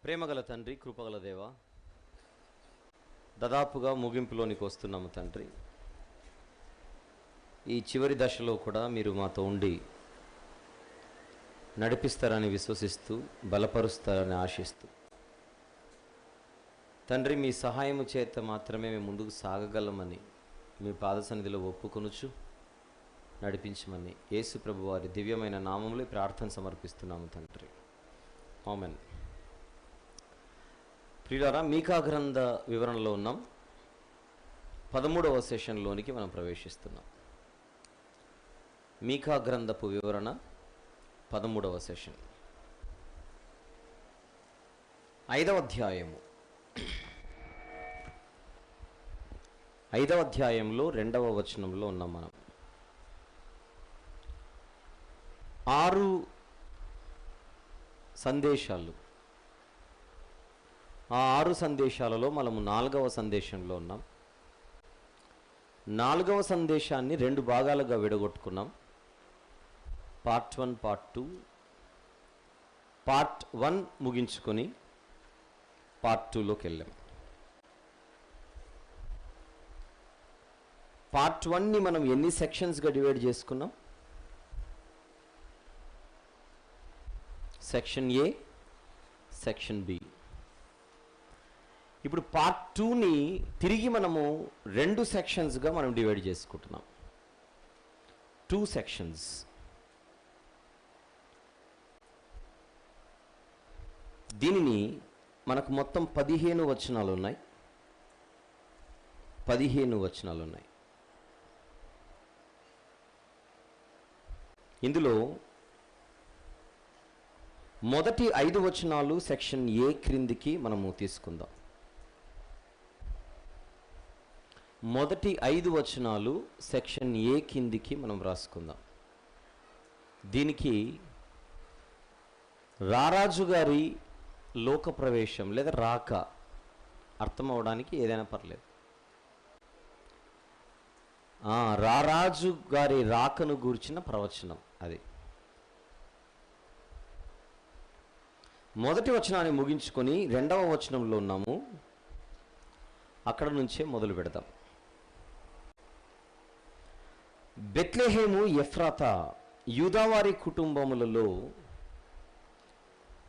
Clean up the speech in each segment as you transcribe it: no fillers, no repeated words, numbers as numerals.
ప్రేమగల తండ్రి, కృపగల దేవ, దాదాపుగా ముగింపులోనికి వస్తున్నాము తండ్రి. ఈ చివరి దశలో కూడా మీరు మాతో ఉండి నడిపిస్తారని విశ్వసిస్తూ, బలపరుస్తారని ఆశిస్తూ తండ్రి, మీ సహాయము చేత మాత్రమే మేము ముందుకు సాగగలమని మీ పాద సన్నిధిలో ఒప్పుకొనుచు నడిపించమని యేసు ప్రభు వారి దివ్యమైన నామములో ప్రార్థన సమర్పిస్తున్నాము తండ్రి. ఆమెన్. ప్రియులారా, మీకా గ్రంథ వివరణలో ఉన్నాం. 13వ సెషన్లోనికి మనం ప్రవేశిస్తున్నాం. మీకా గ్రంథపు వివరణ 13వ సెషన్, 5వ అధ్యాయము. 5వ అధ్యాయంలో 2వ వచనంలో ఉన్నాం మనం. 6 సందేశాలు. ఆ 6 సందేశాలలో మనము 4వ సందేశంలో ఉన్నాం. 4వ సందేశాన్ని 2 భాగాలుగా విడగొట్టుకున్నాం. Part 1, part 2. పార్ట్ 1 ముగించుకొని పార్ట్ 2లోకి వెళ్ళాం. పార్ట్ 1ని మనం ఎన్ని సెక్షన్స్గా డివైడ్ చేసుకున్నాం? Section A, section B. ఇప్పుడు పార్ట్ 2ని తిరిగి మనము 2 సెక్షన్స్గా మనం డివైడ్ చేసుకుంటున్నాం. 2 సెక్షన్స్. దీనిని మనకు మొత్తం 15 వచనాలు ఉన్నాయి. 15 వచనాలు ఉన్నాయి. ఇందులో మొదటి 5 వచనాలు సెక్షన్ ఏ క్రిందికి మనము తీసుకుందాం. మొదటి 5 వచనాలు సెక్షన్ ఏ కిందికి మనం రాసుకుందాం. దీనికి రారాజు గారి లోక ప్రవేశం లేదా రాక అర్థం అవడానికి ఏదైనా పర్లేదు. రారాజు గారి రాకను గూర్చిన ప్రవచనం అది. మొదటి వచనాన్ని ముగించుకొని 2వ వచనంలో ఉన్నాము. అక్కడ నుంచే మొదలు పెడదాం. బెత్లెహేము ఎఫ్రాతా, యూదావారి కుటుంబములలో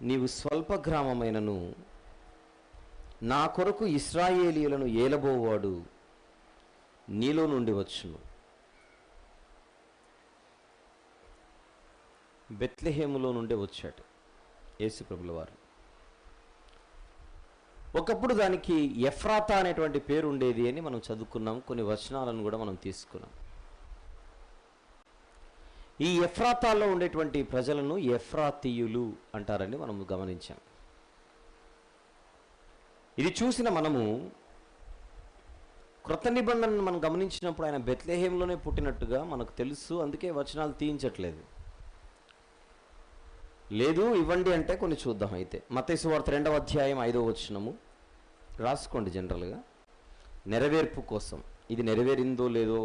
నీవు స్వల్ప గ్రామమైనను నా కొరకు ఇశ్రాయేలీయులను ఏలబోవాడు నీలో నుండి వచ్చును. బెత్లెహేములో నుండి వచ్చాడు యేసుప్రభుల వారు. ఒకప్పుడు దానికి ఎఫ్రాతా అనేటువంటి పేరు ఉండేది అని మనం చదువుకున్నాం. కొన్ని వచనాలను కూడా మనం తీసుకున్నాం. ఈ ఎఫ్రాతాలో ఉండేటువంటి ప్రజలను ఎఫ్రాతీయులు అంటారని మనం గమనించాం. ఇది చూసిన మనము క్రొత్త నిబంధనను మనం గమనించినప్పుడు ఆయన బెత్లెహేంలోనే పుట్టినట్టుగా మనకు తెలుసు. అందుకే వచనాలు తీయించట్లేదు. లేదు ఇవ్వండి అంటే కొన్ని చూద్దాం. అయితే మత్తయి సువార్త 2వ అధ్యాయం 5వ వచనము రాసుకోండి. జనరల్గా నెరవేర్పు కోసం, ఇది నెరవేరిందో లేదో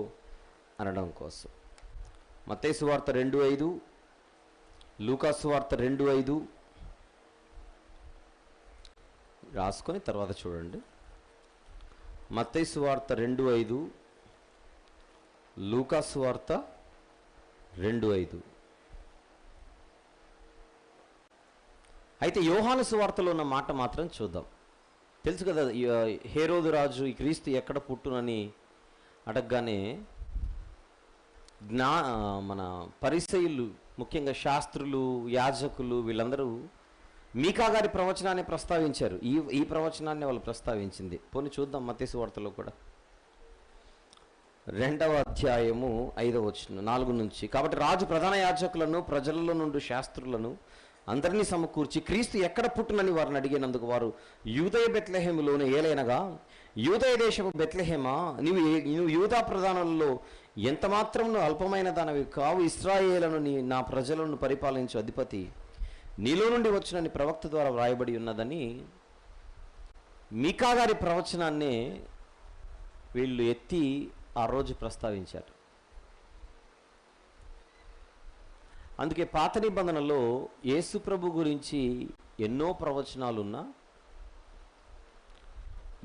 అనడం కోసం. మత్తయి సువార్త 2:5, లూకా సువార్త 2:5 రాసుకొని తర్వాత చూడండి. మత్తయి సువార్త 2:5, లూకా సువార్త 2:5. అయితే యోహాను సువార్తలో ఉన్న మాట మాత్రం చూద్దాం. తెలుసు కదా, హేరోదు రాజు ఈ క్రీస్తు ఎక్కడ పుట్టునని అడగగానే మన పరిసయ్యులు, ముఖ్యంగా శాస్త్రులు, యాజకులు, వీళ్ళందరూ మీకా గారి ప్రవచనాన్ని ప్రస్తావించారు. ఈ ప్రవచనాన్ని వాళ్ళు ప్రస్తావించింది. పోనీ చూద్దాం మత్తయి సువార్తలో కూడా 2వ అధ్యాయము 5వ వచనం 4 నుంచి. కాబట్టి రాజు ప్రధాన యాజకులను, ప్రజలలో నుండి శాస్త్రులను అందరినీ సమకూర్చి క్రీస్తు ఎక్కడ పుట్టునని వారిని అడిగినందుకు వారు యూదయ బెత్లెహేములోనే ఏలైనగా, యూదయ దేశపు బెత్లెహేమా, నీవు యూదా ప్రధానులలో ఎంత మాత్రం అల్పమైన దానివి కావు. ఇశ్రాయేలును నా ప్రజలను పరిపాలించు అధిపతి నీలో నుండి వచ్చినని ప్రవక్త ద్వారా వ్రాయబడి ఉన్నదని మీకా గారి ప్రవచనాన్నే వీళ్ళు ఎత్తి ఆ రోజు ప్రస్తావించారు. అందుకే పాత నిబంధనలో యేసు ప్రభు గురించి ఎన్నో ప్రవచనాలున్నా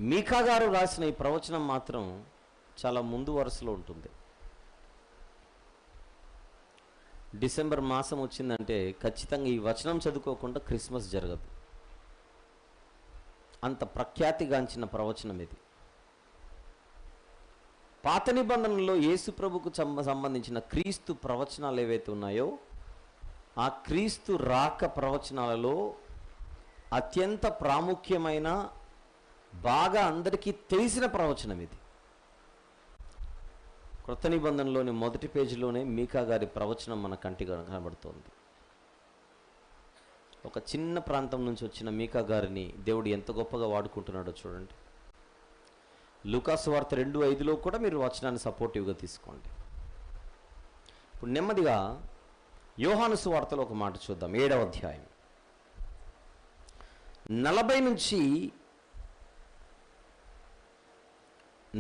మీకా గారు రాసిన ఈ ప్రవచనం మాత్రం చాలా ముందు వరుసలో ఉంటుంది. డిసెంబర్ మాసం వచ్చిందంటే ఖచ్చితంగా ఈ వచనం చదువుకోకుండా క్రిస్మస్ జరగదు. అంత ప్రఖ్యాతిగాంచిన ప్రవచనం ఇది. పాత నిబంధనలో యేసు ప్రభుకు సంబంధించిన క్రీస్తు ప్రవచనాలు ఏవైతే ఉన్నాయో ఆ క్రీస్తు రాక ప్రవచనాలలో అత్యంత ప్రాముఖ్యమైన, బాగా అందరికీ తెలిసిన ప్రవచనం ఇది. క్రొత్త నిబంధనలోని మొదటి పేజీలోనే మీకా గారి ప్రవచనం మన కంటికి కనబడుతోంది. ఒక చిన్న ప్రాంతం నుంచి వచ్చిన మీకా గారిని దేవుడు ఎంత గొప్పగా వాడుకుంటున్నాడో చూడండి. లూకాసు వార్త 2:5లో కూడా మీరు వచనాన్ని సపోర్టివ్గా తీసుకోండి. ఇప్పుడు నెమ్మదిగా యోహాను సువార్తలో ఒక మాట చూద్దాం. 7వ అధ్యాయం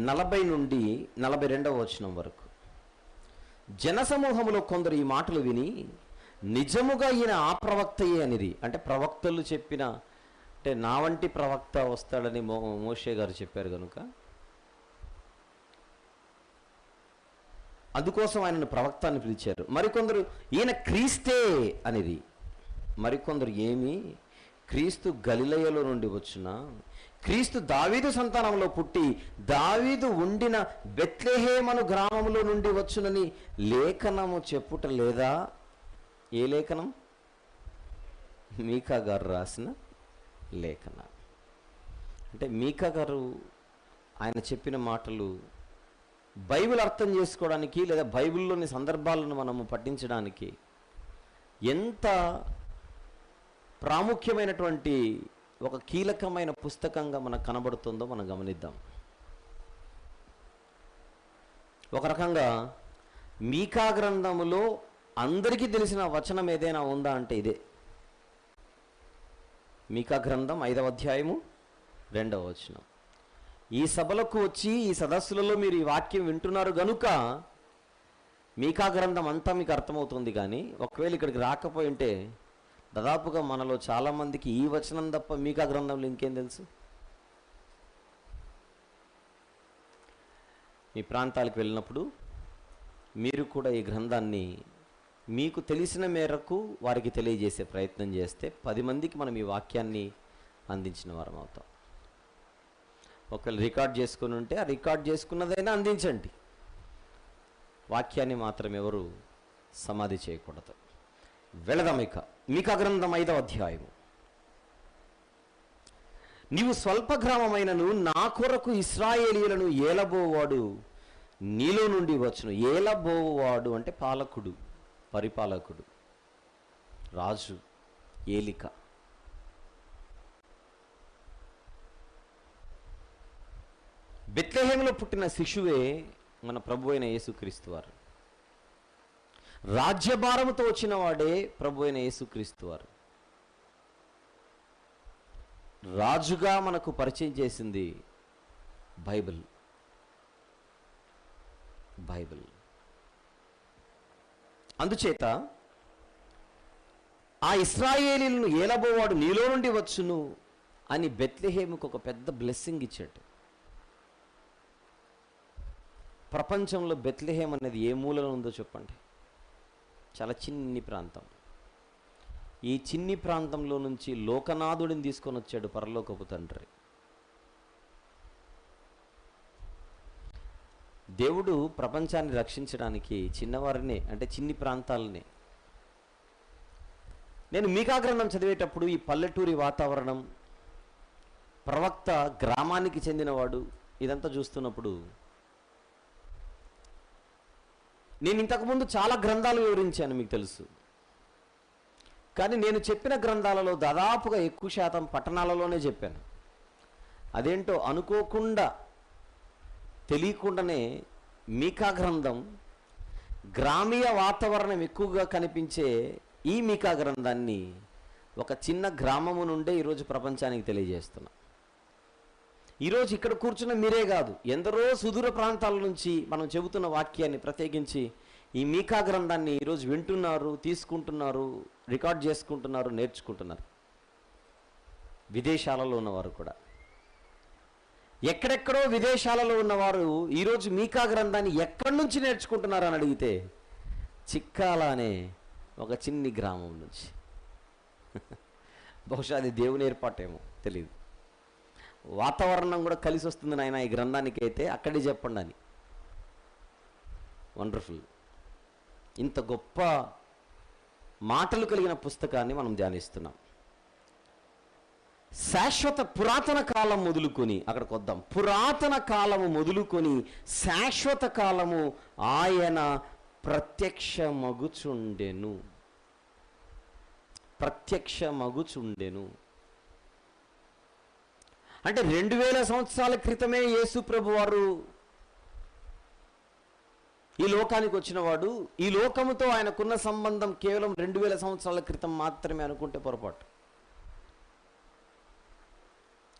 40 నుండి 42వ వచనం వరకు. జనసమూహములో కొందరు ఈ మాటలు విని నిజముగా ఈయన ఆ ప్రవక్తయే అనిరి. అంటే ప్రవక్తలు చెప్పిన, అంటే నా వంటి ప్రవక్త వస్తాడని మోషే గారు చెప్పారు కనుక అందుకోసం ఆయనను ప్రవక్త అని పిలిచారు. మరికొందరు ఈయన క్రీస్తే అనిది. మరికొందరు ఏమి, క్రీస్తు గలిలయలో నుండి వచ్చిన, క్రీస్తు దావీదు సంతానంలో పుట్టి దావీదు ఉండిన బెత్లెహేమను గ్రామంలో నుండి వచ్చునని లేఖనము చెప్పుట లేదా? ఏ లేఖనం? మీకా గారు రాసిన లేఖన. అంటే మీకా గారు ఆయన చెప్పిన మాటలు బైబిల్ అర్థం చేసుకోవడానికి లేదా బైబిల్లోని సందర్భాలను మనము పఠించడానికి ఎంత ప్రాముఖ్యమైనటువంటి ఒక కీలకమైన పుస్తకంగా మనకు కనబడుతుందో మనం గమనిద్దాం. ఒక రకంగా మీకా గ్రంథములో అందరికీ తెలిసిన వచనం ఏదైనా ఉందా అంటే ఇదే. మీకా గ్రంథం 5వ అధ్యాయము 2వ వచనం. ఈ సభలకు వచ్చి ఈ సదస్సులలో మీరు ఈ వాక్యం వింటున్నారు గనుక మీకా గ్రంథం అంతా మీకు అర్థమవుతుంది. కానీ ఒకవేళ ఇక్కడికి రాకపోయి ఉంటే దాదాపుగా మనలో చాలామందికి ఈ వచనం తప్ప మీకా గ్రంథంలో ఇంకేం తెలుసు? మీ ప్రాంతాలకు వెళ్ళినప్పుడు మీరు కూడా ఈ గ్రంథాన్ని మీకు తెలిసిన మేరకు వారికి తెలియజేసే ప్రయత్నం చేస్తే 10 మందికి మనం ఈ వాక్యాన్ని అందించిన వారం అవుతాం. ఒకవేళ రికార్డ్ చేసుకుని ఉంటే ఆ రికార్డ్ చేసుకున్నదైనా అందించండి. వాక్యాన్ని మాత్రం ఎవరు సమాధి చేయకూడదు. వెళదాం ఇక. మీకా గ్రంథం 5వ అధ్యాయము. నీవు స్వల్ప గ్రామమైనను నా కొరకు ఇశ్రాయేలీయులను ఏలబోవాడు నీలో నుండి వచ్చును. ఏలబోవాడు అంటే పాలకుడు, పరిపాలకుడు, రాజు, ఏలిక. బెత్లెహేములో పుట్టిన శిశువే మన ప్రభు అయిన యేసుక్రీస్తు వారు. రాజ్యభారముతో వచ్చిన వాడే ప్రభు అయిన యేసుక్రీస్తు వారు. రాజుగా మనకు పరిచయం చేసింది బైబిల్. అందుచేత ఆ ఇశ్రాయేలీయులను ఏలబోవాడు నీలో నుండి వచ్చును అని బెత్లెహేముకు ఒక పెద్ద బ్లెస్సింగ్ ఇచ్చాడు. ప్రపంచంలో బెత్లెహేం అనేది ఏ మూలలో ఉందో చెప్పండి? చాలా చిన్ని ప్రాంతం. ఈ చిన్ని ప్రాంతంలో నుంచి లోకనాథుడిని తీసుకొని వచ్చాడు పరలోకపు తండ్రి. దేవుడు ప్రపంచాన్ని రక్షించడానికి చిన్నవారినే, అంటే చిన్ని ప్రాంతాలనే. నేను మీకా గ్రంథం చదివేటప్పుడు ఈ పల్లెటూరి వాతావరణం, ప్రవక్త గ్రామానికి చెందినవాడు, ఇదంతా చూస్తున్నప్పుడు నేను ఇంతకుముందు చాలా గ్రంథాలు వివరించాను, మీకు తెలుసు. కానీ నేను చెప్పిన గ్రంథాలలో దాదాపుగా ఎక్కువ శాతం పట్టణాలలోనే చెప్పాను. అదేంటో అనుకోకుండా, తెలియకుండానే మీకా గ్రంథం, గ్రామీయ వాతావరణం ఎక్కువగా కనిపించే ఈ మీకా గ్రంథాన్ని ఒక చిన్న గ్రామము నుండే ఈరోజు ప్రపంచానికి తెలియజేస్తున్నా. ఈరోజు ఇక్కడ కూర్చున్న మీరే కాదు, ఎందరో సుదూర ప్రాంతాల నుంచి మనం చెబుతున్న వాక్యాన్ని, ప్రత్యేకించి ఈ మీకా గ్రంథాన్ని ఈరోజు వింటున్నారు, తీసుకుంటున్నారు, రికార్డ్ చేసుకుంటున్నారు, నేర్చుకుంటున్నారు. విదేశాలలో ఉన్నవారు కూడా, ఎక్కడెక్కడో విదేశాలలో ఉన్నవారు ఈరోజు మీకా గ్రంథాన్ని ఎక్కడి నుంచి నేర్చుకుంటున్నారు అని అడిగితే చిక్కాల అనే ఒక చిన్ని గ్రామం నుంచి. బహుశా అది దేవుని ఏర్పాటేమో తెలియదు. వాతావరణం కూడా కలిసి వస్తుంది నాయన ఈ గ్రంథానికి అయితే, అక్కడే చెప్పండి అని. వండర్ఫుల్. ఇంత గొప్ప మాటలు కలిగిన పుస్తకాన్ని మనం ధ్యానిస్తున్నాం. శాశ్వత పురాతన కాలం మొదలుకొని, అక్కడికి వద్దాం, పురాతన కాలము మొదలుకొని శాశ్వత కాలము ఆయన ప్రత్యక్షమగుచుండెను. ప్రత్యక్షమగుచుండెను అంటే 2000 సంవత్సరాల క్రితమే యేసు ప్రభు వారు ఈ లోకానికి వచ్చినవాడు. ఈ లోకముతో ఆయనకున్న సంబంధం కేవలం 2000 సంవత్సరాల క్రితం మాత్రమే అనుకుంటే పొరపాటు.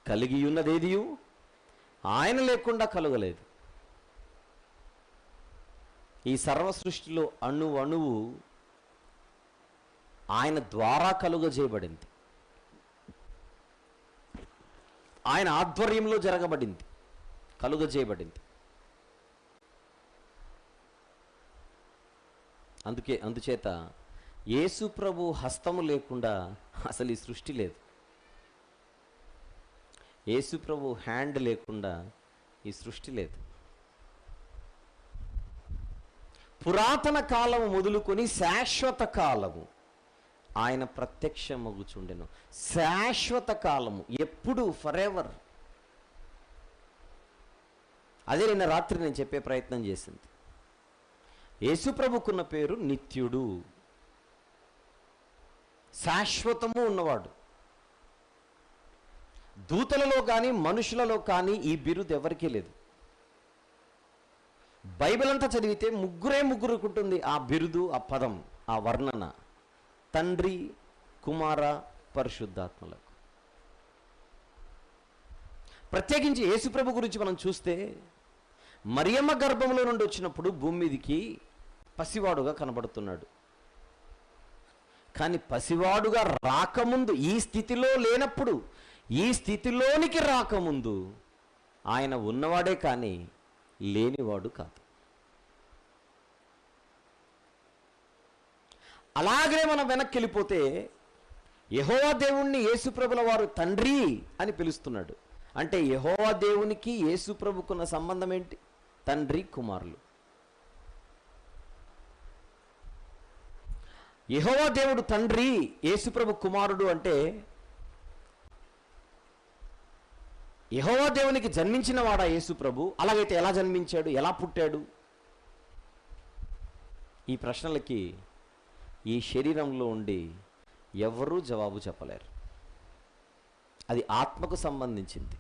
కలిగి ఉన్నదేదియు ఆయన లేకుండా కలుగలేదు. ఈ సర్వ సృష్టిలో అణువు ఆయన ద్వారా కలుగజేయబడింది, ఆయన ఆధ్వర్యంలో జరగబడింది, కలుగజేయబడింది. అందుచేత యేసు ప్రభు హస్తము లేకుండా అసలు ఈ సృష్టి లేదు. యేసు ప్రభు హ్యాండ్ లేకుండా ఈ సృష్టి లేదు. పురాతన కాలము మొదలుకొని శాశ్వత కాలము ఆయన ప్రత్యక్షమగుచుండెను. శాశ్వత కాలము, ఎప్పుడు, ఫరెవర్. అదే నిన్న రాత్రి నేను చెప్పే ప్రయత్నం చేసింది. యేసు ప్రభుకున్న పేరు నిత్యుడు, శాశ్వతము ఉన్నవాడు. దూతలలో కానీ మనుషులలో కానీ ఈ బిరుదు ఎవరికీ లేదు. బైబిల్ అంతా చదివితే ముగ్గురికి ఉంటుంది ఆ బిరుదు, ఆ పదం, ఆ వర్ణన. తండ్రి, కుమార, పరిశుద్ధాత్మలకు. ప్రత్యేకించి యేసుప్రభు గురించి మనం చూస్తే మరియమ్మ గర్భంలో నుండి వచ్చినప్పుడు భూమి మీదికి పసివాడుగా కనబడుతున్నాడు. కానీ పసివాడుగా రాకముందు, ఈ స్థితిలో లేనప్పుడు, ఈ స్థితిలోనికి రాకముందు ఆయన ఉన్నవాడే కానీ లేనివాడు కాదు. అలాగే మనం వెనక్కి వెళ్ళిపోతే యెహోవా దేవుణ్ణి యేసుప్రభుల వారు తండ్రి అని పిలుస్తున్నాడు. అంటే యెహోవా దేవునికి యేసుప్రభుకున్న సంబంధం ఏంటి? తండ్రి కుమారులు. యెహోవా దేవుడు తండ్రి, యేసుప్రభు కుమారుడు అంటే యెహోవా దేవునికి జన్మించిన వాడా యేసుప్రభు? అలాగైతే ఎలా జన్మించాడు, ఎలా పుట్టాడు? ఈ ప్రశ్నలకి ఈ శరీరంలో ఉండి ఎవరూ జవాబు చెప్పలేరు. అది ఆత్మకు సంబంధించింది,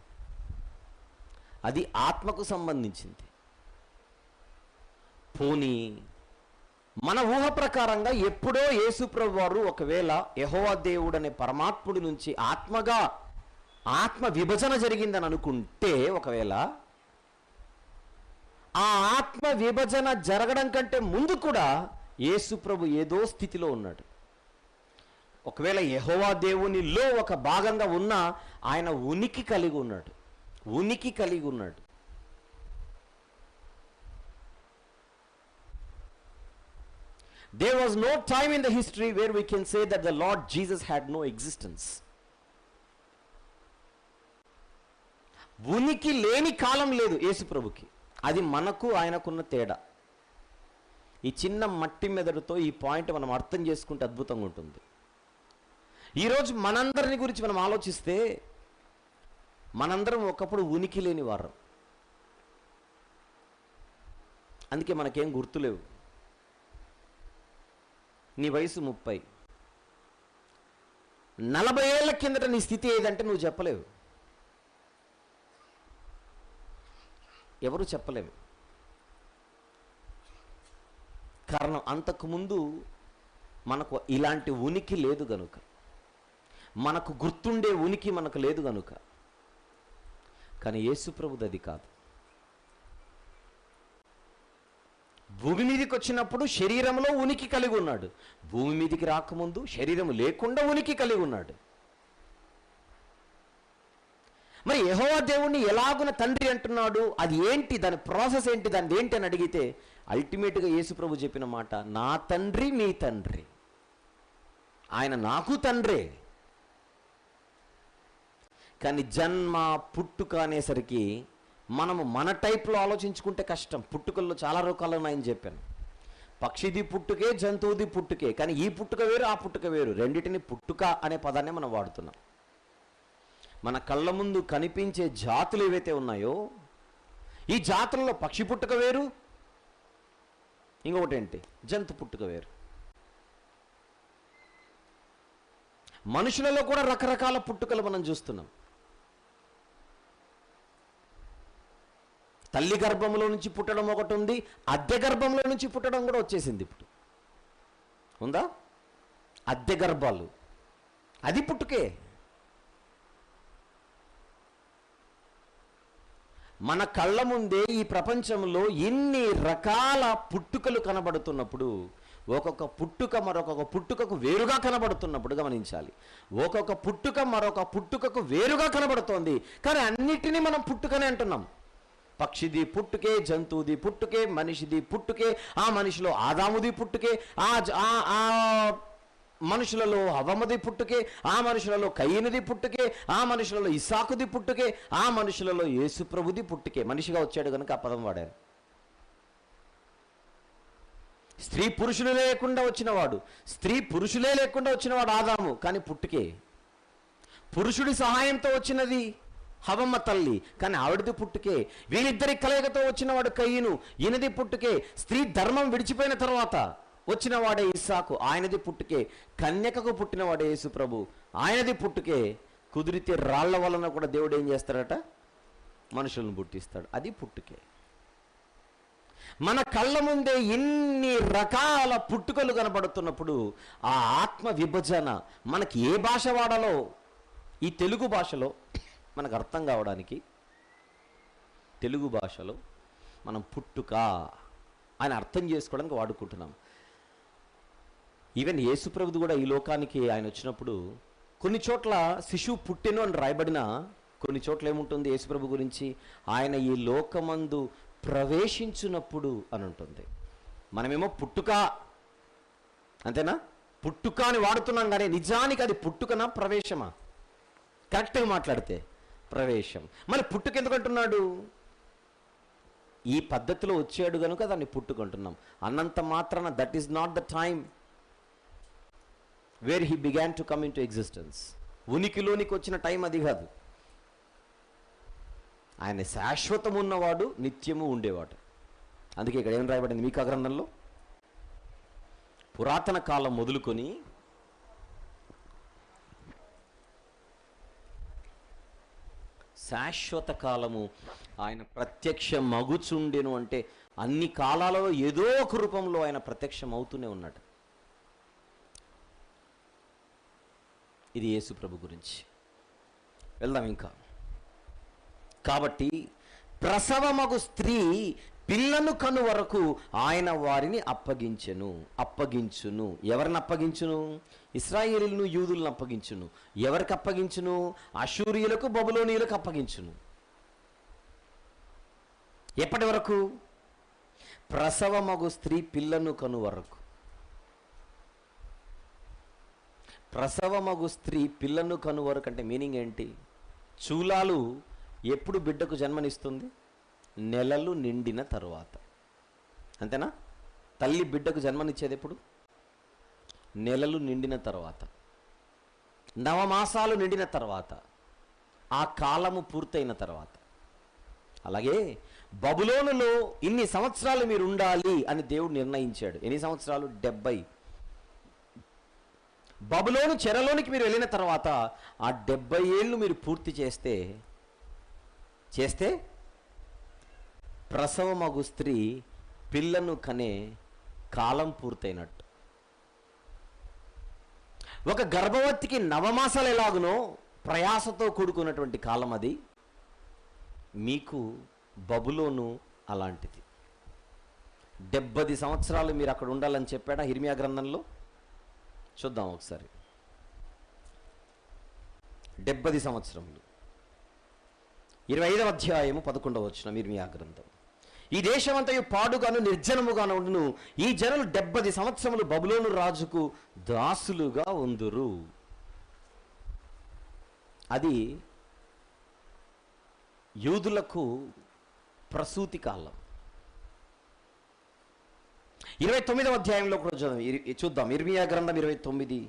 అది ఆత్మకు సంబంధించింది. పోనీ మన ఊహ ప్రకారంగా ఎప్పుడో యేసుప్రభు వారు ఒకవేళ యెహోవా దేవుడు అనే పరమాత్ముడి నుంచి ఆత్మ విభజన జరిగిందని అనుకుంటే, ఒకవేళ ఆ ఆత్మ విభజన జరగడం కంటే ముందు కూడా యేసుప్రభు ఏదో స్థితిలో ఉన్నాడు. ఒకవేళ యెహోవా దేవునిలో ఒక భాగంగా ఉన్న ఆయన ఉనికి కలిగి ఉన్నాడు. There was no time in the history where we can say that the Lord Jesus had no existence. ఉనికి లేని కాలం లేదు యేసు ప్రభుకి. అది మనకు ఆయనకున్న తేడా. ఈ చిన్న మట్టి మెదడుతో ఈ పాయింట్ మనం అర్థం చేసుకుంటే అద్భుతంగా ఉంటుంది. ఈరోజు మనందరిని గురించి మనం ఆలోచిస్తే, మనందరం ఒకప్పుడు ఉనికి లేని వారు. అందుకే మనకేం గుర్తులేవు. నీ వయసు 30, 40 ఏళ్ల కిందట నీ స్థితి ఏదంటే నువ్వు చెప్పలేవు, ఎవరు చెప్పలేము. కారణం అంతకుముందు మనకు ఇలాంటి ఉనికి లేదు గనుక, మనకు గుర్తుండే ఉనికి మనకు లేదు గనుక. కానీ యేసు ప్రభుది అది కాదు. భూమి మీదకి వచ్చినప్పుడు శరీరంలో ఉనికి కలిగి ఉన్నాడు. భూమి మీదకి రాకముందు శరీరం లేకుండా ఉనికి కలిగి ఉన్నాడు. మరి యెహోవా దేవుణ్ణి ఎలాగున తండ్రి అంటున్నాడు? అది ఏంటి, దాని ప్రాసెస్ ఏంటి, దాని ఏంటి అని అడిగితే అల్టిమేట్గా యేసు ప్రభు చెప్పిన మాట, నా తండ్రి మీ తండ్రి, ఆయన నాకు తండ్రే. కానీ జన్మ పుట్టుక అనేసరికి మనము మన టైప్లో ఆలోచించుకుంటే కష్టం. పుట్టుకల్లో చాలా రకాలు ఉన్నాయని చెప్పాను. పక్షిది పుట్టుకే, జంతువుది పుట్టుకే. కానీ ఈ పుట్టుక వేరు, ఆ పుట్టుక వేరు. రెండింటిని పుట్టుక అనే పదాన్ని మనం వాడుతున్నాం. మన కళ్ళ ముందు కనిపించే జాతులు ఏవైతే ఉన్నాయో, ఈ జాతులలో పక్షి పుట్టుక వేరు, ఇంకొకటి ఏంటి, జంతు పుట్టుక వేరు. మనుషులలో కూడా రకరకాల పుట్టుకలు మనం చూస్తున్నాం. తల్లి గర్భంలో నుంచి పుట్టడం ఒకటి ఉంది, అద్దె గర్భంలో నుంచి పుట్టడం కూడా వచ్చేసింది. ఇప్పుడు ఉందా అద్దె గర్భాలు, అది పుట్టుకే. మన కళ్ళ ముందే ఈ ప్రపంచంలో ఎన్ని రకాల పుట్టుకలు కనబడుతున్నప్పుడు, ఒక్కొక్క పుట్టుక మరొక పుట్టుకకు వేరుగా కనబడుతున్నప్పుడు గమనించాలి. ఒక్కొక్క పుట్టుక మరొక పుట్టుకకు వేరుగా కనబడుతోంది, కానీ అన్నిటినీ మనం పుట్టుకనే అంటున్నాం. పక్షిది పుట్టుకే, జంతువుది పుట్టుకే, మనిషిది పుట్టుకే, ఆ మనిషిలో ఆదాముది పుట్టుకే, ఆ మనుషులలో హవ్వమది పుట్టుకే, ఆ మనుషులలో కయ్యనిది పుట్టుకే, ఆ మనుషులలో ఇస్సాకుది పుట్టుకే, ఆ మనుషులలో యేసుప్రభుది పుట్టుకే. మనిషిగా వచ్చాడు కనుక ఆ పదం వాడారు. స్త్రీ పురుషులు లేకుండా వచ్చినవాడు, స్త్రీ పురుషులే లేకుండా వచ్చినవాడు ఆదాము, కానీ పుట్టుకే. పురుషుడి సహాయంతో వచ్చినది హవమ్మ తల్లి, కానీ ఆవిడది పుట్టుకే. వీళ్ళిద్దరి కలయికతో వచ్చినవాడు కయ్యను, ఈయనది పుట్టుకే. స్త్రీ ధర్మం విడిచిపోయిన తర్వాత వచ్చినవాడే ఇస్సాకు, ఆయనది పుట్టుకే. కన్యకకు పుట్టినవాడే యేసు ప్రభు, ఆయనది పుట్టుకే. కుదిరితే రాళ్ల వలన కూడా దేవుడు ఏం చేస్తాడట, మనుషులను పుట్టిస్తాడు, అది పుట్టుకే. మన కళ్ళ ముందే ఇన్ని రకాల పుట్టుకలు కనబడుతున్నప్పుడు ఆ ఆత్మ విభజన మనకి ఏ భాష వాడాలో, ఈ తెలుగు భాషలో మనకు అర్థం కావడానికి, తెలుగు భాషలో మనం పుట్టుక అని అర్థం చేసుకోవడానికి వాడుకుంటున్నాం. ఈవెన్ యేసుప్రభుది కూడా ఈ లోకానికి ఆయన వచ్చినప్పుడు కొన్ని చోట్ల శిశువు పుట్టెను అని రాయబడిన, కొన్ని చోట్ల ఏముంటుంది యేసుప్రభు గురించి, ఆయన ఈ లోకమందు ప్రవేశించినప్పుడు అని ఉంటుంది. మనమేమో పుట్టుక అంతేనా, పుట్టుక అని వాడుతున్నాం, కానీ నిజానికి అది పుట్టుకనా ప్రవేశమా? కరెక్ట్గా మాట్లాడితే ప్రవేశం. మరి పుట్టుక ఎందుకు అంటున్నాడు? ఈ పద్ధతిలో వచ్చాడు కనుక దాన్ని పుట్టుకుంటున్నాం. అన్నంత మాత్రాన that is not the time where he began to come into existence. ఉనికిలోనికి వచ్చిన టైం అది కాదు. ఆయన శాశ్వతం ఉన్నవాడు, నిత్యము ఉండేవాడు. అందుకే ఇక్కడ ఏం రాయబడింది మీకా గ్రంథంలో, పురాతన కాలం మొదలుకొని శాశ్వత కాలము ఆయన ప్రత్యక్ష మగుచుండెను. అంటే అన్ని కాలాలలో ఏదో ఒక రూపంలో ఆయన ప్రత్యక్షం అవుతూనే ఉన్నాడు. ఇది యేసు ప్రభు గురించి. వెళ్దాం ఇంకా. కాబట్టి ప్రసవమగు స్త్రీ పిల్లను కను వరకు ఆయన వారిని అప్పగించును. ఎవరిని అప్పగించును? ఇశ్రాయేలీయులను, యూదులను అప్పగించును. ఎవరికి అప్పగించును? అషూరియులకు, బబులోనీయులకు అప్పగించును. ఎప్పటి వరకు? ప్రసవమగు స్త్రీ పిల్లను కను వరకు. ప్రసవమగు స్త్రీ పిల్లను కను వరకు అంటే మీనింగ్ ఏంటి? చూలాలు ఎప్పుడు బిడ్డకు జన్మనిస్తుంది? నెలలు నిండిన తరువాత. అంతేనా? తల్లి బిడ్డకు జన్మనిచ్చేది ఎప్పుడు? నెలలు నిండిన తర్వాత, నవమాసాలు నిండిన తర్వాత, ఆ కాలము పూర్తయిన తర్వాత. అలాగే బబులోనులో ఇన్ని సంవత్సరాలు మీరు ఉండాలి అని దేవుడు నిర్ణయించాడు. ఎన్ని సంవత్సరాలు? 70. బబులోను చెరలోనికి మీరు వెళ్ళిన తర్వాత ఆ 70 ఏళ్ళు మీరు పూర్తి చేస్తే ప్రసవమగు స్త్రీ పిల్లను కనే కాలం పూర్తయినట్టు. ఒక గర్భవతికి నవమాసాలు ఎలాగునో ప్రయాసతో కూడుకున్నటువంటి కాలం అది, మీకు బబులోను అలాంటిది. 70 సంవత్సరాలు మీరు అక్కడ ఉండాలని చెప్పాడా యిర్మీయా గ్రంథంలో? చూద్దాం ఒకసారి. 70 సంవత్సరములు. 25వ అధ్యాయము 11వ వచనం యిర్మీయా గ్రంథం. ఈ దేశమంతయు పాడుగాను నిర్జనముగాను ఉండును, ఈ జనులు 70 సంవత్సరములు బబులోను రాజుకు దాసులుగా ఉందురు. అది యూదులకు ప్రసూతి కాలం. 29వ అధ్యాయంలో కూడా చూద్దాం. యిర్మీయా గ్రంథం 29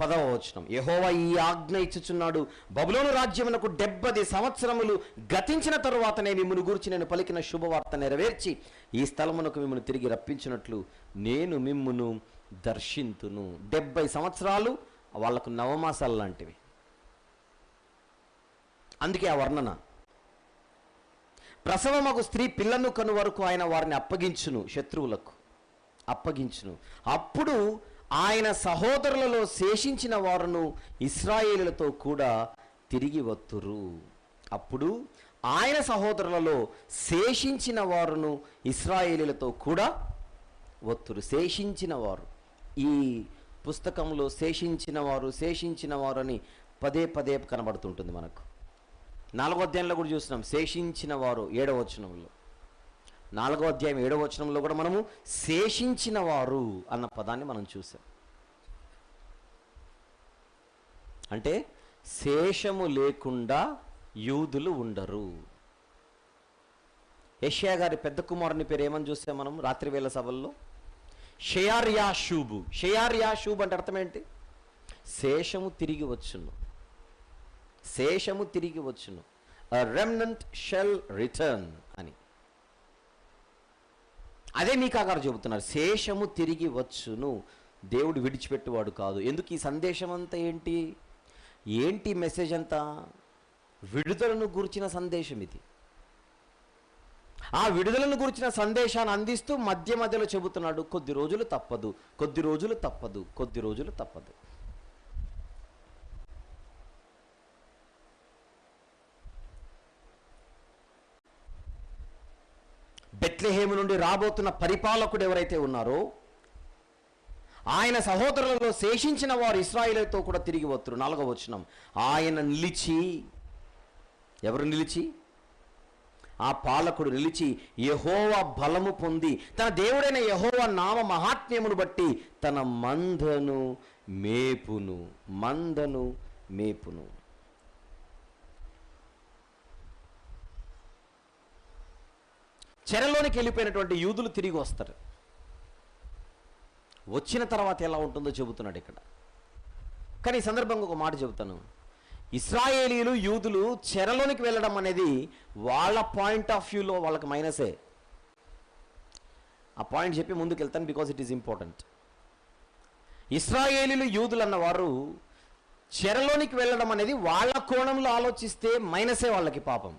10వ వచనం. యెహోవా ఈ ఆజ్ఞ ఇచ్చుచున్నాడు, బబులోను రాజ్యమునకు 70 సంవత్సరములు గతించిన తరువాతనే మిమ్మును గూర్చి నేను పలికిన శుభవార్త నెరవేర్చి ఈ స్థలమునకు మిమ్మును తిరిగి రప్పించినట్లు నేను మిమ్మును దర్శింతును. 70 సంవత్సరాలు వాళ్లకు నవమాసాలు లాంటివి. అందుకే ఆ వర్ణన. ప్రసవమగు స్త్రీ పిల్లను కను వరకు ఆయన వారిని అప్పగించును, శత్రువులకు అప్పగించును. అప్పుడు ఆయన సహోదరులలో శేషించిన వారును ఇశ్రాయేలులతో కూడా తిరిగి వత్తురు. అప్పుడు ఆయన సహోదరులలో శేషించిన వారును ఇశ్రాయేలులతో కూడా వత్తురు. శేషించిన వారు, ఈ పుస్తకంలో శేషించిన వారు అని పదే పదే కనబడుతుంటుంది మనకు. 4వ అధ్యాయంలో కూడా చూస్తున్నాం శేషించిన వారు. 7వ వచనంలో, 4వ అధ్యాయం 7వ వచనంలో కూడా మనము శేషించిన వారు అన్న పదాన్ని మనం చూసాం. అంటే శేషము లేకుండా యూదులు ఉండరు. యెషయా గారి పెద్ద కుమారుని పేరు ఏమని చూసాం మనం రాత్రి వేళ సభల్లో? షెయార్యాషూబు. షెయార్యాషూబు అంటే అర్థం ఏంటి? శేషము తిరిగి వచ్చును. శేషము తిరిగి వచ్చును. A remnant shall return అని. అదే మీకా గారు చెబుతున్నారు, శేషము తిరిగి వచ్చును. దేవుడు విడిచిపెట్టువాడు కాదు. ఎందుకు ఈ సందేశం అంతా? ఏంటి మెసేజ్ అంతా? విడుదలను గురించిన సందేశం ఇది. ఆ విడుదలను గురించిన సందేశాన్ని అందిస్తూ మధ్య మధ్యలో చెబుతున్నాడు, కొద్ది రోజులు తప్పదు, కొద్ది రోజులు తప్పదు, కొద్ది రోజులు తప్పదు. బెత్లెహేము నుండి రాబోతున్న పరిపాలకుడు ఎవరైతే ఉన్నారో ఆయన సహోదరులలో శేషించిన వారు ఇశ్రాయేలుతో కూడా తిరిగి వత్తురు. 4వ వచనం. ఆయన నిలిచి, ఎవరు నిలిచి? ఆ పాలకుడు నిలిచి యెహోవా బలము పొంది తన దేవుడైన యెహోవా నామ మహాత్మ్యమును బట్టి తన మందను మేపును. చెరలోనికి వెళ్ళిపోయినటువంటి యూదులు తిరిగి వస్తారు. వచ్చిన తర్వాత ఎలా ఉంటుందో చెబుతున్నాడు ఇక్కడ. కానీ ఈ సందర్భంగా ఒక మాట చెబుతాను. ఇశ్రాయేలీలు, యూదులు చెరలోనికి వెళ్ళడం అనేది వాళ్ళ పాయింట్ ఆఫ్ వ్యూలో వాళ్ళకి మైనసే. ఆ పాయింట్ చెప్పి ముందుకు వెళ్తాను, బికాజ్ ఇట్ ఈస్ ఇంపార్టెంట్. ఇశ్రాయేలీలు, యూదులు అన్నవారు చెరలోనికి వెళ్ళడం అనేది వాళ్ళ కోణంలో ఆలోచిస్తే మైనసే వాళ్ళకి. పాపం,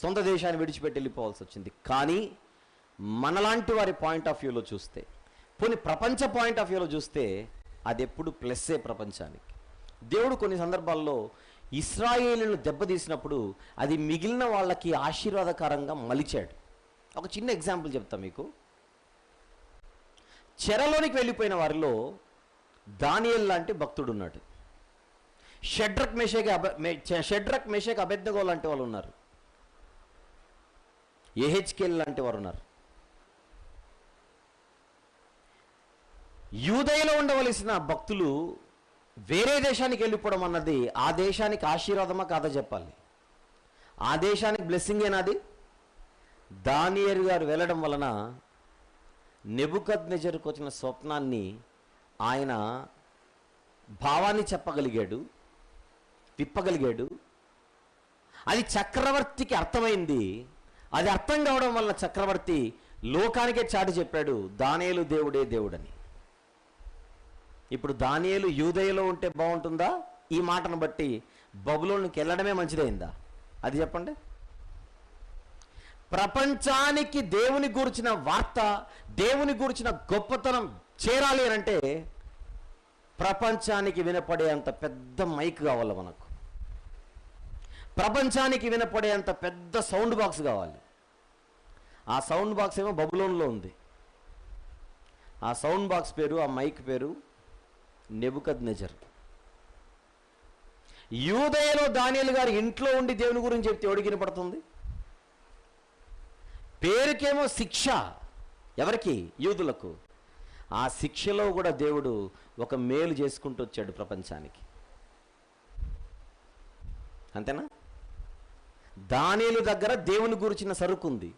సొంత దేశాన్ని విడిచిపెట్టి వెళ్ళిపోవాల్సి వచ్చింది. కానీ మనలాంటి వారి పాయింట్ ఆఫ్ వ్యూలో చూస్తే, పోనీ ప్రపంచ పాయింట్ ఆఫ్ వ్యూలో చూస్తే అది ఎప్పుడు ప్లస్సే ప్రపంచానికి. దేవుడు కొన్ని సందర్భాల్లో ఇశ్రాయేలును దెబ్బతీసినప్పుడు అది మిగిలిన వాళ్ళకి ఆశీర్వాదకరంగా మలిచాడు. ఒక చిన్న ఎగ్జాంపుల్ చెప్తా మీకు. చెరలోనికి వెళ్ళిపోయిన వారిలో దానియేలు లాంటి భక్తుడు ఉన్నాడు. షడ్రక్ మెషక్ అబేద్నెగో లాంటి వాళ్ళు ఉన్నారు. యెహెజ్కేలు లాంటి వారు ఉన్నారు. యూదయలో ఉండవలసిన భక్తులు వేరే దేశానికి వెళ్ళిపోవడం అన్నది ఆ దేశానికి ఆశీర్వాదమా కాదా చెప్పాలి? ఆ దేశానికి బ్లెస్సింగ్ ఏనాది? దానియేలు గారు వెళ్ళడం వలన నెబుకద్నెజరుకు వచ్చిన స్వప్నాన్ని ఆయన భావాన్ని చెప్పగలిగాడు, విప్పగలిగాడు. అది చక్రవర్తికి అర్థమైంది. అది అర్థం కావడం వల్ల చక్రవర్తి లోకానికే చాటి చెప్పాడు, దానియేలు దేవుడే దేవుడని. ఇప్పుడు దానియేలు యూదయలో ఉంటే బాగుంటుందా? ఈ మాటను బట్టి బబులోనికి వెళ్ళడమే మంచిదైందా? అది చెప్పండి. ప్రపంచానికి దేవుని గురించిన వార్త, దేవుని గురించిన గొప్పతనం చేరాలి అని అంటే ప్రపంచానికి వినపడే అంత పెద్ద మైక్ కావాలి మనకు. ప్రపంచానికి వినపడే అంత పెద్ద సౌండ్ బాక్స్ కావాలి. ఆ సౌండ్ బాక్స్ ఏమో బబులోన్లో ఉంది. ఆ సౌండ్ బాక్స్ పేరు, ఆ మైక్ పేరు నెబుకద్నెజర్. యూదయలో దానియేలు గారు ఇంట్లో ఉండి దేవుని గురించి చెప్తే ఎవడికి వినపడుతుంది? పేరుకేమో శిక్ష, ఎవరికి? యూదులకు. ఆ శిక్షలో కూడా దేవుడు ఒక మేలు చేసుకుంటూ వచ్చాడు ప్రపంచానికి. అంతేనా? దానియేలు దగ్గర దేవుని గురించిన సరుకు ఉంది.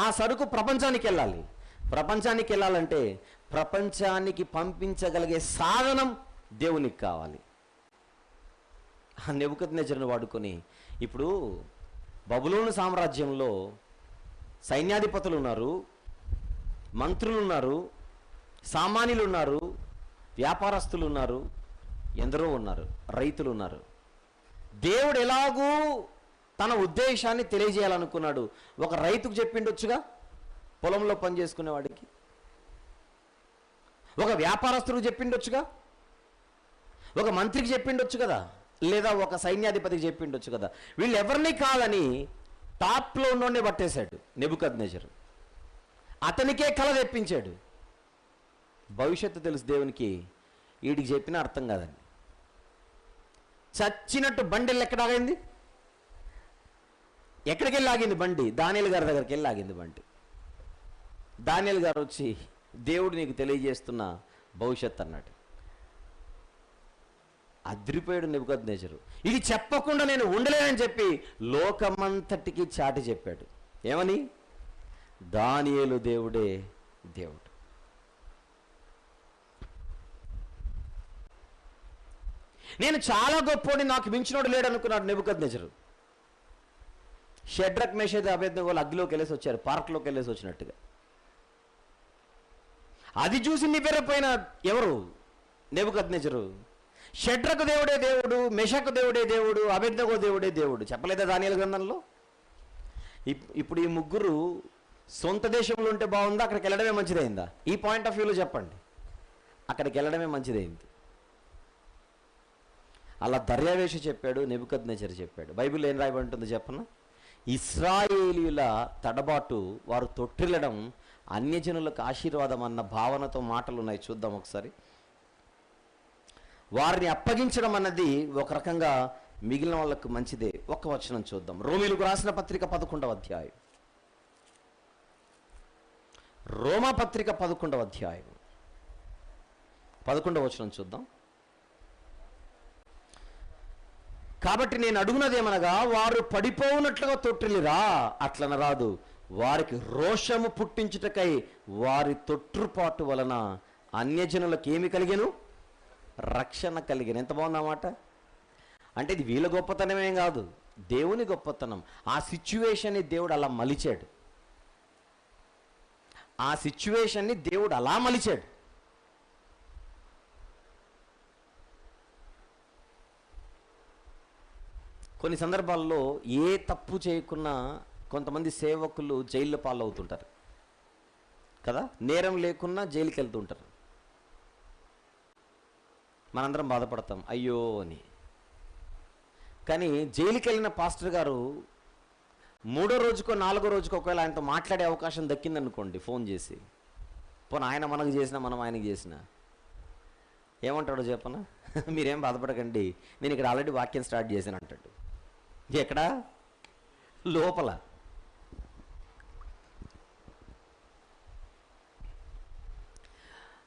ఆ సరుకు ప్రపంచానికి వెళ్ళాలి. ప్రపంచానికి వెళ్ళాలంటే ప్రపంచానికి పంపించగలిగే సాధనం దేవునికి కావాలి. ఆ నెబుకద్నెజరును వాడుకొని ఇప్పుడు బబులోను సామ్రాజ్యంలో సైన్యాధిపతులు ఉన్నారు, మంత్రులు ఉన్నారు, సామాన్యులు ఉన్నారు, వ్యాపారస్తులు ఉన్నారు, ఎందరో ఉన్నారు, రైతులు ఉన్నారు. దేవుడు ఎలాగూ తన ఉద్దేశాన్ని తెలియజేయాలనుకున్నాడు. ఒక రైతుకు చెప్పిండొచ్చుగా, పొలంలో పని చేసుకునేవాడికి. ఒక వ్యాపారస్తుడికి చెప్పిండొచ్చుగా, ఒక మంత్రికి చెప్పిండొచ్చు కదా, లేదా ఒక సైన్యాధిపతికి చెప్పిండొచ్చు కదా. వీళ్ళు ఎవరిని కాదని టాప్లో ఉన్నోడిని పట్టేశాడు నెబుకద్నెజరు. అతనికే కల తెప్పించాడు. భవిష్యత్తు తెలుసు దేవునికి, వీడికి చెప్పినా అర్థం కాదండి. చచ్చినట్టు బండి ఎక్కడ ఆగింది? ఎక్కడికి వెళ్ళి ఆగింది బండి? దానియేలు గారి దగ్గరికి వెళ్ళి ఆగింది బండి. దానియేలు గారు వచ్చి దేవుడు నీకు తెలియజేస్తున్న భవిష్యత్తు అన్నాడు. అద్రిపోయాడు నెబుకద్నెజరు. ఇది చెప్పకుండా నేను ఉండలేనని చెప్పి లోకమంతటికి చాటి చెప్పాడు. ఏమని? దానియేలు దేవుడే దేవుడు. నేను చాలా గొప్పోడి, నాకు మించినోడు లేడు అనుకున్నాడు నెబుకద్నెజరు. షడ్రక్ మేషక్ అబేద్నెగో వాళ్ళు అగ్గిలోకి వెళ్ళేసి వచ్చారు, పార్క్లోకి వెళ్ళేసి వచ్చినట్టుగా. అది చూసి నివ్వెరపోయిన ఎవరు? నెబుకద్నెజరు. షడ్రకు దేవుడే దేవుడు, మెషకు దేవుడే దేవుడు, అబేద్నెగో దేవుడే దేవుడు చెప్పలేదా దానియేలు గ్రంథంలో? ఇప్పుడు ఈ ముగ్గురు సొంత దేశంలో ఉంటే బాగుందా, అక్కడికి వెళ్ళడమే మంచిదైందా? ఈ పాయింట్ ఆఫ్ వ్యూలో చెప్పండి. అక్కడికి వెళ్ళడమే మంచిదైంది. అలా దర్యావేషు చెప్పాడు, నెబుకద్నెజరు చెప్పాడు. బైబిల్ ఏం రాయబడి చెప్పనా? ఇశ్రాయేలీయుల తడబాటు, వారు తొట్టిల్లడం అన్యజనులకు ఆశీర్వాదం అన్న భావనతో మాటలు ఉన్నాయి. చూద్దాం ఒకసారి. వారిని అప్పగించడం అన్నది ఒక రకంగా మిగిలిన వాళ్ళకు మంచిదే. ఒక్క వచనం చూద్దాం. రోమీలకు రాసిన పత్రిక 11వ అధ్యాయం. రోమా పత్రిక 11వ అధ్యాయం 11వ వచనం చూద్దాం. కాబట్టి నేను అడుగునదేమనగా, వారు పడిపోవునట్లుగా తొట్టిల్లిరా, అట్లన రాదు. వారికి రోషము పుట్టించుటకై వారి తొట్టుపాటు వలన అన్యజనులకు ఏమి కలిగెను? రక్షణ కలిగిన. ఎంత బాగుందన్నమాట. అంటే ఇది వీళ్ళ గొప్పతనమేం కాదు, దేవుని గొప్పతనం. ఆ సిచ్యువేషన్ని దేవుడు అలా మలిచాడు. ఆ సిచ్యువేషన్ని దేవుడు అలా మలిచాడు. కొన్ని సందర్భాల్లో ఏ తప్పు చేయకున్నా కొంతమంది సేవకులు జైల్లో పాలవుతుంటారు కదా. నేరం లేకున్నా జైలుకి వెళ్తుంటారు. మనందరం బాధపడతాం అయ్యో అని. కానీ జైలుకి వెళ్ళిన పాస్టర్ గారు 3వ రోజుకో 4వ రోజుకో ఒకవేళ ఆయనతో మాట్లాడే అవకాశం దక్కిందనుకోండి, ఫోన్ చేసి, పోనీ ఆయన మనకు చేసినా మనం ఆయనకి చేసినా, ఏమంటాడో చెప్పనా? మీరేం బాధపడకండి, నేను ఇక్కడ ఆల్రెడీ వాక్యం స్టార్ట్ చేశాను అంటాడు. ఎక్కడా? లోపల.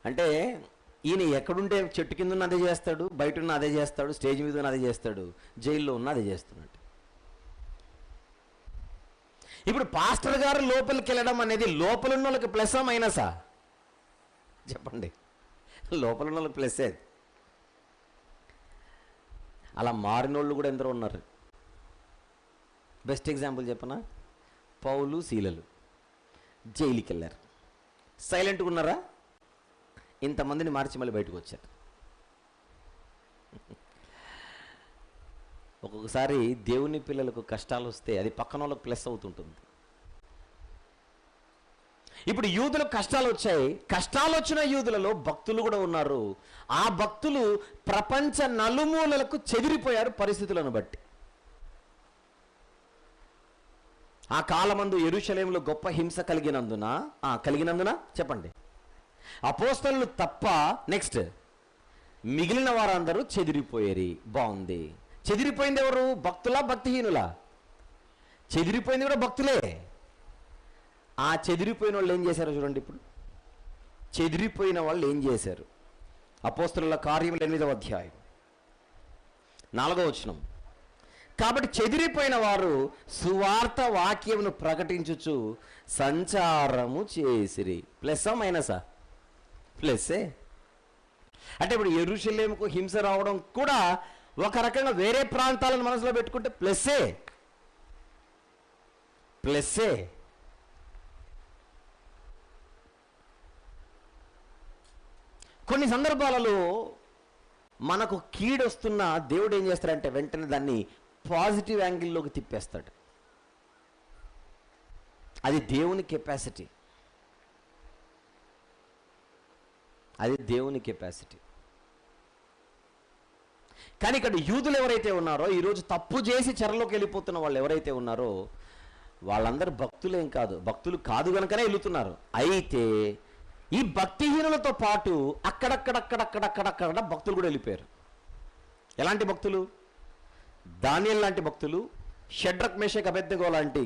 అంటే ఈయన ఎక్కడుంటే చెట్టు కింద ఉన్న అదే చేస్తాడు, బయట ఉన్న అదే చేస్తాడు, స్టేజ్ మీద ఉన్న అదే చేస్తాడు, జైల్లో ఉన్న అదే చేస్తున్నాడు. ఇప్పుడు పాస్టర్ గారు లోపలికి వెళ్ళడం అనేది లోపల ఉన్న వాళ్ళకి ప్లస్సా మైనసా? చెప్పండి. లోపల ఉన్న వాళ్ళకి ప్లస్సే. అలా మారినోళ్ళు కూడా ఎందరో ఉన్నారు. బెస్ట్ ఎగ్జాంపుల్ చెప్పనా? పౌలు శీలలు జైలుకి వెళ్ళారు. సైలెంట్గా ఉన్నారా? ఇంతమందిని మార్చి మళ్ళీ బయటకు వచ్చారు. ఒక్కొక్కసారి దేవుని పిల్లలకు కష్టాలు వస్తే అది పక్కన వాళ్ళకు ప్లస్ అవుతుంటుంది. ఇప్పుడు యూదులకు కష్టాలు వచ్చాయి. కష్టాలు వచ్చిన యూదులలో భక్తులు కూడా ఉన్నారు. ఆ భక్తులు ప్రపంచ నలుమూలలకు చెదిరిపోయారు పరిస్థితులను బట్టి. ఆ కాలమందు యెరూషలేములో గొప్ప హింస కలిగినందున చెప్పండి, అపోస్తలులు తప్ప నెక్స్ట్ మిగిలిన వారందరూ చెదిరిపోయేరి. బాగుంది. చెదిరిపోయింది ఎవరు? భక్తులా భక్తిహీనులా? చెదిరిపోయింది కూడా భక్తులే. ఆ చెదిరిపోయిన వాళ్ళు ఏం చేశారో చూడండి. ఇప్పుడు చెదిరిపోయిన వాళ్ళు ఏం చేశారు? అపోస్తలుల కార్యములు 8వ అధ్యాయం 4వ వచనం. కాబట్టి చెదిరిపోయిన వారు సువార్త వాక్యమును ప్రకటించుచు సంచారము చేసిరి. ప్లస్సా మైనసా? ప్లస్సే. అంటే ఇప్పుడు యెరూషలేముకు హింస రావడం కూడా ఒక రకంగా వేరే ప్రాంతాలను మనసులో పెట్టుకుంటే ప్లస్సే. ప్లస్సే. కొన్ని సందర్భాలలో మనకు కీడొస్తున్న దేవుడు ఏం చేస్తాడంటే వెంటనే దాన్ని పాజిటివ్ యాంగిల్లోకి తిప్పేస్తాడు. అది దేవుని కెపాసిటీ. అది దేవుని కెపాసిటీ. కానీ ఇక్కడ యూదులు ఎవరైతే ఉన్నారో, ఈరోజు తప్పు చేసి చెరలోకి వెళ్ళిపోతున్న వాళ్ళు ఎవరైతే ఉన్నారో వాళ్ళందరూ భక్తులేం కాదు. భక్తులు కాదు కనుకనే వెళుతున్నారు. అయితే ఈ భక్తిహీనులతో పాటు అక్కడక్కడక్కడక్కడక్కడక్కడ భక్తులు కూడా వెళ్ళిపోయారు. ఎలాంటి భక్తులు? దానియేలు లాంటి భక్తులు, షడ్రక్ మేషక్ అబేద్నెగో లాంటి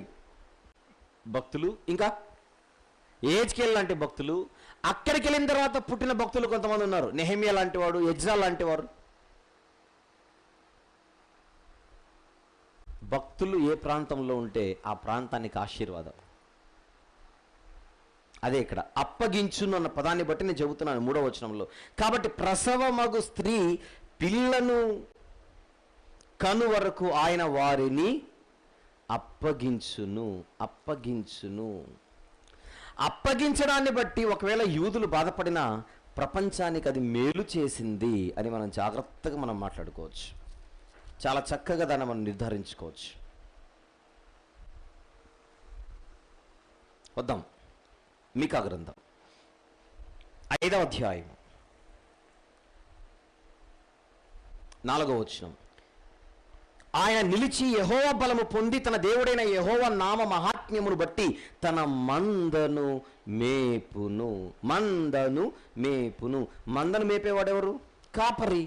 భక్తులు, ఇంకా యెహెజ్కేలు లాంటి భక్తులు. అక్కడికి వెళ్ళిన తర్వాత పుట్టిన భక్తులు కొంతమంది ఉన్నారు. నెహెమ్యా లాంటి వాడు, ఎజ్రా లాంటి వారు. భక్తులు ఏ ప్రాంతంలో ఉంటే ఆ ప్రాంతానికి ఆశీర్వాదం. అదే ఇక్కడ అప్పగించును అన్న పదాన్ని బట్టి నేను చెబుతున్నాను 3వ వచనంలో. కాబట్టి ప్రసవమగు స్త్రీ పిల్లను కను వరకు ఆయన వారిని అప్పగించును. అప్పగించడాన్ని బట్టి ఒకవేళ యూదులు బాధపడినా ప్రపంచానికి అది మేలు చేసింది అని మనం జాగ్రత్తగా మనం మాట్లాడుకోవచ్చు. చాలా చక్కగా దాన్ని మనం నిర్ధారించుకోవచ్చు. వద్దాం మీకా గ్రంథం 5వ అధ్యాయం 4వ వచనం. ఆయన నిలిచి యెహోవా బలము పొంది తన దేవుడైన యెహోవా నామ మహాత్మ్యమును బట్టి తన మందను మేపును. మందను మేపేవాడెవరు? కాపరి.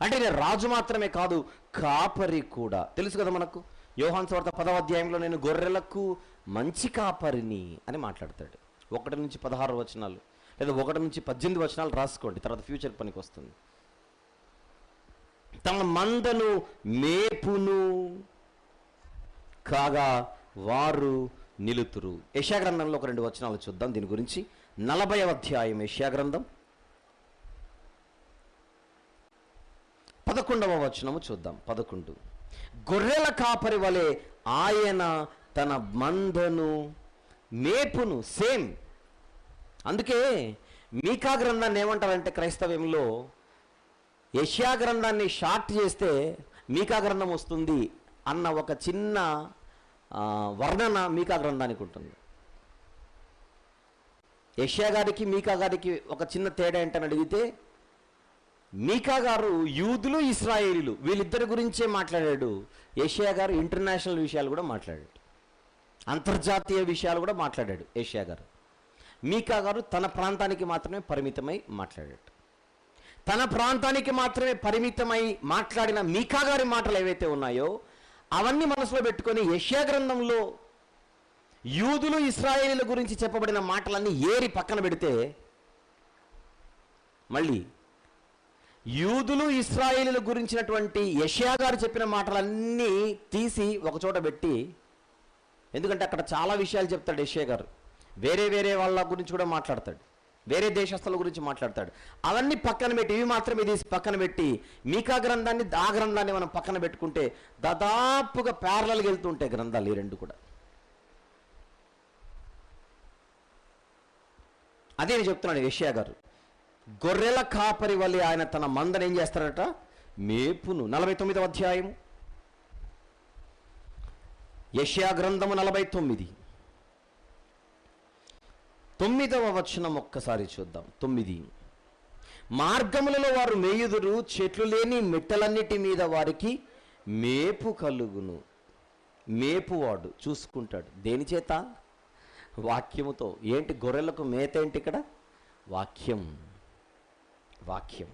అంటే నేను రాజు మాత్రమే కాదు, కాపరి కూడా. తెలుసు కదా మనకు. యోహాను సువార్త 10వ అధ్యాయంలో నేను గొర్రెలకు మంచి కాపరిని అని మాట్లాడతాడు. 1 నుంచి 16 వచనాలు లేదా 1 నుంచి 18 వచనాలు రాసుకోండి, తర్వాత ఫ్యూచర్ పనికి వస్తుంది. తమ మందను మేపును కాగా వారు నిలుతురు. యెషయా గ్రంథంలో ఒక 2 వచనాలు చూద్దాం దీని గురించి. 40వ అధ్యాయం యెషయా గ్రంథం 11వ వచనము చూద్దాం. 11. గొర్రెల కాపరి వలె ఆయన తన మందను మేపును. సేమ్. అందుకే మీకా గ్రంథాన్ని ఏమంటారంటే క్రైస్తవ్యంలో యెషయా గ్రంథాన్ని షార్ట్ చేస్తే మీకా గ్రంథం వస్తుంది అన్న ఒక చిన్న వర్ణన మీకా గ్రంథానికి ఉంటుంది. యెషయా గారికి మీకా గారికి ఒక చిన్న తేడా ఏంటని అడిగితే, మీకా గారు యూదులు ఇశ్రాయేలీలు వీళ్ళిద్దరి గురించే మాట్లాడాడు. యెషయా గారు ఇంటర్నేషనల్ విషయాలు కూడా మాట్లాడాడు, అంతర్జాతీయ విషయాలు కూడా మాట్లాడాడు యెషయా గారు. మీకా గారు తన ప్రాంతానికి మాత్రమే పరిమితమై మాట్లాడాడు. తన ప్రాంతానికి మాత్రమే పరిమితమై మాట్లాడిన మీకా గారి మాటలు ఏవైతే ఉన్నాయో అవన్నీ మనసులో పెట్టుకొని యెషయా గ్రంథంలో యూదులు ఇశ్రాయేలీల గురించి చెప్పబడిన మాటలన్నీ ఏరి పక్కన పెడితే, మళ్ళీ యూదులు ఇశ్రాయేలీల గురించినటువంటి యెషయా గారు చెప్పిన మాటలన్నీ తీసి ఒకచోట పెట్టి, ఎందుకంటే అక్కడ చాలా విషయాలు చెప్తాడు యెషయా గారు. వేరే వాళ్ళ గురించి కూడా మాట్లాడతాడు, వేరే దేశస్థుల గురించి మాట్లాడతాడు. అవన్నీ పక్కన పెట్టి ఇవి మాత్రమే తీసి పక్కన పెట్టి మీకా గ్రంథాన్ని ఆ గ్రంథాన్ని మనం పక్కన పెట్టుకుంటే దాదాపుగా ప్యారలల్గా వెళ్తుంటాయి గ్రంథాలు ఈ రెండు కూడా. అదే నేను చెప్తున్నాను. యెషయా గారు గొర్రెల కాపరి వలె ఆయన తన మందను ఏం చేస్తారట? మేపును. 49వ అధ్యాయం యెషయా గ్రంథము 49 9వ వచనం ఒక్కసారి చూద్దాం. 9. మార్గములలో వారు మేయుదురు, చెట్లు లేని మెట్టలన్నిటి మీద వారికి మేపు కలుగును. మేపువాడు చూసుకుంటాడు. దేని చేత? వాక్యముతో. ఏంటి గొర్రెలకు మేత ఏంటి ఇక్కడ? వాక్యం. వాక్యం.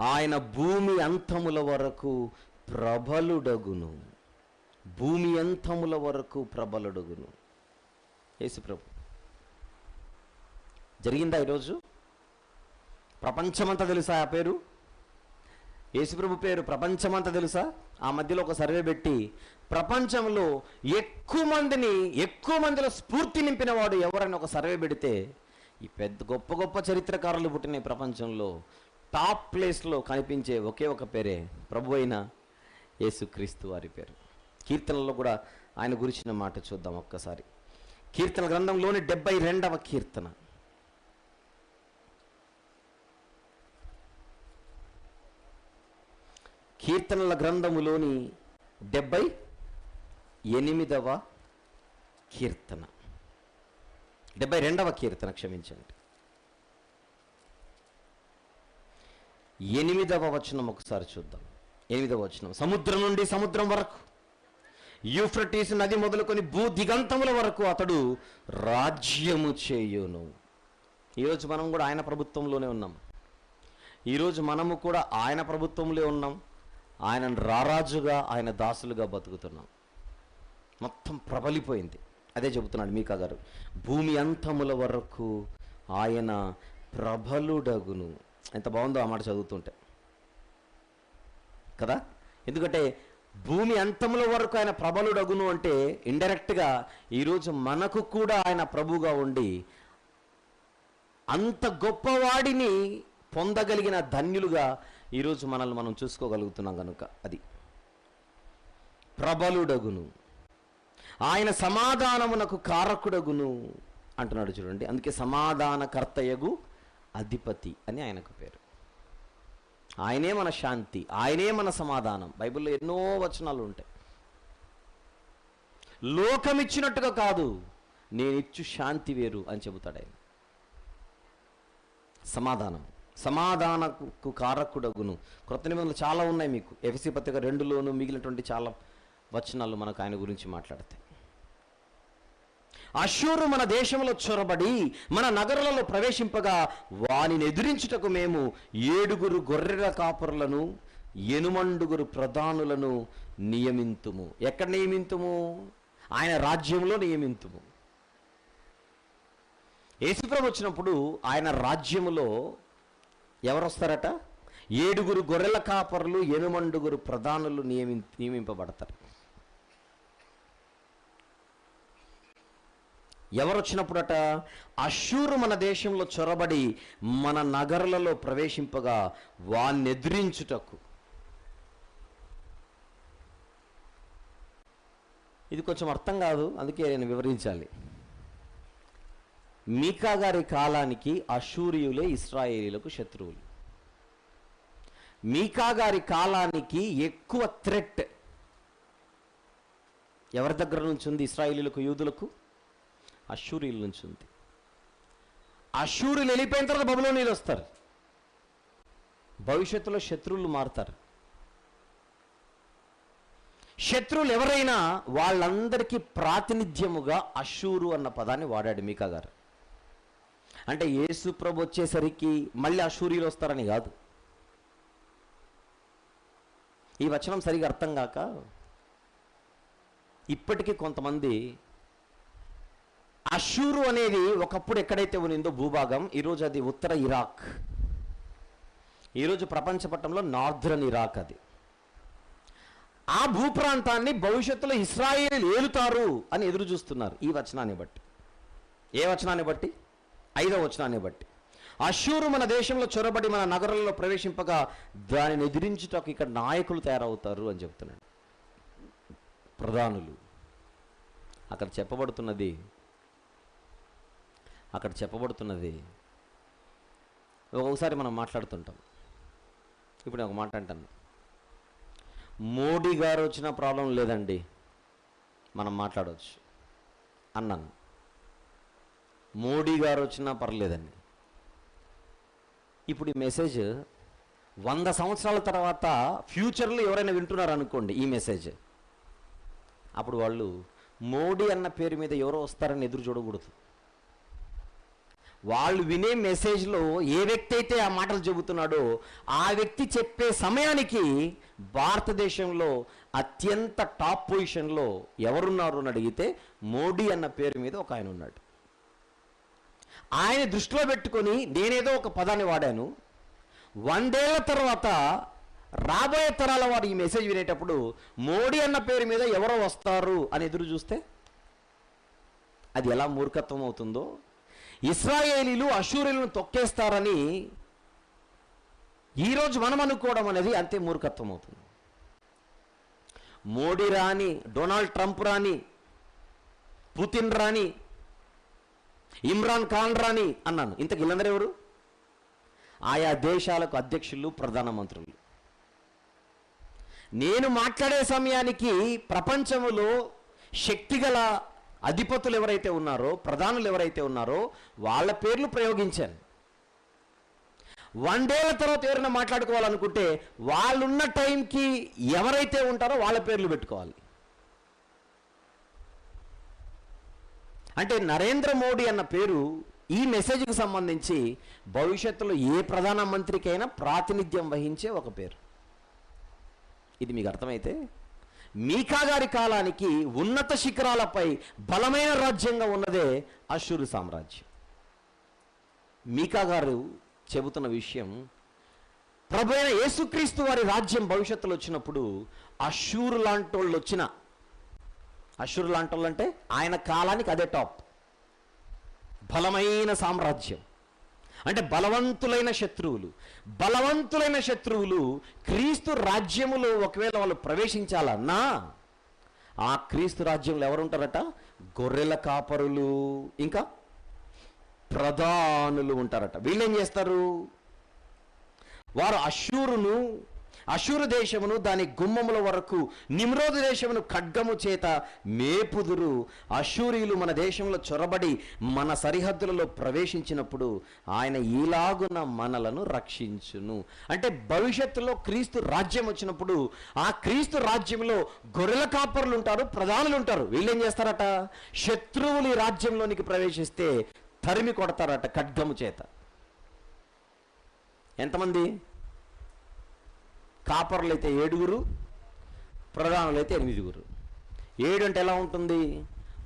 ఆయన భూమి అంతముల వరకు ప్రబలుడగును. భూమి అంతముల వరకు ప్రబలుడగును. యేసుప్రభు. జరిగిందా ఈరోజు? ప్రపంచమంతా తెలుసా ఆ పేరు? యేసుప్రభు పేరు ప్రపంచమంతా తెలుసా? ఆ మధ్యలో ఒక సర్వే పెట్టి ప్రపంచంలో ఎక్కువ మందిలో స్ఫూర్తి నింపిన వాడు ఎవరైనా ఒక సర్వే పెడితే ఈ పెద్ద గొప్ప గొప్ప చరిత్రకారులు పుట్టిన ప్రపంచంలో టాప్ ప్లేస్లో కనిపించే ఒకే ఒక పేరే ప్రభు అయిన యేసుక్రీస్తు వారి పేరు. కీర్తనలో కూడా ఆయన గురించిన మాట చూద్దాం ఒక్కసారి. కీర్తన గ్రంథంలోని 72వ కీర్తన. కీర్తనల గ్రంథములోని 78వ కీర్తన, 72వ కీర్తన, క్షమించండి. 8వ వచనం ఒకసారి చూద్దాం. 8వ వచనం. సముద్రం నుండి సముద్రం వరకు, యూఫ్రటీసు నది మొదలుకొని భూ దిగంతముల వరకు అతడు రాజ్యము చేయును. ఈరోజు మనం కూడా ఆయన ప్రభుత్వంలోనే ఉన్నాం. ఈరోజు మనము కూడా ఆయన ప్రభుత్వంలో ఉన్నాం. ఆయన రారాజుగా, ఆయన దాసులుగా బతుకుతున్నాం. మొత్తం ప్రబలిపోయింది. అదే చెబుతున్నాడు మీకా గారు. భూమి అంతముల వరకు ఆయన ప్రబలుడగును. ఎంత బాగుందో ఆ మాట చదువుతుంటే కదా. ఎందుకంటే భూమి అంతముల వరకు ఆయన ప్రబలుడగును అంటే ఇండైరెక్ట్గా ఈరోజు మనకు కూడా ఆయన ప్రభుగా ఉండి అంత గొప్పవాడిని పొందగలిగిన ధన్యులుగా ఈరోజు మనల్ని మనం చూసుకోగలుగుతున్నాం కనుక అది ప్రబలుడగును. ఆయన సమాధానమునకు కారకుడగును అంటున్నాడు చూడండి. అందుకే సమాధానకర్తయగు అధిపతి అని ఆయనకు పేరు. ఆయనే మన శాంతి, ఆయనే మన సమాధానం. బైబిల్లో ఎన్నో వచనాలు ఉంటాయి. లోకమిచ్చినట్టుగా కాదు, నేనిచ్చు శాంతి వేరు అని చెబుతాడు ఆయన. సమాధానకు కారకుడగును. క్రొత్త నిబంధనలు చాలా ఉన్నాయి మీకు. ఎఫెసీ పత్రిక 2లోను మిగిలినటువంటి చాలా వచనాలు మనకు ఆయన గురించి మాట్లాడతాయి. అష్షూరు మన దేశంలో చొరబడి మన నగరాలలో ప్రవేశింపగా వానిని ఎదిరించుటకు మేము 7 గొర్రెల కాపరులను 8 ప్రధానులను నియమింతుము. ఎక్కడ నియమింతుము? ఆయన రాజ్యంలో నియమింతుము. యేసుప్రభు వచ్చినప్పుడు ఆయన రాజ్యములో ఎవరు వస్తారట? 7 గొర్రెల కాపరులు 8 ప్రధానులు నియమింపబడతారు. ఎవరు వచ్చినప్పుడట? అష్షూరు మన దేశంలో చొరబడి మన నగరాలలో ప్రవేశింపగా వాన్ని ఎదిరించుటకు. ఇది కొంచెం అర్థం కాదు, అందుకే నేను వివరించాలి. మీకా గారి కాలానికి అష్షూరియులే ఇశ్రాయేలీలకు శత్రువులు. మీకా గారి కాలానికి ఎక్కువ థ్రెట్ ఎవరి దగ్గర నుంచి ఉంది? ఇశ్రాయేలీలకు, యూదులకు అష్షూరీల నుంచి ఉంది. అష్షూరీలు వెళ్ళిపోయిన తర్వాత బబులోనీయులు వస్తారు. భవిష్యత్తులో శత్రువులు మారుతారు. శత్రువులు ఎవరైనా వాళ్ళందరికీ ప్రాతినిధ్యముగా అష్షూరు అన్న పదాన్ని వాడాడు మీకా గారు. అంటే యేసు ప్రభు వచ్చేసరికి మళ్ళీ అష్షూరీలు వస్తారని కాదు. ఈ వచనం సరిగా అర్థం కాక ఇప్పటికీ కొంతమంది అష్షూరు అనేది ఒకప్పుడు ఎక్కడైతే ఉన్నిందో భూభాగం, ఈరోజు అది ఉత్తర ఇరాక్. ఈరోజు ప్రపంచ పటంలో నార్దర్న్ ఇరాక్ అది. ఆ భూప్రాంతాన్ని భవిష్యత్తులో ఇశ్రాయేలీలు ఏలుతారు అని ఎదురు చూస్తున్నారు ఈ వచనాన్ని బట్టి. ఏ వచనాన్ని బట్టి? 5వ వచనాన్ని బట్టి. అష్షూరు మన దేశంలో చొరబడి మన నగరంలో ప్రవేశింపగా దానిని ఎదిరించుటకు ఇక్కడ నాయకులు తయారవుతారు అని చెప్తున్నాడు. ప్రధానులు. అక్కడ చెప్పబడుతున్నది ఒకసారి మనం మాట్లాడుతుంటాం. ఇప్పుడు ఒక మాట అంటాను, మోడీ గారు వచ్చిన ప్రాబ్లం లేదండి, మనం మాట్లాడవచ్చు అన్నాను. మోడీ గారు వచ్చినా పర్లేదండి. ఇప్పుడు ఈ మెసేజ్ 100 సంవత్సరాల తర్వాత ఫ్యూచర్లో ఎవరైనా వింటున్నారు అనుకోండి ఈ మెసేజ్, అప్పుడు వాళ్ళు మోడీ అన్న పేరు మీద ఎవరో వస్తారని ఎదురు చూడకూడదు. వాళ్ళు వినే మెసేజ్లో ఏ వ్యక్తి అయితే ఆ మాటలు చెబుతున్నాడో ఆ వ్యక్తి చెప్పే సమయానికి భారతదేశంలో అత్యంత టాప్ పొజిషన్లో ఎవరున్నారు అని అడిగితే మోడీ అన్న పేరు మీద ఒక ఆయన ఉన్నాడు. ఆయన దృష్టిలో పెట్టుకొని నేనేదో ఒక పదాన్ని వాడాను. 100 ఏళ్ల తర్వాత రాబోయే తరాల వారు ఈ మెసేజ్ వినేటప్పుడు మోడీ అన్న పేరు మీద ఎవరో వస్తారు అని ఎదురు చూస్తే అది ఎలా మూర్ఖత్వం అవుతుందో, ఇశ్రాయేలీలు అష్షూరీయులను తొక్కేస్తారని ఈరోజు మనం అనుకోవడం అనేది అంతే మూర్ఖత్వం అవుతుంది. మోడీ రాని, డొనాల్డ్ ట్రంప్ రాని, పుతిన్ రాని, ఇమ్రాన్ ఖాన్ రాని అన్నాను. ఇంతకు వీళ్ళందరూ ఎవరు? ఆయా దేశాలకు అధ్యక్షులు, ప్రధానమంత్రులు. నేను మాట్లాడే సమయానికి ప్రపంచంలో శక్తిగల అధిపతులు ఎవరైతే ఉన్నారో, ప్రధానులు ఎవరైతే ఉన్నారో వాళ్ళ పేర్లు ప్రయోగించాను. 100 ఏళ్ల తర్వాత ఎవరైనా మాట్లాడుకోవాలనుకుంటే వాళ్ళున్న టైంకి ఎవరైతే ఉంటారో వాళ్ళ పేర్లు పెట్టుకోవాలి. అంటే నరేంద్ర మోడీ అన్న పేరు ఈ మెసేజ్కి సంబంధించి భవిష్యత్తులో ఏ ప్రధానమంత్రికైనా ప్రాతినిధ్యం వహించే ఒక పేరు. ఇది మీకు అర్థమైతే మీకా గారి కాలానికి ఉన్నత శిఖరాలపై బలమైన రాజ్యంగా ఉన్నదే అష్షూరు సామ్రాజ్యం. మీకా గారు చెబుతున్న విషయం, ప్రభు అయిన యేసుక్రీస్తు వారి రాజ్యం భవిష్యత్తులో వచ్చినప్పుడు అష్షూరు లాంటి వాళ్ళు అష్షూరు లాంటి వాళ్ళు అంటే ఆయన కాలానికి అదే టాప్, బలమైన సామ్రాజ్యం. అంటే బలవంతులైన శత్రువులు క్రీస్తు రాజ్యములో ఒకవేళ వాళ్ళు ప్రవేశించాలన్నా ఆ క్రీస్తు రాజ్యంలో ఎవరుంటారట? గొర్రెల కాపరులు, ఇంకా ప్రధానులు ఉంటారట. వీళ్ళేం చేస్తారు? వారు అష్షూరు దేశమును దాని గుమ్మముల వరకు, నిమ్రోదు దేశమును ఖడ్గము చేత మేపుదురు. అష్షూరీయులు మన దేశంలో చొరబడి మన సరిహద్దులలో ప్రవేశించినప్పుడు ఆయన ఈలాగున మనలను రక్షించును. అంటే భవిష్యత్తులో క్రీస్తు రాజ్యం వచ్చినప్పుడు ఆ క్రీస్తు రాజ్యంలో గొర్రెల కాపరులు ఉంటారు, ప్రధానులు ఉంటారు. వీళ్ళేం చేస్తారట? శత్రువులు ఈ రాజ్యంలోనికి ప్రవేశిస్తే తరిమి కొడతారట ఖడ్గము చేత. ఎంతమంది? కాపర్లు అయితే 7, ప్రధానులు అయితే 8. 7 అంటే ఎలా ఉంటుంది?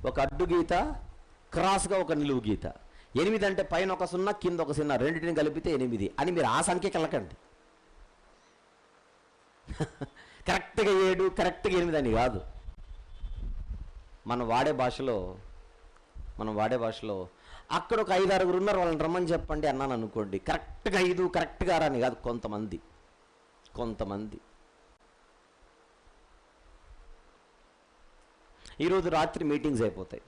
ఒక అడ్డు గీత, క్రాస్గా ఒక నిలువు గీత. 8 అంటే పైన ఒక 0, కింద ఒక 0, రెండింటిని కలిపితే 8 అని మీరు ఆ సంఖ్యకి వెళ్ళకండి. కరెక్ట్గా 7, కరెక్ట్గా 8 అని కాదు. మనం వాడే భాషలో అక్కడ ఒక 5-6 ఉన్నారు, వాళ్ళని రమ్మని చెప్పండి అన్నాను అనుకోండి, కరెక్ట్గా 5, కరెక్ట్గా అని కాదు. కొంతమంది ఈరోజు రాత్రి మీటింగ్స్ అయిపోతాయి.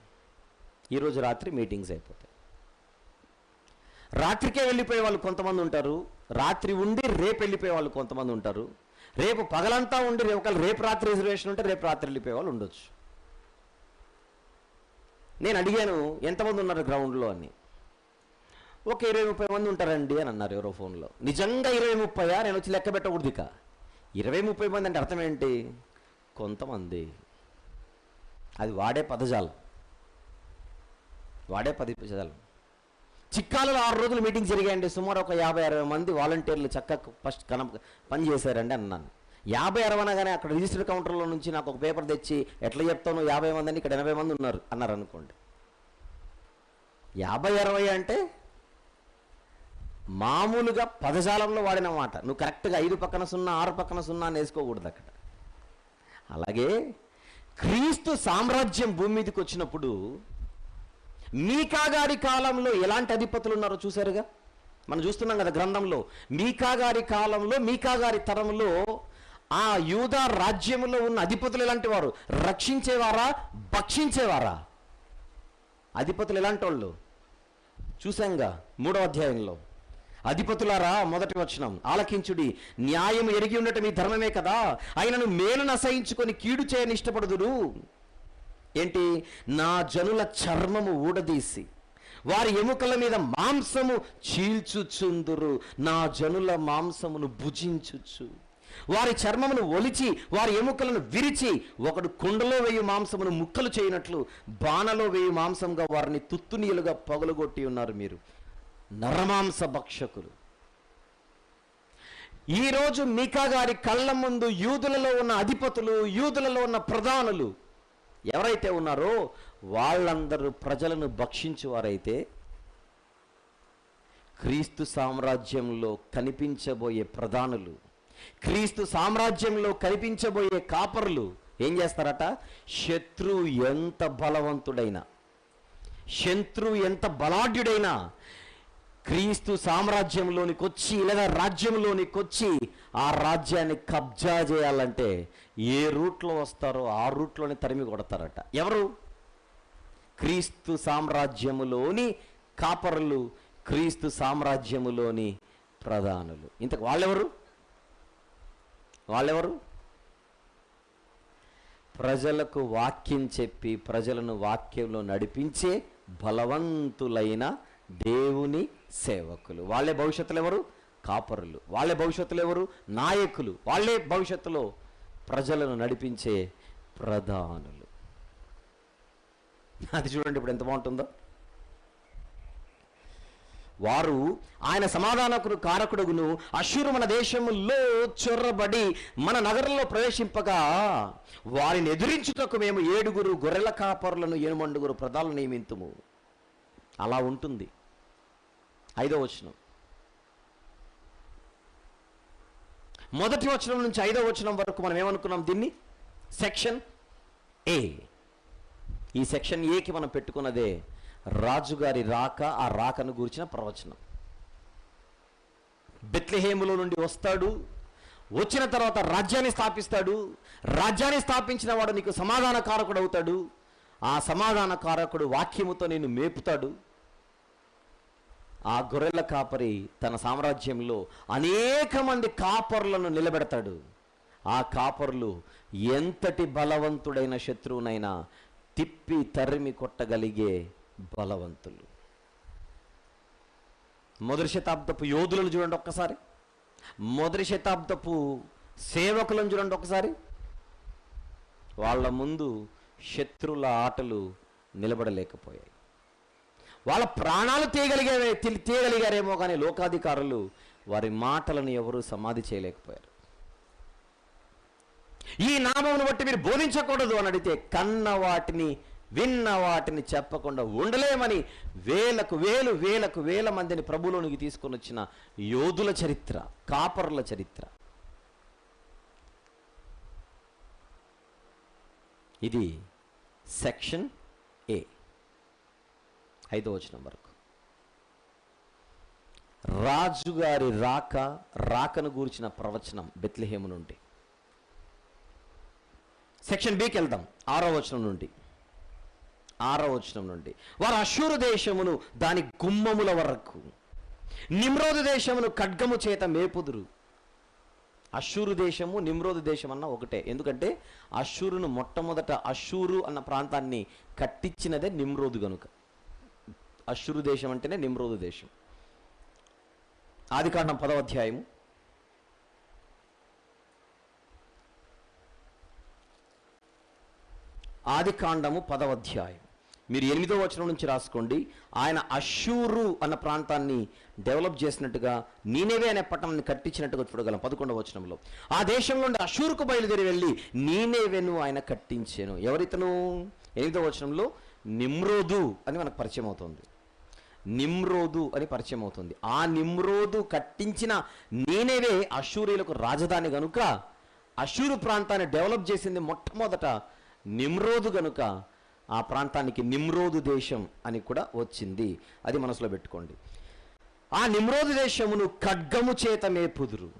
రాత్రికే వెళ్ళిపోయే వాళ్ళు కొంతమంది ఉంటారు, రాత్రి ఉండి రేపు వెళ్ళిపోయే వాళ్ళు కొంతమంది ఉంటారు, రేపు పగలంతా ఉండి రేపు రాత్రి రిజర్వేషన్ ఉంటే రేపు రాత్రి వెళ్ళిపోయే వాళ్ళు ఉండొచ్చు. నేను అడిగాను ఎంతమంది ఉన్నారు గ్రౌండ్లో అని. ఒక 20-30 మంది ఉంటారండి అని అన్నారు ఎవరో ఫోన్లో. నిజంగా 20-30? నేను వచ్చి లెక్క పెట్టకూడదు. ఇక 20-30 మంది అంటే అర్థం ఏంటి? కొంతమంది. అది వాడే పదజాలం. చిక్కాలలో 6 రోజులు మీటింగ్ జరిగాయండి. సుమారు ఒక 50-60 మంది వాలంటీర్లు చక్కగా ఫస్ట్ పని చేశారండి అన్నాను. 50-60 అనగానే అక్కడ రిజిస్టర్ కౌంటర్లో నుంచి నాకు ఒక పేపర్ తెచ్చి ఎట్లా చెప్తాను 50 మంది అని, ఇక్కడ 80 మంది ఉన్నారు అన్నారు అనుకోండి. 50-60 అంటే మామూలుగా పదజాలంలో వాడిన మాట. నువ్వు కరెక్ట్గా 5 పక్కన 0, 6 పక్కన 0 అని వేసుకోకూడదు అక్కడ. అలాగే క్రీస్తు సామ్రాజ్యం భూమి మీదకి వచ్చినప్పుడు మీకా గారి కాలంలో ఎలాంటి అధిపతులు ఉన్నారో చూశారుగా. మనం చూస్తున్నాం కదా గ్రంథంలో. మీకా గారి కాలంలో, మీకా గారి తరంలో ఆ యూదా రాజ్యములో ఉన్న అధిపతులు ఎలాంటి వారు? రక్షించేవారా, భక్షించేవారా? అధిపతులు ఎలాంటి వాళ్ళు చూసాంగా 3వ అధ్యాయంలో. అధిపతులారా, మొదటి వచనం, ఆలకించుడి, న్యాయం ఎరిగి ఉండటం మీ ధర్మమే కదా, ఆయనను మేలును అసహించుకొని కీడు చేయని ఇష్టపడుదురు. ఏంటి? నా జనుల చర్మము ఊడదీసి వారి ఎముకల మీద మాంసము చీల్చుచుందురు, నా జనుల మాంసమును భుజించుచు. వారి చర్మమును ఒలిచి వారి ఎముకలను విరిచి, ఒకడు కుండలో వేయు మాంసమును ముక్కలు చేయనట్లు బాణలో వేయు మాంసంగా వారిని తుత్తునీయులుగా పగలగొట్టి ఉన్నారు. మీరు నరమాంస భక్షకులు. ఈరోజు మీకా గారి కళ్ళ ముందు యూదులలో ఉన్న అధిపతులు, యూదులలో ఉన్న ప్రధానులు ఎవరైతే ఉన్నారో వాళ్ళందరూ ప్రజలను భక్షించేవారైతే, క్రీస్తు సామ్రాజ్యంలో కనిపించబోయే ప్రధానులు, క్రీస్తు సామ్రాజ్యంలో కనిపించబోయే కాపరులు ఏం చేస్తారట? శత్రువు ఎంత బలవంతుడైనా, శత్రువు ఎంత బలాఢ్యుడైనా క్రీస్తు సామ్రాజ్యంలోనికి వచ్చి లేదా రాజ్యంలోనికి వచ్చి ఆ రాజ్యాన్ని కబ్జా చేయాలంటే ఏ రూట్లో వస్తారో ఆ రూట్లోనే తరిమి కొడతారట. ఎవరు? క్రీస్తు సామ్రాజ్యములోని కాపరులు, క్రీస్తు సామ్రాజ్యములోని ప్రధానులు. ఇంతకు వాళ్ళెవరు? ప్రజలకు వాక్యం చెప్పి ప్రజలను వాక్యంలో నడిపించే బలవంతులైన దేవుని సేవకులు. వాళ్ళే భవిష్యత్తులో ఎవరు? కాపరులు. వాళ్ళే భవిష్యత్తులో ఎవరు? నాయకులు. వాళ్ళే భవిష్యత్తులో ప్రజలను నడిపించే ప్రధానులు. అది చూడండి ఇప్పుడు ఎంత బాగుంటుందో. వారు ఆయన సమాధానకుడు కారకుడుగును అశ్షూరు మన దేశములో చొర్రబడి మన నగరంలో ప్రవేశింపగా వారిని ఎదిరించుటకు మేము 7 గొర్రెల కాపరులను 8 ప్రధానులను నియమింతుము. అలా ఉంటుంది. 5వ వచనం, మొదటి వచనం నుంచి 5వ వచనం వరకు మనం ఏమనుకున్నాం? దీన్ని సెక్షన్ ఏ. ఈ సెక్షన్ ఏకి మనం పెట్టుకున్నదే రాజుగారి రాక, ఆ రాకను గురించిన ప్రవచనం. బెత్లెహేములో నుండి వస్తాడు, వచ్చిన తర్వాత రాజ్యాన్ని స్థాపిస్తాడు, రాజ్యాన్ని స్థాపించిన వాడు నీకు సమాధాన కారకుడు అవుతాడు, ఆ సమాధాన కారకుడు వాక్యముతో నేను మేపుతాడు. ఆ గొర్రెల కాపరి తన సామ్రాజ్యంలో అనేక మంది కాపరులను నిలబెడతాడు. ఆ కాపరులు ఎంతటి బలవంతుడైన శత్రువునైనా తిప్పి తరిమి కొట్టగలిగే బలవంతులు. మొదటి శతాబ్దపు యోధులను చూడండి ఒక్కసారి, మొదటి శతాబ్దపు సేవకులను చూడండి ఒకసారి. వాళ్ళ ముందు శత్రువుల ఆటలు నిలబడలేకపోయాయి. వాళ్ళ ప్రాణాలు తీయగలిగారేమో కానీ లోకాధికారులు వారి మాటలను ఎవరూ సమాధి చేయలేకపోయారు. ఈ నామమును బట్టి మీరు బోధించకూడదు అని అడిగితే కన్న వాటిని విన్న వాటిని చెప్పకుండా ఉండలేమని వేల మందిని ప్రభువులోనికి తీసుకొని వచ్చిన యోధుల చరిత్ర, కాపరుల చరిత్ర ఇది. సెక్షన్ ఏ, 5వ వచనం వరకు. రాజుగారి రాకను గూర్చిన ప్రవచనం బెత్లెహేము నుండి. సెక్షన్ బికి వెళ్దాం. 6వ వచనం నుండి వారు అశ్షూరు దేశమును దాని గుమ్మముల వరకు, నిమ్రోదు దేశమును ఖడ్గము చేత మేపుదురు. అశ్షూరు దేశము నిమ్రోదు దేశం అన్న ఒకటే. ఎందుకంటే అశ్షూరును మొట్టమొదట అశ్షూరు అన్న ప్రాంతాన్ని కట్టించినదే నిమ్రోదు గనుక. అశ్షూరు దేశం అంటేనే నిమ్రోదు దేశం. ఆదికాండం 10వ అధ్యాయము ఆదికాండము 10వ అధ్యాయం మీరు 8వ వచనం నుంచి రాసుకోండి. ఆయన అశ్షూరు అన్న ప్రాంతాన్ని డెవలప్ చేసినట్టుగా, నీనెవే అనే పట్టణాన్ని కట్టించినట్టుగా చూడగలం. 11వ వచనంలో ఆ దేశం నుండి అశ్షూరుకు బయలుదేరి వెళ్ళి నీనెవేను ఆయన కట్టించాను. ఎవరితను? 8వ వచనంలో నిమ్రోదు అని మనకు పరిచయం అవుతుంది. నిమ్రోదు అని పరిచయం అవుతుంది. ఆ నిమ్రోదు కట్టించిన నీనెవే అశ్షూరీయులకు రాజధాని గనుక అశ్షూరు ప్రాంతాన్ని డెవలప్ చేసింది మొట్టమొదట నిమ్రోదు గనుక ఆ ప్రాంతానికి నిమ్రోదు దేశం అని కూడా వచ్చింది. అది మనసులో పెట్టుకోండి. ఆ నిమ్రోదు దేశమును ఖడ్గము చేత మేపుదురు.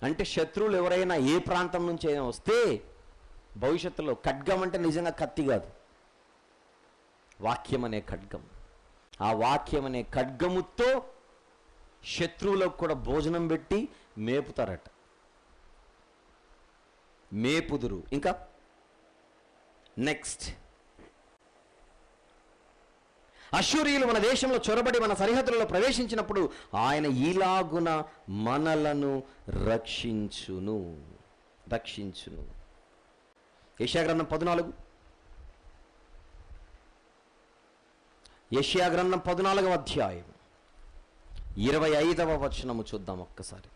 అంటే శత్రువులు ఎవరైనా ఏ ప్రాంతం నుంచి అయినా వస్తే భవిష్యత్తులో, ఖడ్గం అంటే నిజంగా కత్తి కాదు, వాక్యం అనే ఖడ్గం. ఆ వాక్యం అనే ఖడ్గముతో శత్రువులకు కూడా భోజనం పెట్టి మేపుతారట. మేపుదురు. ఇంకా నెక్స్ట్, అశ్షూరీయులు మన దేశంలో చొరబడి మన సరిహద్దులలో ప్రవేశించినప్పుడు ఆయన ఈలాగున మనలను రక్షించును. యెషయా గ్రంథం 14, యెషయా గ్రంథం 14వ అధ్యాయం 25వ వచనము చూద్దాం ఒక్కసారి.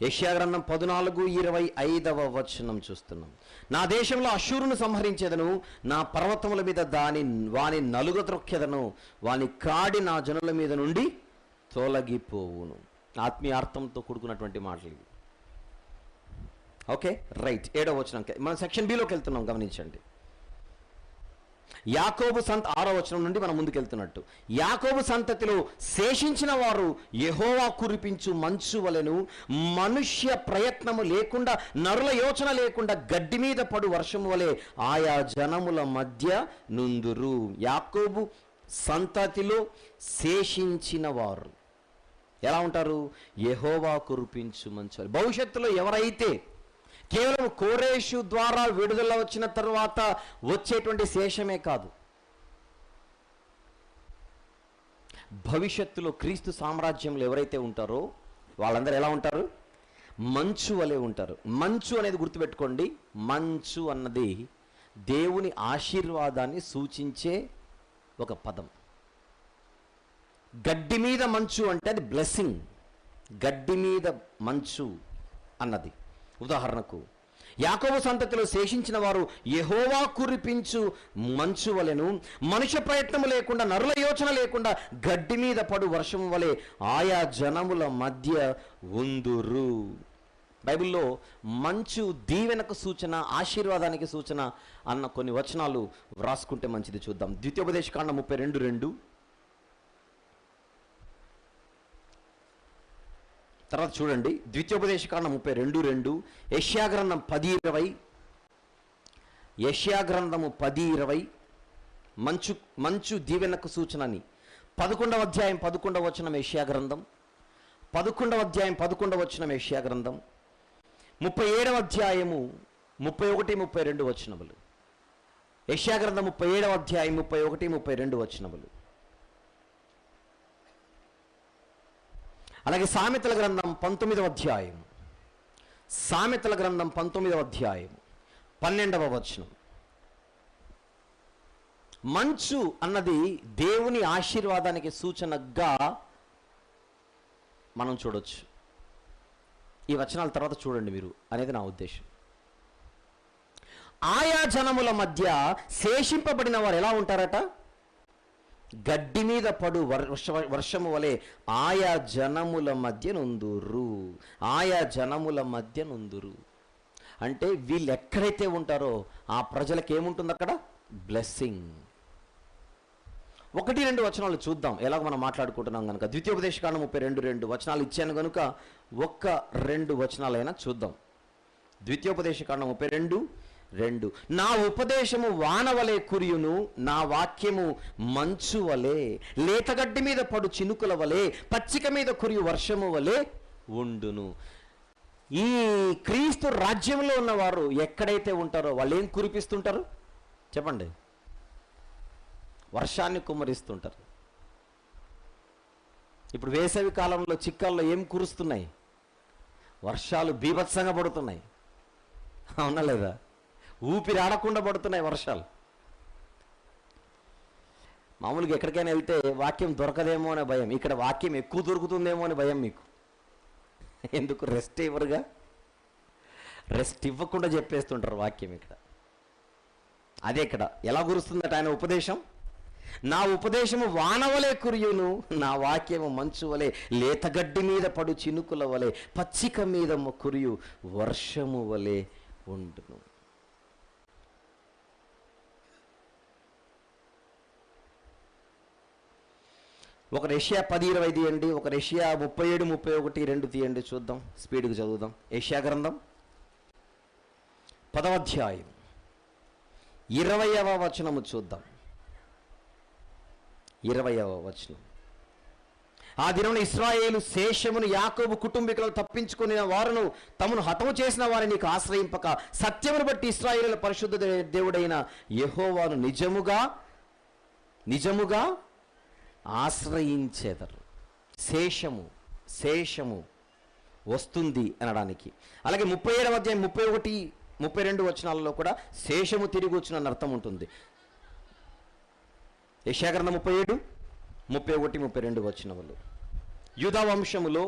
యెషయా గ్రంథం 14:25వ వచనం చూస్తున్నాం. నా దేశంలో అశ్షూరును సంహరించేదను, నా పర్వతముల మీద వాని నలుగద్రొక్కెదను, వాని కాడి నా జనుల మీద నుండి తొలగిపోవును. ఆత్మీయార్థంతో కూడుకున్నటువంటి మాటలు ఇవి. Okay, right. 7వ వచనం మనం సెక్షన్ బిలోకి వెళ్తున్నాం, గమనించండి. యాకోబు 6వ వచనం నుండి మనం ముందుకెళ్తున్నట్టు, యాకోబు సంతతిలో శేషించిన వారు యెహోవా కురిపించు మంచు వలెను, మనుష్య ప్రయత్నము లేకుండా, నరుల యోచన లేకుండా గడ్డి మీద పడు వర్షము వలె ఆయా జనముల మధ్య నుందురు. యాకోబు సంతతిలో శేషించిన వారు ఎలా ఉంటారు? యెహోవా కురిపించు మంచు వలె. భవిష్యత్తులో ఎవరైతే కేవలం కోరేషు ద్వారా విడుదల వచ్చిన తర్వాత వచ్చేటువంటి శేషమే కాదు, భవిష్యత్తులో క్రీస్తు సామ్రాజ్యంలో ఎవరైతే ఉంటారో వాళ్ళందరూ ఎలా ఉంటారు? మంచు వలె ఉంటారు. మంచు అనేది గుర్తుపెట్టుకోండి, మంచు అన్నది దేవుని ఆశీర్వాదాన్ని సూచించే ఒక పదం. గడ్డి మీద మంచు అంటే అది బ్లెస్సింగ్. గడ్డి మీద మంచు అన్నది ఉదాహరణకు, యాకోబు సంతతిలో శేషించిన వారు యెహోవా కురిపించు మంచు వలెను, మనుష్య ప్రయత్నము లేకుండా, నరుల యోచన లేకుండా గడ్డి మీద పడు వర్షము వలె ఆయా జనముల మధ్య ఉందురు. బైబిల్లో మంచు దీవెనకు సూచన, ఆశీర్వాదానికి సూచన అన్న కొన్ని వచనాలు వ్రాసుకుంటే మంచిది. చూద్దాం. ద్వితీయోపదేశకాండం 32:2, తర్వాత చూడండి. ద్వితీయోపదేశకాండం 32:2, యెషయా గ్రంథం 10:20, యెషయా గ్రంథము 10:20 మంచు దీవెనకు సూచనని. 11వ అధ్యాయం 11వ వచనం యెషయా గ్రంథం, 11వ అధ్యాయం 11వ వచనం యెషయా గ్రంథం, 37వ అధ్యాయము 31, 32 వచనములు. యెషయా గ్రంథం 37వ అధ్యాయం 31, 32 వచనములు. అలాగే సామెతల గ్రంథం 19వ అధ్యాయం, సామెతల గ్రంథం 19వ అధ్యాయం 12వ వచనం. మంచు అన్నది దేవుని ఆశీర్వాదానికి సూచనగా మనం చూడొచ్చు. ఈ వచనాల తర్వాత చూడండి మీరు అనేది నా ఉద్దేశం. ఆయా జనముల మధ్య శేషింపబడిన వారు ఎలా ఉంటారట? గడ్డి మీద పడు వర్షము వలె ఆయా జనముల మధ్య నుందురు. ఆయా జనముల మధ్య నుందురు అంటే వీళ్ళు ఎక్కడైతే ఉంటారో ఆ ప్రజలకు ఏముంటుంది అక్కడ? బ్లెస్సింగ్. 1-2 వచనాలు చూద్దాం, ఎలాగ మనం మాట్లాడుకుంటున్నాం కనుక. ద్వితీయోపదేశకాండం 32:2 వచనాలు ఇచ్చాను కనుక 1-2 వచనాలైనా చూద్దాం. ద్వితీయోపదేశకాండం 32:2, నా ఉపదేశము వానవలే కురియును, నా వాక్యము మంచు వలె, లేతగడ్డి మీద పడు చినుకుల వలె, పచ్చిక మీద కురియు వర్షము వలె ఉండును. ఈ క్రీస్తు రాజ్యంలో ఉన్నవారు ఎక్కడైతే ఉంటారో వాళ్ళు ఏం కురిపిస్తుంటారు చెప్పండి? వర్షాన్ని కుమ్మరిస్తుంటారు. ఇప్పుడు వేసవి కాలంలో చిక్కల్లో ఏం కురుస్తున్నాయి? వర్షాలు బీభత్సంగా పడుతున్నాయి, అవునా లేదా? ఊపిరి ఆడకుండా పడుతున్నాయి వర్షాలు. మామూలుగా ఎక్కడికైనా వెళ్తే వాక్యం దొరకదేమో అనే భయం, ఇక్కడ వాక్యం ఎక్కువ దొరుకుతుందేమో అని భయం మీకు. ఎందుకు? రెస్ట్ ఇవ్వరుగా, రెస్ట్ ఇవ్వకుండా చెప్పేస్తుంటారు వాక్యం ఇక్కడ. అదే ఇక్కడ ఎలా కురుస్తుందట ఆయన ఉపదేశం? నా ఉపదేశము వానవలే కురియును, నా వాక్యము మంచు వలె, లేతగడ్డి మీద పడు చినుకుల వలె, పచ్చిక మీద కురియు వర్షము వలె ఉండును. ఒక యెషయా 10:20 తీయండి, ఒక యెషయా 37-31 తీయండి, చూద్దాం, స్పీడ్గా చదువుదాం. యెషయా గ్రంథం 10వ అధ్యాయం 20వ వచనము చూద్దాం. 20వ వచనం. ఆ దినమున ఇశ్రాయేలు శేషమును యాకోబు కుటుంబీకులను తప్పించుకుని వారును తమను హతము చేసిన వారిని నీకు ఆశ్రయింపక సత్యమును బట్టి ఇశ్రాయేలుల పరిశుద్ధ దేవుడైన యెహోవాను నిజముగా ఆశ్రయించేదరు. శేషము వస్తుంది అనడానికి. అలాగే 37వ అధ్యాయం 31, 32 వచనాలలో కూడా శేషము తిరిగి వచ్చిన అర్థం ఉంటుంది. యెషయా 37, 31, 32 వచనములు. యూదా వంశములో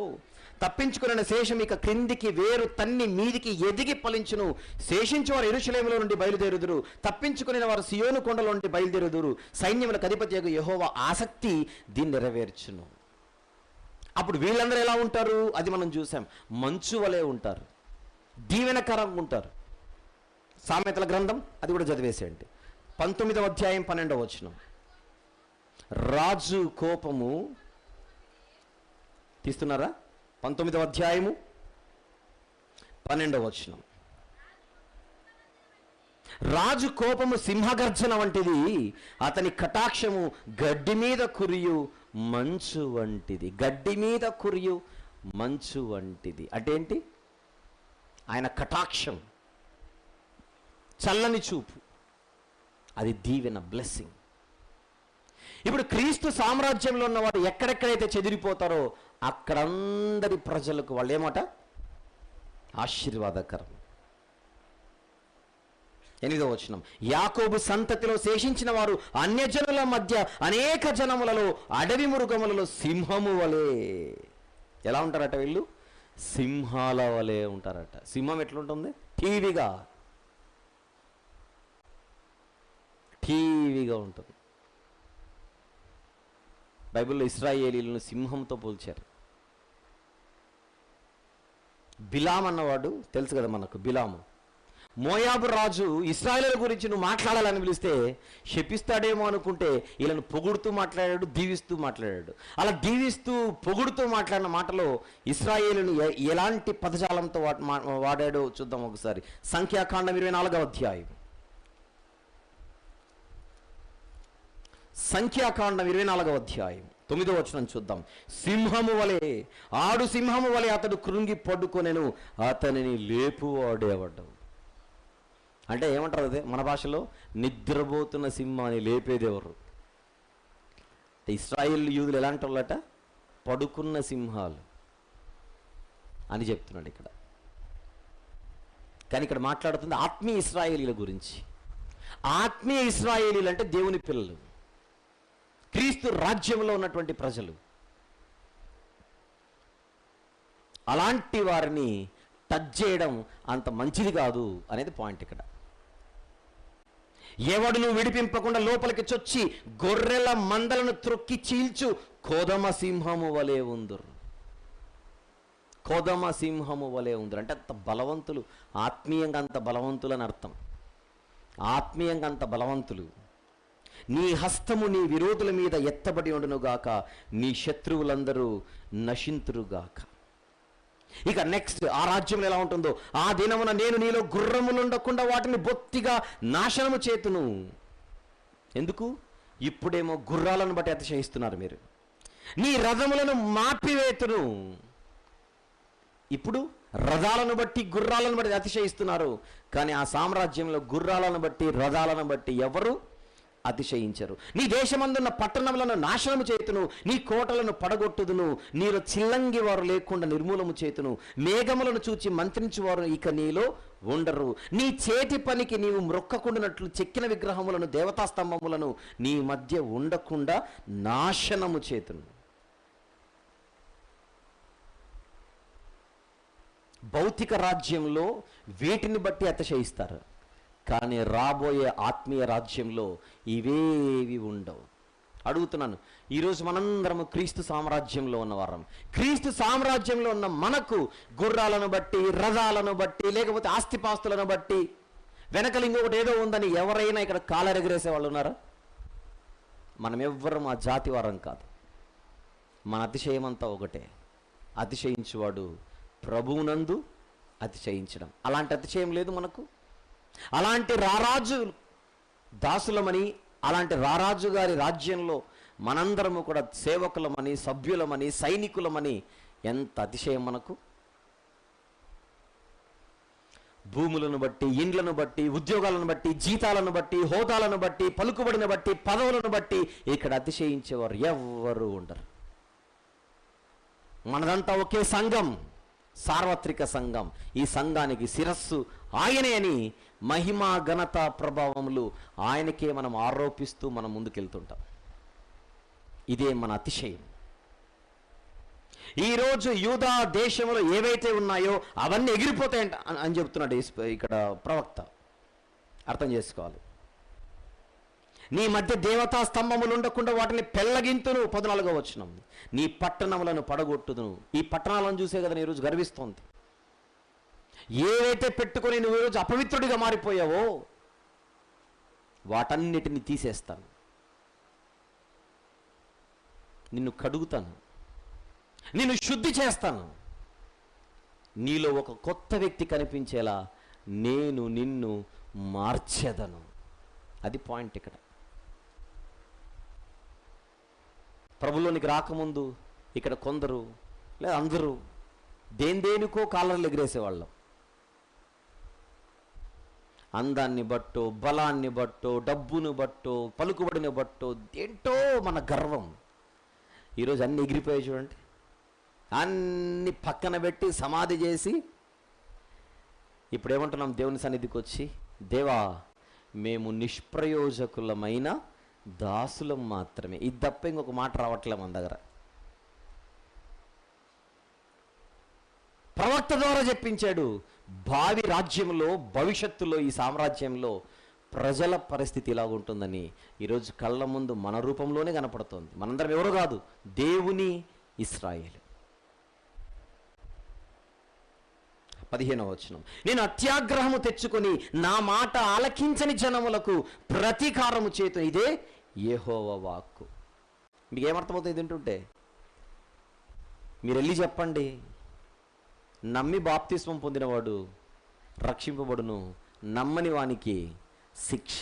తప్పించుకున్న శేషం ఇక క్రిందికి వేరు తన్ని మీదికి ఎదిగి ఫలించును. శేషించు వారు యెరూషలేములో నుండి బయలుదేరుదురు, తప్పించుకుని వారు సియోను కొండలో నుండి బయలుదేరుదురు. సైన్యములకు అధిపతియగు యెహోవా ఆసక్తి దీన్ని నెరవేర్చును. అప్పుడు వీళ్ళందరూ ఎలా ఉంటారు? అది మనం చూసాం. మంచు వలె ఉంటారు, దీవెనకరంగా ఉంటారు. సామెతల గ్రంథం అది కూడా చదివేసేయండి. 19వ అధ్యాయం 12వ వచనం. రాజు కోపము, తీస్తున్నారా? 19వ అధ్యాయము 12వ వచనం. రాజు కోపము సింహగర్జన వంటిది, అతని కటాక్షము గడ్డి మీద కురియు మంచు వంటిది. గడ్డి మీద కురియు మంచు వంటిది అంటే ఏంటి? ఆయన కటాక్షం, చల్లని చూపు, అది దీవెన, బ్లెస్సింగ్. ఇప్పుడు క్రీస్తు సామ్రాజ్యంలో ఉన్నవారు ఎక్కడెక్కడైతే చెదిరిపోతారో అక్కడందరి ప్రజలకు వాళ్ళు ఏమాట? ఆశీర్వాదకరం. 8వ వచనం. యాకోబు సంతతిలో శేషించిన వారు అన్యజనుల మధ్య అనేక జనములలో అడవి మృగములలో సింహము వలె. ఎలా ఉంటారట వీళ్ళు? సింహాల వలె ఉంటారట. సింహం ఎట్లుంటుంది? టీవీగా ఉంటుంది. బైబిల్లో ఇశ్రాయేలీలను సింహంతో పోల్చారు. బిలాం అన్నవాడు తెలుసు కదా మనకు. బిలాము మోయాబు రాజు ఇశ్రాయేలుల గురించి నువ్వు మాట్లాడాలని పిలిస్తే శపిస్తాడేమో అనుకుంటే వీళ్ళను పొగుడుతూ మాట్లాడాడు, దీవిస్తూ మాట్లాడాడు. అలా దీవిస్తూ పొగుడుతూ మాట్లాడిన మాటలో ఇశ్రాయేలును ఎలాంటి పదజాలంతో వాడాడో చూద్దాం ఒకసారి. సంఖ్యాకాండం 24వ అధ్యాయం. సంఖ్యాకాండం 24వ అధ్యాయం 9వ వచనం చూద్దాం. సింహము వలె, ఆడు సింహము వలె అతడు కృంగి పడుకొనెను, అతనిని లేపువాడేవాడు. అంటే ఏమంటారు? అదే మన భాషలో నిద్రపోతున్న సింహాన్ని లేపేదెవరు? ఇశ్రాయేల్ యూదులు ఎలాంటి వాళ్ళట? పడుకున్న సింహాలు అని చెప్తున్నాడు ఇక్కడ. కానీ ఇక్కడ మాట్లాడుతుంది ఆత్మీయ ఇశ్రాయేలీల గురించి. ఆత్మీయ ఇశ్రాయేలీలు అంటే దేవుని పిల్లలు, క్రీస్తు రాజ్యంలో ఉన్నటువంటి ప్రజలు. అలాంటి వారిని టచ్ చేయడం అంత మంచిది కాదు అనేది పాయింట్ ఇక్కడ. ఎవడును విడిపింపకుండా లోపలికి చొచ్చి గొర్రెల మందలను త్రొక్కి చీల్చు కోదమ సింహము వలె ఉందురు. కోదమ సింహము వలె ఉందరు అంటే అంత బలవంతులు, ఆత్మీయంగా అంత బలవంతులు అని అర్థం. ఆత్మీయంగా అంత బలవంతులు. నీ హస్తము నీ విరోధుల మీద ఎత్తబడి ఉండునుగాక, నీ శత్రువులందరూ నశింతురుగాక. ఇక నెక్స్ట్ ఆ రాజ్యంలో ఎలా ఉంటుందో, ఆ దినమున నేను నీలో గుర్రములుండకుండా వాటిని బొత్తిగా నాశనము చేతును. ఎందుకు? ఇప్పుడేమో గుర్రాలను బట్టి అతిశయిస్తున్నారు మీరు. నీ రథములను మాపివేతును. ఇప్పుడు రథాలను బట్టి గుర్రాలను బట్టి అతిశయిస్తున్నారు. కానీ ఆ సామ్రాజ్యంలో గుర్రాలను బట్టి రథాలను బట్టి ఎవరు అతిశయించరు. నీ దేశమందున్న పట్టణములను నాశనము చేతును, నీ కోటలను పడగొట్టుదును, నీలో చిల్లంగి వారు లేకుండా నిర్మూలము చేతును, మేఘములను చూచి మంత్రించువారు ఇక నీలో ఉండరు. నీ చేతి పనికి నీవు మ్రొక్కకుండానట్లు చెక్కిన విగ్రహములను, దేవతా స్తంభములను నీ మధ్య ఉండకుండా నాశనము చేతును. భౌతిక రాజ్యంలో వీటిని బట్టి అతిశయిస్తారు. కానీ రాబోయే ఆత్మీయ రాజ్యంలో ఇవేవి ఉండవు. అడుగుతున్నాను, ఈరోజు మనందరము క్రీస్తు సామ్రాజ్యంలో ఉన్నవారం. క్రీస్తు సామ్రాజ్యంలో ఉన్న మనకు గుర్రాలను బట్టి, రథాలను బట్టి, లేకపోతే ఆస్తిపాస్తులను బట్టి, వెనకలు ఇంకొకటి ఏదో ఉందని ఎవరైనా ఇక్కడ కాలరెగరేసే వాళ్ళు ఉన్నారా? మనం ఎవ్వరం ఆ జాతి వారం కాదు. మన అతిశయమంతా ఒకటే. అతిశయించువాడు ప్రభువునందు అతిశయించడం. అలాంటి అతిశయం లేదు మనకు. అలాంటి రారాజు దాసులమని, అలాంటి రారాజు గారి రాజ్యంలో మనందరము కూడా సేవకులమని, సభ్యులమని, సైనికులమని ఎంత అతిశయం మనకు. భూములను బట్టి, ఇండ్లను బట్టి, ఉద్యోగాలను బట్టి, జీతాలను బట్టి, హోదాలను బట్టి, పలుకుబడిని బట్టి, పదవులను బట్టి ఇక్కడ అతిశయించేవారు ఎవ్వరూ ఉండరు. మనదంతా ఒకే సంఘం, సార్వత్రిక సంఘం. ఈ సంఘానికి శిరస్సు ఆయనే అని మహిమ, ఘనత, ప్రభావములు ఆయనకే మనం ఆరోపిస్తూ మనం ముందుకెళ్తుంటాం. ఇదే మన అతిశయం. ఈరోజు యూదా దేశంలో ఏవైతే ఉన్నాయో అవన్నీ ఎగిరిపోతాయంట అని చెప్తున్నాడు ఇక్కడ ప్రవక్త. అర్థం చేసుకోవాలి. నీ మధ్య దేవతా స్తంభములు ఉండకుండా వాటిని పెళ్ళగింతును. 14వ వచనం, నీ పట్టణములను పడగొట్టుదును. ఈ పట్టణాలను చూసే కదా ఈరోజు గర్విస్తోంది. ఏవైతే పెట్టుకొని నువ్వు ఈరోజు అపవిత్రుడిగా మారిపోయావో వాటన్నిటిని తీసేస్తాను, నిన్ను కడుగుతాను, నిన్ను శుద్ధి చేస్తాను, నీలో ఒక కొత్త వ్యక్తి కనిపించేలా నేను నిన్ను మార్చెదను. అది పాయింట్ ఇక్కడ. ప్రభులోనికి రాకముందు ఇక్కడ కొందరు లేదా అందరూ దేనికో కాలర్లు ఎగిరేసేవాళ్ళం. అందాన్ని బట్టో, బలాన్ని బట్టో, డబ్బును బట్టో, పలుకుబడిని బట్టో, ఏంటో మన గర్వం. ఈరోజు అన్ని ఎగిరిపోయాయి చూడండి. అన్ని పక్కన పెట్టి సమాధి చేసి ఇప్పుడు ఏమంటున్నాం దేవుని సన్నిధికి వచ్చి, దేవా మేము నిష్ప్రయోజకులమైన దాసులం మాత్రమే. ఇది తప్ప ఇంకొక మాట రావట్లే మన దగ్గర. ప్రవక్త ద్వారా చెప్పించాడు. భావి రాజ్యంలో, భవిష్యత్తులో, ఈ సామ్రాజ్యంలో ప్రజల పరిస్థితి ఇలాగుంటుందని ఈరోజు కళ్ళ ముందు మన రూపంలోనే కనపడుతోంది. మనందరం ఎవరో కాదు, దేవుని ఇశ్రాయేలు. 15వ వచనం, నేను అత్యాగ్రహము తెచ్చుకొని నా మాట ఆలకించని జనములకు ప్రతీకారము చేతు. ఇదే యెహోవా వాక్కు. మీకు ఏమర్థమవుతుంది తింటుంటే? మీరు వెళ్ళి చెప్పండి, నమ్మి బాప్తిస్మం పొందినవాడు రక్షింపబడును, నమ్మని వానికి శిక్ష.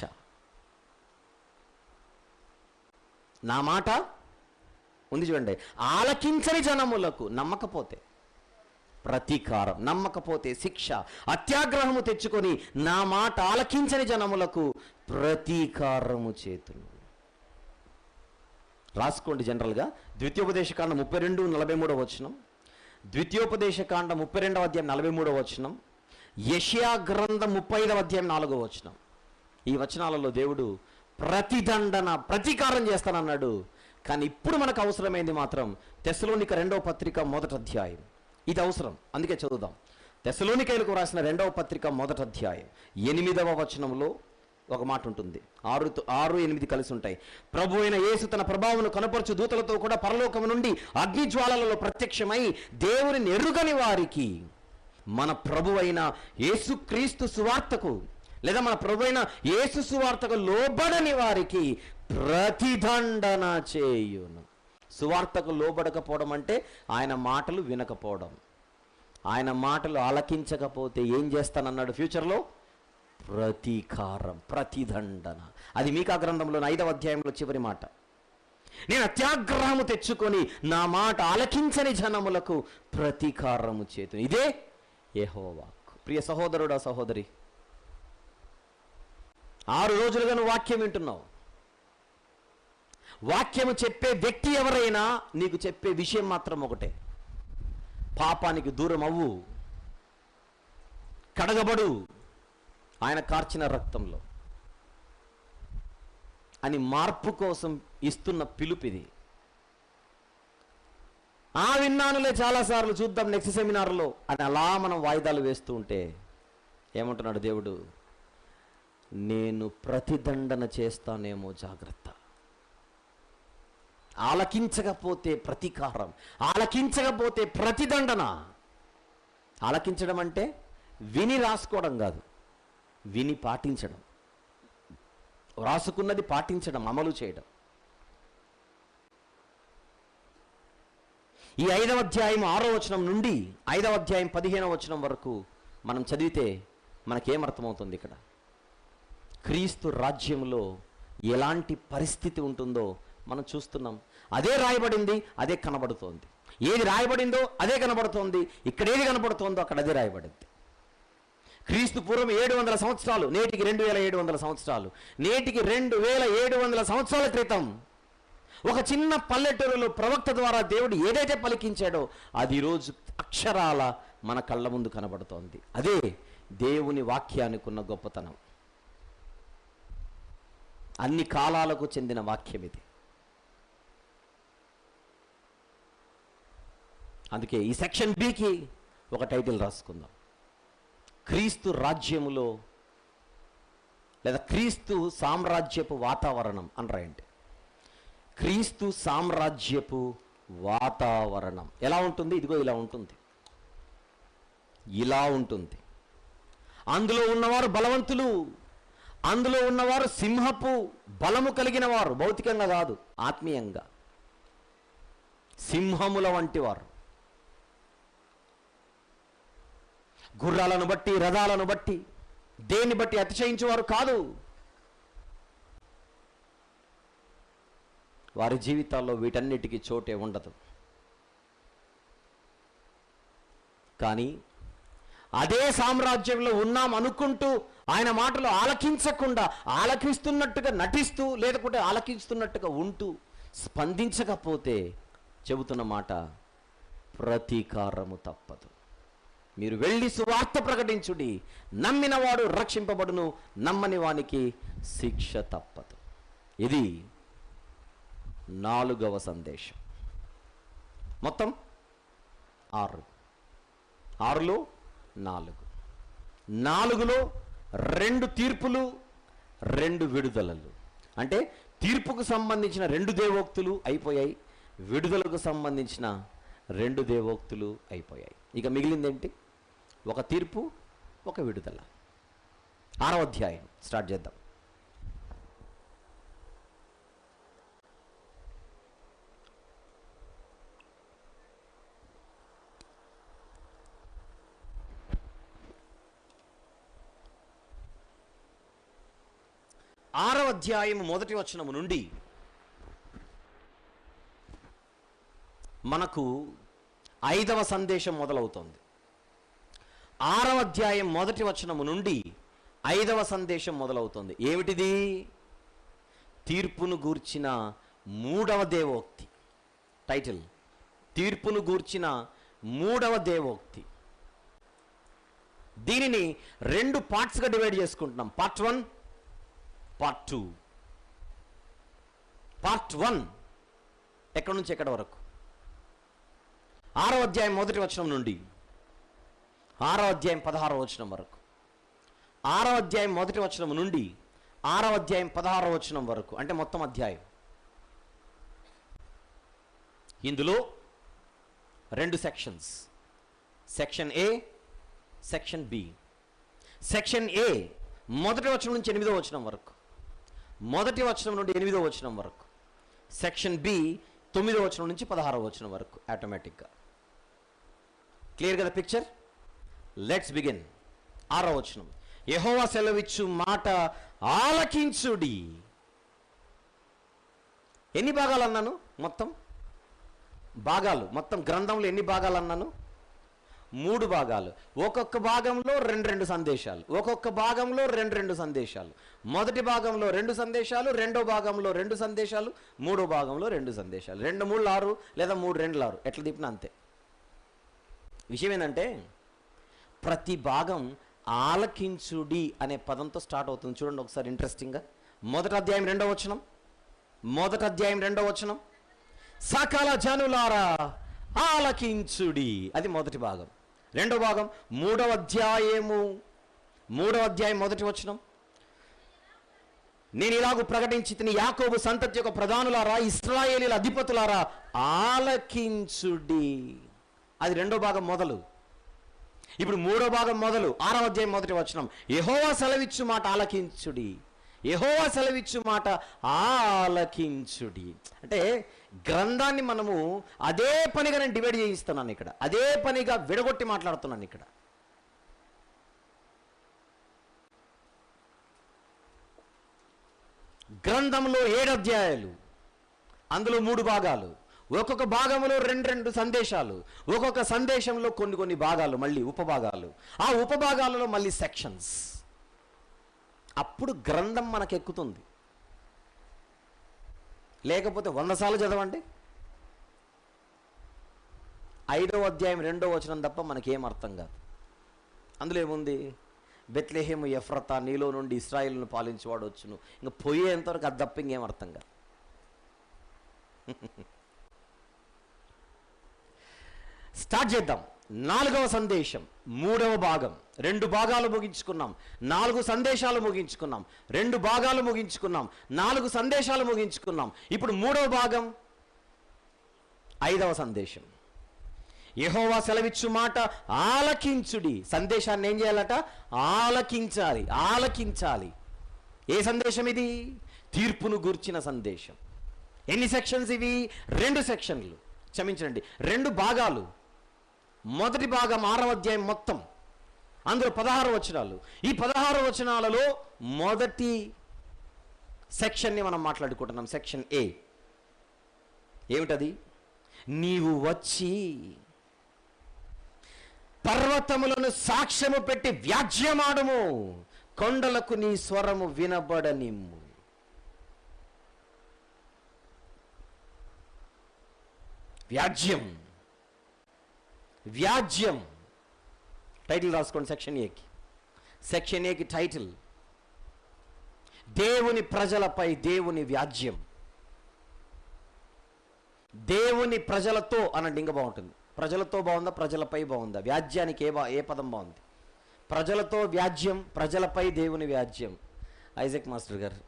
నా మాట ఉంది చూడండి. ఆలకించని జనములకు, నమ్మకపోతే ప్రతీకారం, నమ్మకపోతే శిక్ష. అత్యాగ్రహము తెచ్చుకొని నా మాట ఆలకించని జనములకు ప్రతీకారము చేతును. రాసుకోండి జనరల్గా. ద్వితీయోపదేశకాండం 32:43 వచనం, ద్వితీయోపదేశకాండం 32వ అధ్యాయం 43వ వచనం, యెషయా గ్రంథం 35వ అధ్యాయం 4వ వచనం. ఈ వచనాలలో దేవుడు ప్రతిదండన, ప్రతీకారం చేస్తానన్నాడు. కానీ ఇప్పుడు మనకు అవసరమైంది మాత్రం తెస్సలోనిక 2వ పత్రిక 1వ అధ్యాయం. ఇది అవసరం, అందుకే చదువుదాం. తెస్సలోనికైలకు రాసిన 2వ పత్రిక 1వ అధ్యాయం 8వ వచనంలో ఒక మాట ఉంటుంది. 6-8 కలిసి ఉంటాయి. ప్రభు అయిన యేసు తన ప్రభావమును కనపరచు దూతలతో కూడా పరలోకము నుండి అగ్నిజ్వాలలలో ప్రత్యక్షమై దేవుని ఎరుగని వారికి మన ప్రభు అయిన యేసుక్రీస్తు సువార్తకు, లేదా మన ప్రభు అయిన యేసు సువార్తకు లోబడని వారికి ప్రతిదండన చేయును. సువార్తకు లోబడకపోవడం అంటే ఆయన మాటలు వినకపోవడం. ఆయన మాటలు ఆలకించకపోతే ఏం చేస్తానన్నాడు ఫ్యూచర్లో? ప్రతీకారం, ప్రతిదండన. అది మీకా గ్రంథంలో 5వ అధ్యాయంలో చివరి మాట. నేను అత్యాగ్రహము తెచ్చుకొని నా మాట ఆలకించని జనములకు ప్రతీకారము చేతును. ఇదే యెహోవా. ప్రియ సహోదరుడా, సహోదరి, 6 రోజులుగా నువ్వు వాక్యం వింటున్నావు. వాక్యము చెప్పే వ్యక్తి ఎవరైనా నీకు చెప్పే విషయం మాత్రం ఒకటే: పాపానికి దూరం అవ్వు, కడగబడు ఆయన కార్చిన రక్తంలో అని మార్పు కోసం ఇస్తున్న పిలుపిది. విన్నానులే చాలాసార్లు, చూద్దాం నెక్స్ట్ సెమినార్లో అని అలా మనం వాయిదాలు వేస్తూ ఉంటే ఏమంటున్నాడు దేవుడు? నేను ప్రతిదండన చేస్తానేమో, జాగ్రత్త. ఆలకించకపోతే ప్రతీకారం, ఆలకించకపోతే ప్రతిదండన. ఆలకించడం అంటే విని రాసుకోవడం కాదు, విని పాటించడం. రాసుకున్నది పాటించడం, అమలు చేయడం. ఈ 5వ అధ్యాయం 6వ వచనం నుండి 5వ అధ్యాయం 15వ వచనం వరకు మనం చదివితే మనకేమర్థమవుతుంది? ఇక్కడ క్రీస్తు రాజ్యంలో ఎలాంటి పరిస్థితి ఉంటుందో మనం చూస్తున్నాం. అదే రాయబడింది, అదే కనబడుతోంది. ఏది రాయబడిందో అదే కనబడుతోంది. ఇక్కడ ఏది కనబడుతోందో అక్కడ అదే రాయబడింది. క్రీస్తు పూర్వం 700 సంవత్సరాలు, నేటికి 2700 సంవత్సరాలు. నేటికి 2700 సంవత్సరాల క్రితం ఒక చిన్న పల్లెటూరులో ప్రవక్త ద్వారా దేవుడు ఏదైతే పలికించాడో అది ఈరోజు అక్షరాల మన కళ్ళ ముందు కనబడుతోంది. అదే దేవుని వాక్యానికి ఉన్న గొప్పతనం. అన్ని కాలాలకు చెందిన వాక్యం ఇది. అందుకే ఈ సెక్షన్ బికి ఒక టైటిల్ రాసుకుందాం, క్రీస్తు రాజ్యములో లేదా క్రీస్తు సామ్రాజ్యపు వాతావరణం అని రాయండి. క్రీస్తు సామ్రాజ్యపు వాతావరణం ఎలా ఉంటుంది? ఇదిగో ఇలా ఉంటుంది, ఇలా ఉంటుంది. అందులో ఉన్నవారు బలవంతులు, అందులో ఉన్నవారు సింహపు బలము కలిగిన వారు, భౌతికంగా కాదు ఆత్మీయంగా, సింహముల వంటి వారు. గుర్రాలను బట్టి, రథాలను బట్టి, దేన్ని బట్టి అతిశయించేవారు కాదు. వారి జీవితాల్లో వీటన్నిటికీ చోటే ఉండదు. కానీ అదే సామ్రాజ్యంలో ఉన్నాం అనుకుంటూ ఆయన మాటలు ఆలకించకుండా, ఆలకిస్తున్నట్టుగా నటిస్తూ, లేకపోతే ఆలకిస్తున్నట్టుగా ఉంటూ స్పందించకపోతే చెబుతున్న మాట, ప్రతీకారము తప్పదు. మీరు వెళ్ళి సువార్త ప్రకటించుడి, నమ్మినవాడు రక్షింపబడును, నమ్మని వానికి శిక్ష తప్పదు. ఇది 4వ సందేశం. మొత్తం 6, 6లో 4, 4లో 2 తీర్పులు, 2 విడుదలలు. అంటే తీర్పుకు సంబంధించిన 2 దేవోక్తులు అయిపోయాయి, విడుదలకు సంబంధించిన 2 దేవోక్తులు అయిపోయాయి. ఇక మిగిలిందేంటి? ఒక తీర్పు, ఒక విడుదల. 6వ అధ్యాయం స్టార్ట్ చేద్దాం. ఆరవ అధ్యాయం 1వ వచనము నుండి మనకు 5వ సందేశం మొదలవుతోంది. 6వ అధ్యాయం 1వ వచనము నుండి 5వ సందేశం మొదలవుతోంది. ఏమిటిది? తీర్పును గూర్చిన 3వ దేవోక్తి. టైటిల్ తీర్పును గూర్చిన 3వ దేవోక్తి. దీనిని 2 పార్ట్స్గా డివైడ్ చేసుకుంటున్నాం. Part 1, part 2. పార్ట్ 1 ఎక్కడి నుంచి ఎక్కడి వరకు? 6వ అధ్యాయం 1వ వచనం నుండి 6వ అధ్యాయం 16వ వచనం వరకు. 6వ అధ్యాయం 1వ వచనం నుండి 6వ అధ్యాయం 16వ వచనం వరకు, అంటే మొత్తం అధ్యాయం. ఇందులో 2 sections, section A, section B. Section A 1వ వచనం నుంచి 8వ వచనం వరకు, 1వ వచనం నుండి 8వ వచనం వరకు. సెక్షన్ బి 9వ వచనం నుంచి 16వ వచనం వరకు. ఆటోమేటిక్గా క్లియర్ కదా పిక్చర్? Let's begin. 6వ వచనం, యెహోవా సెలవిచ్చు మాట ఆలకించుడి. ఎన్ని భాగాలు అన్నాను? మొత్తం భాగాలు, మొత్తం గ్రంథంలో ఎన్ని భాగాలు అన్నాను? 3 భాగాలు. ఒక్కొక్క భాగంలో 2 సందేశాలు, ఒక్కొక్క భాగంలో 2 సందేశాలు. మొదటి భాగంలో 2 సందేశాలు, రెండో భాగంలో 2 సందేశాలు, మూడో భాగంలో 2 సందేశాలు. 2 3 6 లేదా 3 2 6, ఎట్లా తిప్పినా అంతే. విషయం ఏంటంటే ప్రతి భాగం ఆలకించుడి అనే పదంతో స్టార్ట్ అవుతుంది. చూడండి ఒకసారి ఇంట్రెస్టింగ్గా. 1వ అధ్యాయం 2వ వచనం, 1వ అధ్యాయం 2వ వచనం, సకల జనులారా ఆలకించుడి. అది మొదటి భాగం. రెండో భాగం 3వ అధ్యాయము 1వ వచనం, నేను ఇలాగూ ప్రకటించి తిని యాకోబు సంతతి యొక్క ప్రధానులారా, ఇశ్రాయేలీల అధిపతులారా ఆలకించుడి. అది రెండో భాగం మొదలు. ఇప్పుడు 3వ భాగం మొదలు. 6వ అధ్యాయం 1వ వచనం, యెహోవా సెలవిచ్చు మాట ఆలకించుడి, యెహోవా సెలవిచ్చు మాట ఆలకించుడి. అంటే గ్రంథాన్ని మనము అదే పనిగా నేను డివైడ్ చేయిస్తున్నాను ఇక్కడ, అదే పనిగా విడగొట్టి మాట్లాడుతున్నాను ఇక్కడ. గ్రంథంలో 7 అధ్యాయాలు, అందులో 3 భాగాలు, ఒక్కొక్క భాగంలో 2 సందేశాలు, ఒక్కొక్క సందేశంలో కొన్ని భాగాలు, మళ్ళీ ఉపభాగాలు, ఆ ఉపభాగాలలో మళ్ళీ సెక్షన్స్. అప్పుడు గ్రంథం మనకెక్కుతుంది. లేకపోతే 100 సార్లు చదవండి, 5వ అధ్యాయం 2వ వచనం తప్ప మనకేం అర్థం కాదు. అందులో ఏముంది? బెత్లెహేము ఎఫ్రతా, నీలో నుండి ఇశ్రాయేలును పాలించేవాడు వచ్చును. ఇంకా పోయేంతవరకు అది తప్ప ఇంకేం అర్థం కాదు. స్టార్ట్ చేద్దాం. 4వ సందేశం 3వ భాగం. 2 భాగాలు ముగించుకున్నాం, 4 సందేశాలు ముగించుకున్నాం, 2 భాగాలు ముగించుకున్నాం, 4 సందేశాలు ముగించుకున్నాం. ఇప్పుడు 3వ భాగం 5వ సందేశం. యెహోవా సెలవిచ్చు మాట ఆలకించుడి. సందేశాన్ని ఏం చేయాలట? ఆలకించాలి, ఆలకించాలి. ఏ సందేశం ఇది? తీర్పును గూర్చిన సందేశం. ఎన్ని సెక్షన్స్ ఇవి? 2 సెక్షన్లు, క్షమించండి, 2 భాగాలు. మొదటి భాగం 6వ అధ్యాయం మొత్తం, అందులో 16 వచనాలు. ఈ 16 వచనాలలో మొదటి సెక్షన్ని మనం మాట్లాడుకుంటున్నాం. సెక్షన్ ఏ. ఏమిటది? నీవు వచ్చి పర్వతములను సాక్ష్యము పెట్టి వ్యాజ్యమాడుము, కొండలకు నీ స్వరము వినబడనిమ్ము. వ్యాజ్యం, వ్యాజ్యం. టైటిల్ రాసుకోండి సెక్షన్ ఏకి. సెక్షన్ ఏకి టైటిల్ దేవుని ప్రజలపై దేవుని వ్యాజ్యం. దేవుని ప్రజలతో అనండి, ఇంకా బాగుంటుంది. ప్రజలతో బాగుందా, ప్రజలపై బాగుందా? వ్యాజ్యానికి ఏ పదం బాగుంది? ప్రజలతో వ్యాజ్యం, ప్రజలపై దేవుని వ్యాజ్యం. ఐజాక్ మాస్టర్ గారు,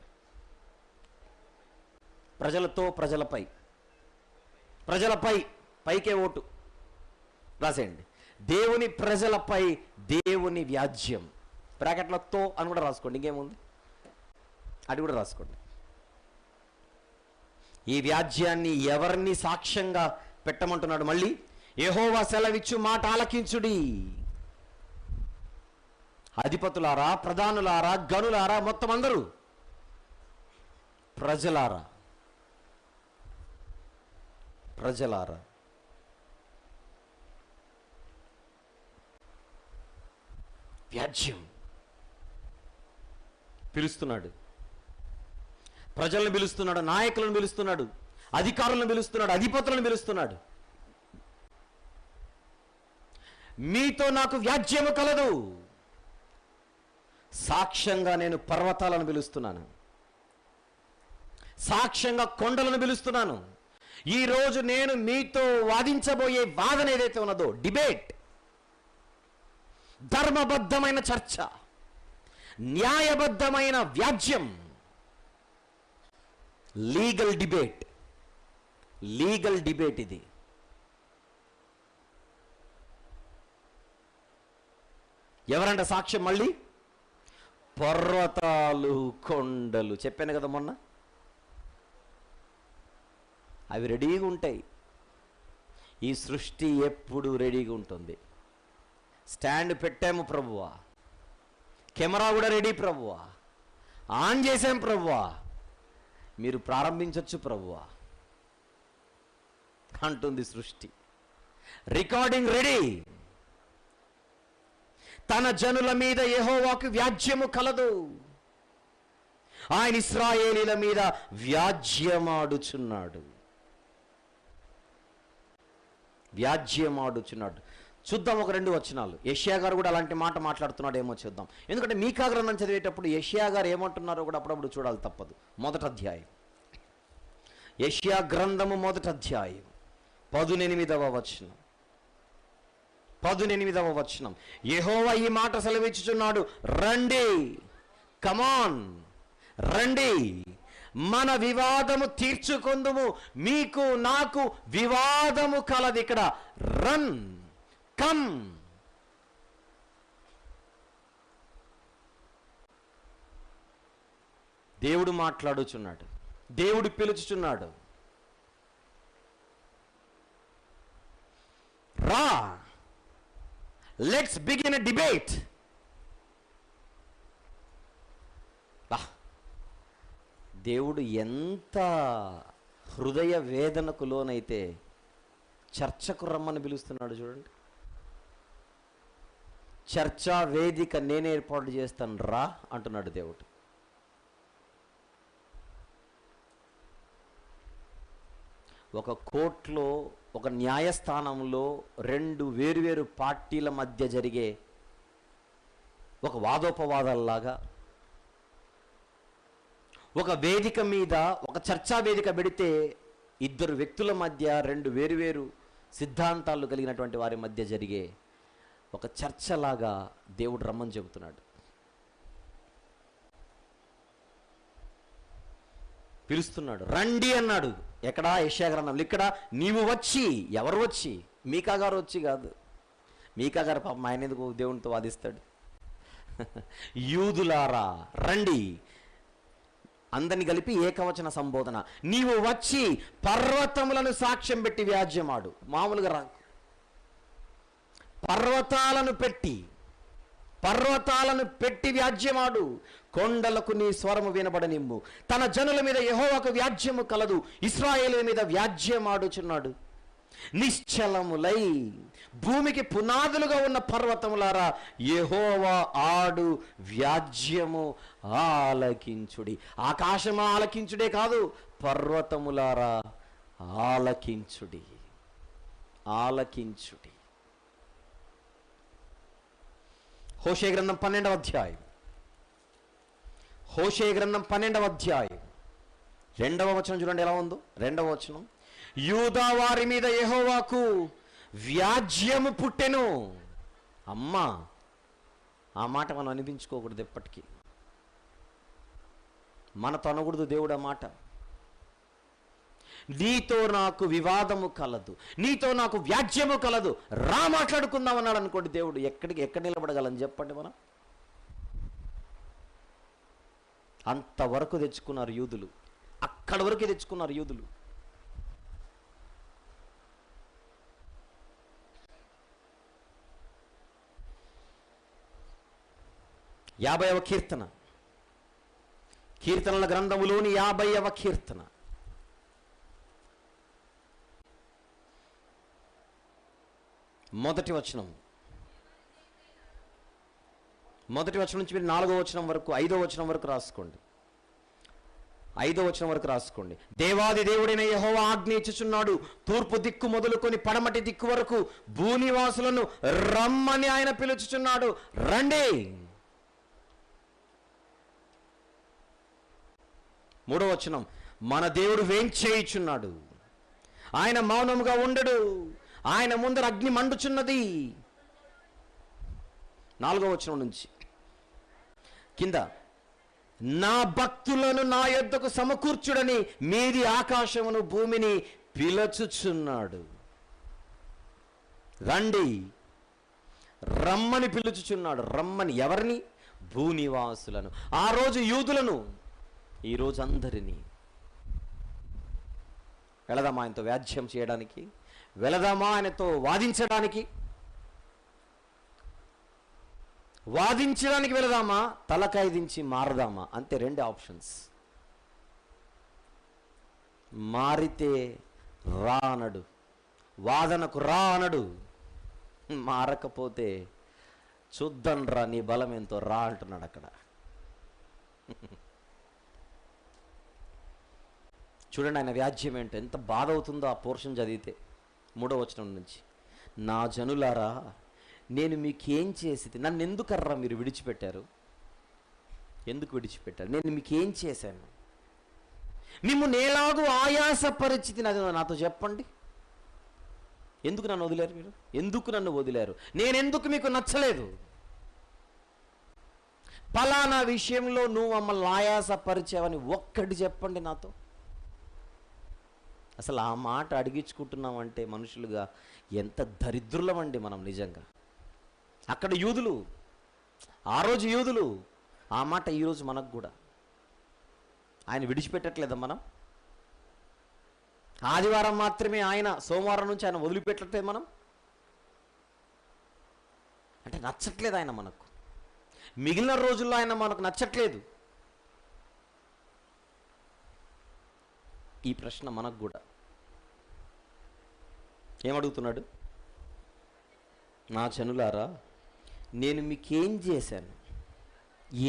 ప్రజలతో ప్రజలపై, ప్రజలపై, పైకే ఓటు రాసేయండి. దేవుని ప్రజలపై దేవుని వ్యాజ్యం. బ్రాకెట్లో తో అని కూడా రాసుకోండి, ఇంకేముంది అది కూడా రాసుకోండి. ఈ వ్యాజ్యాన్ని ఎవరిని సాక్ష్యంగా పెట్టమంటున్నాడు? మళ్ళీ యెహోవా సెలవిచ్చు మాట ఆలకించుడి. అధిపతులారా, ప్రధానులారా, గనులారా, మొత్తం అందరూ, ప్రజలారా, ప్రజలారా. వ్యాజ్యం పిలుస్తున్నాడు, ప్రజలను పిలుస్తున్నాడు, నాయకులను పిలుస్తున్నాడు, అధికారులను పిలుస్తున్నాడు, అధిపతులను పిలుస్తున్నాడు. మీతో నాకు వ్యాజ్యము కలదు. సాక్ష్యంగా నేను పర్వతాలను పిలుస్తున్నాను, సాక్ష్యంగా కొండలను పిలుస్తున్నాను. ఈరోజు నేను మీతో వాదించబోయే వాదన ఏదైతే ఉన్నదో, డిబేట్, ధర్మబద్ధమైన చర్చ, న్యాయబద్ధమైన వ్యాజ్యం, లీగల్ డిబేట్, లీగల్ డిబేట్. ఇది ఎవరంట సాక్ష్యం? మళ్ళీ పర్వతాలు, కొండలు. చెప్పాను కదా మొన్న, అవి రెడీగా ఉంటాయి. ఈ సృష్టి ఎప్పుడు రెడీగా ఉంటుంది. స్టాండ్ పెట్టాము ప్రభువా, కెమెరా కూడా రెడీ ప్రభువా, ఆన్ చేసాం ప్రభువా, మీరు ప్రారంభించవచ్చు ప్రభువా అంటుంది సృష్టి. Recording ready. తన జనుల మీద యెహోవాకు వ్యాజ్యము కలదు. ఆయన ఇశ్రాయేలీల మీద వ్యాజ్యమాడుచున్నాడు, వ్యాజ్యమాడుచున్నాడు. చూద్దాం ఒక 2 వచనాలు. యెషయా గారు కూడా అలాంటి మాట మాట్లాడుతున్నాడు ఏమో చూద్దాం. ఎందుకంటే మీకా గ్రంథం చదివేటప్పుడు యెషయా గారు ఏమంటున్నారో కూడా అప్పుడప్పుడు చూడాలి, తప్పదు. 1వ అధ్యాయం, యెషయా గ్రంథము 1వ అధ్యాయం 18వ వచనం. 18వ వచనం. యెహోవా ఈ మాట సెలవిచ్చుచున్నాడు, రండి, కమాన్, రండి, మన వివాదము తీర్చుకొందుము. మీకు నాకు వివాదము కలది. ఇక్కడ రన్, కమ్. దేవుడు మాట్లాడుచున్నాడు, దేవుడు పిలుచుచున్నాడు. రా, లెట్స్ బిగిన్ ఎ డిబేట్. దేవుడు ఎంత హృదయ వేదనకు లోనైతే చర్చకు రమ్మని పిలుస్తున్నాడు చూడండి. చర్చా వేదిక నేను ఏర్పాటు చేస్తాను రా అంటున్నాడు దేవుడు. ఒక కోర్టులో, ఒక న్యాయస్థానంలో రెండు వేరువేరు పార్టీల మధ్య జరిగే ఒక వాదోపవాదాల్లాగా ఒక వేదిక మీద, ఒక చర్చా వేదిక పెడితే ఇద్దరు వ్యక్తుల మధ్య, రెండు వేరువేరు సిద్ధాంతాలు కలిగినటువంటి వారి మధ్య జరిగే ఒక చర్చలాగా దేవుడు రమ్మని చెబుతున్నాడు. పిలుస్తున్నాడు, రండి అన్నాడు. ఎక్కడా? యెషయా గ్రంథంలో. ఇక్కడ నీవు వచ్చి, ఎవరు వచ్చి? మీకా గారు వచ్చి కాదు. మీకా గారు పాపం ఆయన ఎందుకు దేవునితో వాదిస్తాడు? యూదులారా రండి, అందరిని కలిపి ఏకవచన సంబోధన. నీవు వచ్చి పర్వతములను సాక్ష్యం పెట్టి వ్యాజ్యమాడు. మామూలుగా రా, పర్వతాలను పెట్టి వ్యాజ్యమాడు. కొండలకు నీ స్వరము వినబడనిమ్ము. తన జనుల మీద యెహోవాకు వ్యాజ్యము కలదు, ఇశ్రాయేలు మీద వ్యాజ్యమాడుచున్నాడు. నిశ్చలములై భూమికి పునాదులుగా ఉన్న పర్వతములారా, యెహోవా ఆడు వ్యాజ్యము ఆలకించుడి. ఆకాశమా ఆలకించుడే కాదు, పర్వతములారా ఆలకించుడి, ఆలకించుడి. హోషేయ గ్రంథం 12వ అధ్యాయం, హోషేయ గ్రంథం 12వ అధ్యాయం 2వ వచనం చూడండి ఎలా ఉందో. 2వ వచనం, యూదా వారి మీద యెహోవాకు వ్యాజ్యము పుట్టెను. అమ్మా, ఆ మాట మనం అనిపించుకోకూడదు ఎప్పటికీ. మనతో అనకూడదు దేవుడు ఆ మాట. నీతో నాకు వివాదము కలదు, నీతో నాకు వ్యాజ్యము కలదు, రా మాట్లాడుకుందాం అన్నాడు అనుకోండి దేవుడు. ఎక్కడ నిలబడగలని చెప్పండి మనం? అంతవరకు తెచ్చుకున్నారు యూదులు, అక్కడి వరకు తెచ్చుకున్నారు యూదులు. 50వ కీర్తన, కీర్తనల గ్రంథములోని 50వ కీర్తన, మొదటి వచనం నుంచి మీరు 4వ వచనం వరకు, 5వ వచనం వరకు రాసుకోండి. 5వ వచనం వరకు రాసుకోండి. దేవాది దేవుడైన యెహోవా ఆజ్ఞ ఇచ్చుచున్నాడు, తూర్పు దిక్కు మొదలుకొని పడమటి దిక్కు వరకు భూనివాసులను రమ్మని ఆయన పిలుచుచున్నాడు. రండి. 3వ వచనం, మన దేవుడు వేంచేయుచున్నాడు, ఆయన మౌనముగా ఉండడు, ఆయన ముందర అగ్ని మండుచున్నది. 4వ వచనం నుంచి కింద, నా భక్తులను నా యొద్దకు సమకూర్చుడని మీది ఆకాశమును భూమిని పిలుచుచున్నాడు. రండి, రమ్మని పిలుచుచున్నాడు. రమ్మని ఎవరిని? భూనివాసులను. ఆ రోజు యూదులను, ఈరోజు అందరినీ. వెళదామా ఆయనతో వ్యాజ్యం చేయడానికి? వెళదామా ఆయనతో వాదించడానికి? వాదించడానికి వెళదామా, తలకాయ దించి మారదామా? అంతే, 2 ఆప్షన్స్. మారితే రా అనడు, వాదనకు రా అనడు. మారకపోతే చూద్దాం రా నీ బలం ఎంతో రా అంటున్నాడు అక్కడ. చూడండి ఆయన వ్యాజ్యం ఏంటో, ఎంత బాధ అవుతుందో ఆ పోర్షన్ చదివితే. 3వ వచనం నుంచి, నా జనులారా నేను మీకేం చేసి, నన్ను ఎందుకర్రా మీరు విడిచిపెట్టారు? ఎందుకు విడిచిపెట్టారు? నేను మీకేం చేశాను? మిమ్మల్ని ఎలాగూ ఆయాస పరిస్థితి నాతో చెప్పండి. ఎందుకు నన్ను వదిలేరు మీరు? ఎందుకు నన్ను వదిలేరు? నేనెందుకు మీకు నచ్చలేదు? పలానా విషయంలో నువ్వు మమ్మల్ని ఆయాస పరిచావని ఒక్కటి చెప్పండి నాతో. అసలు ఆ మాట అడిగించుకుంటున్నామంటే మనుషులుగా ఎంత దరిద్రులమండి మనం నిజంగా. అక్కడ యూదులు, ఆ రోజు యూదులు, ఆ మాట ఈరోజు మనకు కూడా. ఆయన విడిచిపెట్టట్లేదా మనం? ఆదివారం మాత్రమే ఆయన, సోమవారం నుంచి ఆయన వదిలిపెట్టట్లేదు మనం. అంటే నచ్చట్లేదు ఆయన మనకు. మిగిలిన రోజుల్లో ఆయన మనకు నచ్చట్లేదు. ఈ ప్రశ్న మనకు కూడా. ఏమడుగుతున్నాడు? నా జనులారా, నేను మీకేం చేశాను?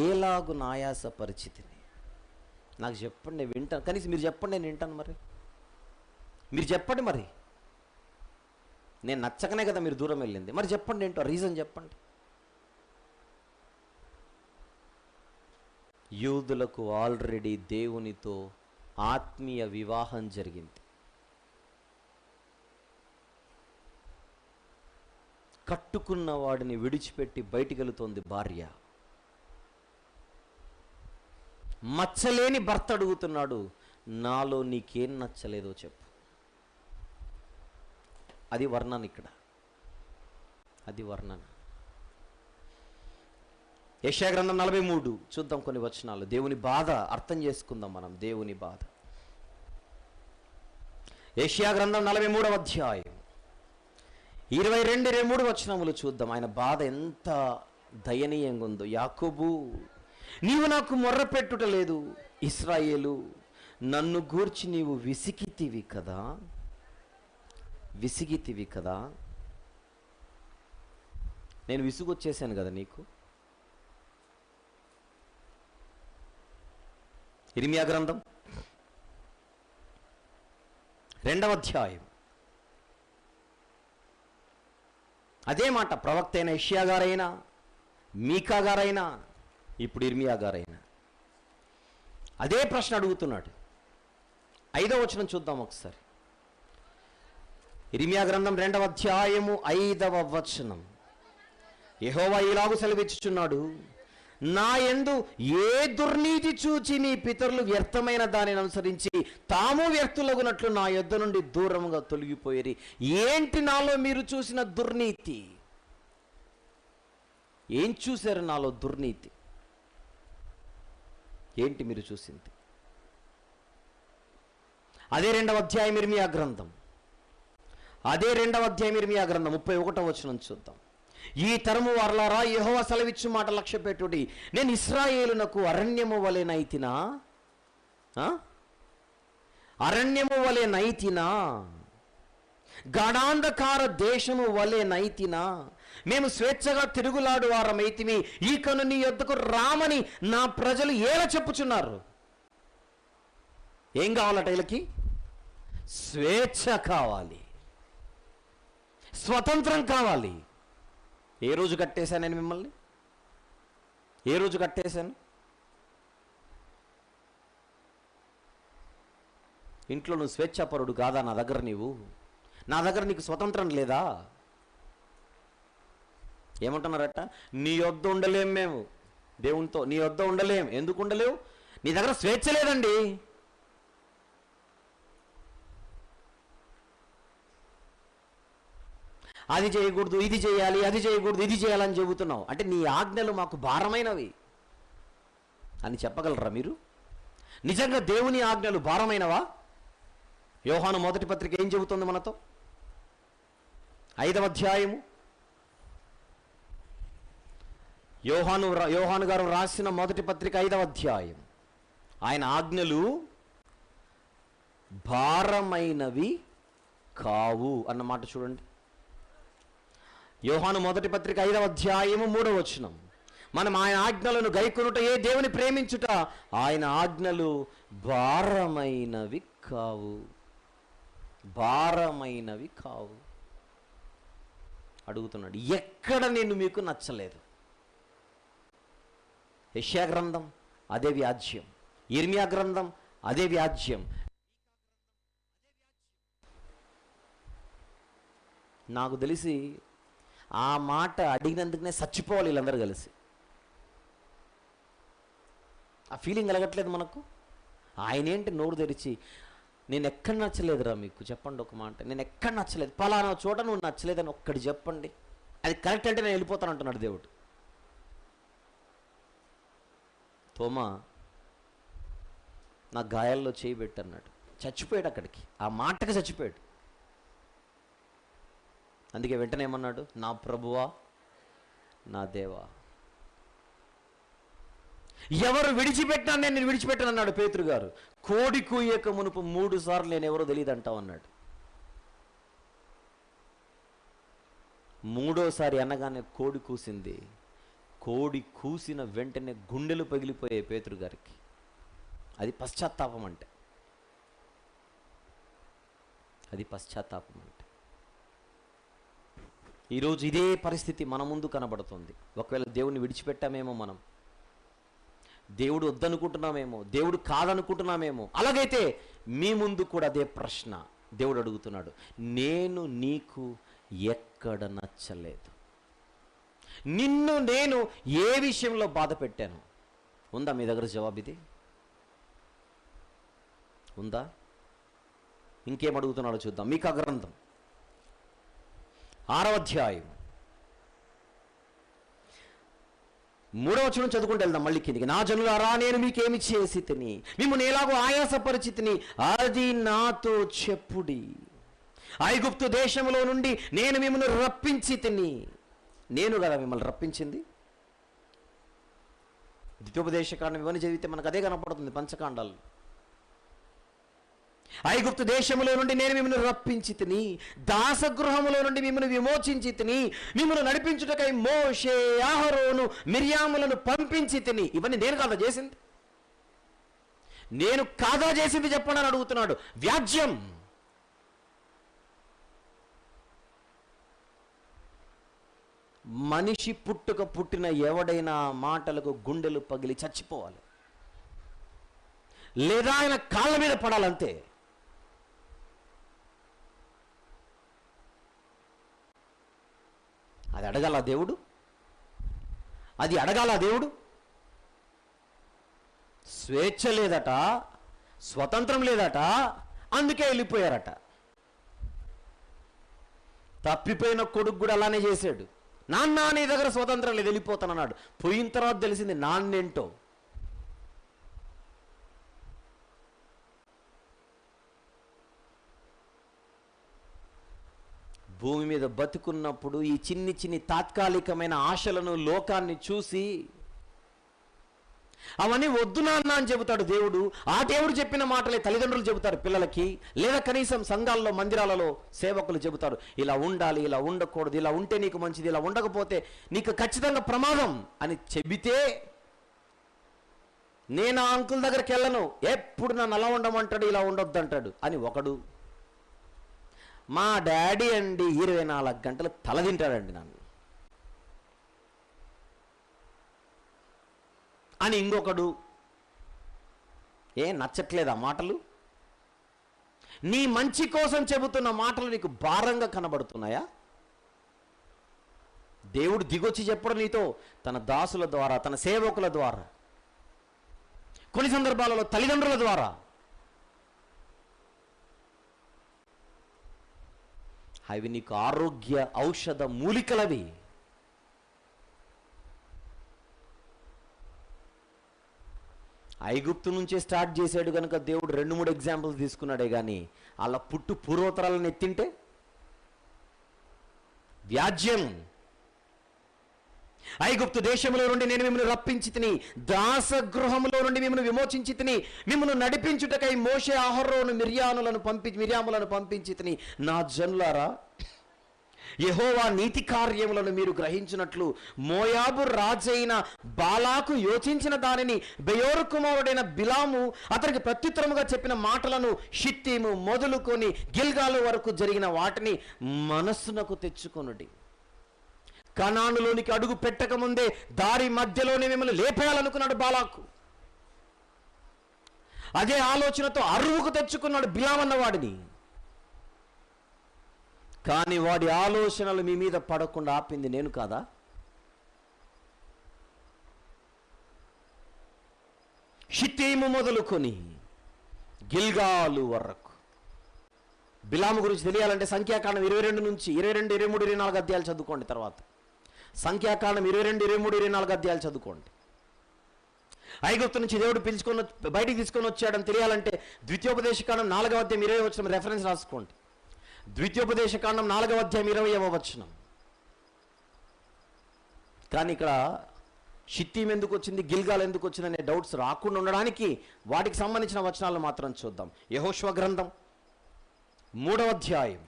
ఏలాగు నాయాస పరిస్థితిని నాకు చెప్పండి, నేను వింటాను. కనీసం మీరు చెప్పండి, నేను వింటాను. మరి మీరు చెప్పండి. మరి నేను నచ్చకనే కదా మీరు దూరం వెళ్ళింది. మరి చెప్పండి, ఏంటో రీజన్ చెప్పండి. యూదులకు ఆల్రెడీ దేవునితో ఆత్మీయ వివాహం జరిగింది. కట్టుకున్న వాడిని విడిచిపెట్టి బయటికి వెళుతోంది భార్య. మచ్చలేని భర్త అడుగుతున్నాడు, నాలో నీకేం నచ్చలేదో చెప్పు. అది వర్ణన ఇక్కడ, అది వర్ణన. యెషయా గ్రంథం 43 చూద్దాం కొన్ని వచనాలు. దేవుని బాధ అర్థం చేసుకుందాం మనం. దేవుని బాధ. యెషయా గ్రంథం 43వ అధ్యాయం 22-23 వచనములు చూద్దాం. ఆయన బాధ ఎంత దయనీయంగా ఉందో. యాకోబు, నీవు నాకు మొర్ర పెట్టుట లేదు. ఇశ్రాయేలు, నన్ను గూర్చి నీవు విసిగితివి కదా, విసిగితివి కదా. నేను విసుగొచ్చేసాను కదా నీకు. ఇర్మియా గ్రంథం 2వ అధ్యాయం అదే మాట. ప్రవక్త అయిన యెషయా గారైనా, మీకా గారైనా, ఇప్పుడు ఇర్మియా గారైనా అదే ప్రశ్న అడుగుతున్నాడు. 5వ వచనం చూద్దాం ఒకసారి. ఇర్మియా గ్రంథం 2వ అధ్యాయము 5వ వచనం. యెహోవా ఇలాగు సెలవిచ్చుచున్నాడు, నా యందు ఏ దుర్నీతి చూచి మీ పితరులు వ్యర్థమైన దానిని అనుసరించి తాము వ్యర్థులగునట్లు నా యొద్ద నుండి దూరంగా తొలగిపోయేరి. ఏంటి నాలో మీరు చూసిన దుర్నీతి? ఏం చూశారు నాలో దుర్నీతి? ఏంటి మీరు చూసింది? అదే 2వ అధ్యాయం ఇర్మియా గ్రంథం, అదే 2వ అధ్యాయం ఇర్మియా గ్రంథం 31వ వచనం చూద్దాం. ఈ తరము వారలారా, యెహోవా సెలవిచ్చు మాట లక్ష్య పెట్టుడి. నేను ఇశ్రాయేలునకు అరణ్యము వలె నైతినా, అరణ్యము వలె నైతినా, గాఢాంధకార దేశము వలె నైతినా. మేము స్వేచ్ఛగా తిరుగులాడు వారమైతిమి. ఈ కను నీ యొద్దకు రామని నా ప్రజలు ఏలా చెప్పుచున్నారు. ఏం కావాలట వీళ్ళకి? స్వేచ్ఛ కావాలి, స్వతంత్రం కావాలి. ఏ రోజు కట్టేశాను నేను మిమ్మల్ని? ఏ రోజు కట్టేశాను? ఇంట్లో నువ్వు స్వేచ్ఛాపరుడు కాదా? నా దగ్గర నీకు స్వతంత్రం లేదా? ఏమంటున్నారట? నీ యొద్ద ఉండలేం మేము, దేవునితో నీ యొద్ద ఉండలేం. ఎందుకు ఉండలేవు? నీ దగ్గర స్వేచ్ఛ లేదండి. అది చేయకూడదు, ఇది చేయాలి, అది చేయకూడదు, ఇది చేయాలని చెబుతున్నావు. అంటే నీ ఆజ్ఞలు మాకు భారమైనవి అని చెప్పగలరా మీరు? నిజంగా దేవుని ఆజ్ఞలు భారమైనవా? యోహాను మొదటి పత్రిక ఏం చెబుతుంది మనతో? 5వ అధ్యాయము, యోహాను గారు రాసిన మొదటి పత్రిక 5వ అధ్యాయం. ఆయన ఆజ్ఞలు భారమైనవి కావు అన్నమాట చూడండి. యోహాను మొదటి పత్రిక 5వ అధ్యాయము 3వ వచనం. మనం ఆయన ఆజ్ఞలను గైకొనుట ఏ దేవుని ప్రేమించుట. ఆయన ఆజ్ఞలు భారమైనవి కావు, భారమైనవి కావు. అడుగుతున్నాడు, ఎక్కడ నేను మీకు నచ్చలేదు? యెషయా గ్రంథం అదే వ్యాజ్యం, ఇర్మియా గ్రంథం అదే వ్యాజ్యం. నాకు తెలిసి ఆ మాట అడిగినందుకునే చచ్చిపోవాలి వీళ్ళందరూ కలిసి. ఆ ఫీలింగ్ కలగట్లేదు మనకు. ఆయన ఏంటి నోరు తెరిచి, నేను ఎక్కడ నచ్చలేదురా మీకు చెప్పండి ఒక మాట, నేను ఎక్కడ నచ్చలేదు, పలానా చోట నువ్వు నచ్చలేదని ఒక్కటి చెప్పండి, అది కరెక్ట్ అంటే నేను వెళ్ళిపోతాను అంటున్నాడు దేవుడు. తోమా నా గాయాల్లో చేయి పెట్టు అన్నాడు. చచ్చిపోయాడు అక్కడికి, ఆ మాటకి చచ్చిపోయాడు. అందుకే వెంటనే ఏమన్నాడు? నా ప్రభువా, నా దేవా. ఎవరు విడిచిపెట్టినా నేను విడిచిపెట్టాను అన్నాడు పేతురు గారు. కోడి కూయక మునుపు 3 సార్లు నేను ఎవరో తెలియదు అంటావు అన్నాడు. 3వసారి అనగానే కోడి కూసింది. కోడి కూసిన వెంటనే గుండెలు పగిలిపోయాయి పేతురు గారికి. అది పశ్చాత్తాపం అంటే. అది పశ్చాత్తాపం అంటే. ఈరోజు ఇదే పరిస్థితి మన ముందు కనబడుతుంది. ఒకవేళ దేవుణ్ణి విడిచిపెట్టామేమో, మనం దేవుడు వద్దనుకుంటున్నామేమో, దేవుడు కాదనుకుంటున్నామేమో. అలాగైతే మీ ముందు కూడా అదే ప్రశ్న దేవుడు అడుగుతున్నాడు. నేను నీకు ఎక్కడ నచ్చలేదు? నిన్ను నేను ఏ విషయంలో బాధ పెట్టాను? ఉందా మీ దగ్గర జవాబు? ఇది ఉందా? ఇంకేం అడుగుతున్నాడో చూద్దాం. మీకా గ్రంథం 6వ అధ్యాయం 3వ వచనం చదువుకుంటూ వెళ్దాం మళ్ళీ కిందికి. నా జనులారా, నేను మీకేమి చేసి తిని మిమ్మల్ని ఎలాగో ఆయాసపరిచితిని అది నాతో చెప్పుడి. ఐగుప్తు దేశంలో నుండి నేను మిమ్మల్ని రప్పించి తిని. నేను కదా మిమ్మల్ని రప్పించింది. ద్వితోపదేశకాండం ఇవన్నీ చదివితే మనకు అదే కనపడుతుంది పంచకాండాలు. ఐగుప్తు దేశములో నుండి నేను మిమ్మల్ని రప్పించి తిని, దాసగృహములో నుండి మిమ్మల్ని విమోచించి తిని, మిమ్మల్ని నడిపించుటకై మోషే, అహరోను, మిర్యాములను పంపించి తిని. ఇవన్నీ నేను కాదా చేసింది? నేను కాదా చేసింది చెప్పండి అని అడుగుతున్నాడు. వ్యాజ్యం. మనిషి పుట్టిన ఎవడైనా మాటలకు గుండెలు పగిలి చచ్చిపోవాలి, లేదా ఆయన కాళ్ళ మీద పడాలంతే. అది అడగాల దేవుడు? అది అడగాల దేవుడు? స్వేచ్ఛ లేదట, స్వతంత్రం లేదట, అందుకే వెళ్ళిపోయారట. తప్పిపోయిన కొడుకు కూడా అలానే చేశాడు. నాన్న నీ దగ్గర స్వతంత్రం లేదు, వెళ్ళిపోతానన్నాడు. పోయిన తర్వాత తెలిసింది నాన్నేంటో. భూమి మీద బతుకున్నప్పుడు ఈ చిన్ని తాత్కాలికమైన ఆశలను, లోకాన్ని చూసి అవన్నీ వద్దు నాన్న అని చెబుతాడు దేవుడు. ఆ దేవుడు చెప్పిన మాటలే తల్లిదండ్రులు చెబుతారు పిల్లలకి, లేదా కనీసం సంఘాల్లో, మందిరాలలో సేవకులు చెబుతారు. ఇలా ఉండాలి, ఇలా ఉండకూడదు, ఇలా ఉంటే నీకు మంచిది, ఇలా ఉండకపోతే నీకు ఖచ్చితంగా ప్రమాదం అని చెబితే, నేను ఆ అంకుల్ దగ్గరికి వెళ్ళను, ఎప్పుడు నన్ను అలా ఉండమంటాడు, ఇలా ఉండొద్దు అంటాడు అని ఒకడు. మా డాడీ అండి 24 గంటలు తల తింటాడండి నన్ను అని ఇంకొకడు. నచ్చట్లేదా మాటలు? నీ మంచి కోసం చెబుతున్న మాటలు నీకు భారంగా కనబడుతున్నాయా? దేవుడు దిగొచ్చి చెప్పడం నీతో తన దాసుల ద్వారా, తన సేవకుల ద్వారా, కొన్ని సందర్భాలలో తల్లిదండ్రుల ద్వారా. అవి నీకు ఆరోగ్య ఔషధ మూలికలవి. ఐగుప్తు నుంచే స్టార్ట్ చేశాడు కనుక దేవుడు 2-3 ఎగ్జాంపుల్స్ తీసుకున్నాడే కానీ అలా పూర్వోత్తరాలను ఎత్తింటే వ్యాజ్యం. ఐగుప్తు దేశంలో నుండి నేను మిమ్మల్ని రప్పించి తిని, దాసగృహములో నుండి మిమ్మల్ని విమోచించి తిని, మిమ్మల్ని నడిపించుటకై మోషే, అహరోను, మిర్యాములను పంపించి తిని. నా జనులారా, యెహోవా నీతి కార్యములను మీరు గ్రహించినట్లు మోయాబు రాజైన బాలాకు యోచించిన దానిని, బెయోరు కుమారుడైన బిలాము అతనికి ప్రత్యుత్తరముగా చెప్పిన మాటలను, షిత్తీము మొదలుకొని గిల్గాలు వరకు జరిగిన వాటిని మనస్సునకు తెచ్చుకొనుడి. కనానులోనికి అడుగు పెట్టకముందే దారి మధ్యలోనే మిమ్మల్ని లేపేయాలనుకున్నాడు బాలాకు. అదే ఆలోచనతో అరువుకు తెచ్చుకున్నాడు బిలామన్న వాడిని. కానీ వాడి ఆలోచనలు మీ మీద పడకుండా ఆపింది నేను కాదా? షిత్తీము మొదలుకొని గిల్గాలు వరకు. బిలాము గురించి తెలియాలంటే సంఖ్యాకాండం 22 నుంచి 22, 23, 24 అధ్యాయాలు చదువుకోండి. తర్వాత సంఖ్యాకాండం 22, 23, 24 అధ్యాయాలు చదువుకోండి. ఐగుప్తు నుంచి దేవుడు బయటికి తీసుకొని వచ్చాడని తెలియాలంటే ద్వితీయోపదేశకాండం 4వ అధ్యాయం 20వ వచనం రెఫరెన్స్ రాసుకోండి. ద్వితీయోపదేశకాండం 4వ అధ్యాయం 20వ వచనం. కానీ ఇక్కడ షిత్తీం ఎందుకు వచ్చింది, గిల్గాల్ ఎందుకు వచ్చింది అనే డౌట్స్ రాకుండా ఉండడానికి వాటికి సంబంధించిన వచనాలు మాత్రం చూద్దాం. యెహోషువ గ్రంథం 3వ అధ్యాయం.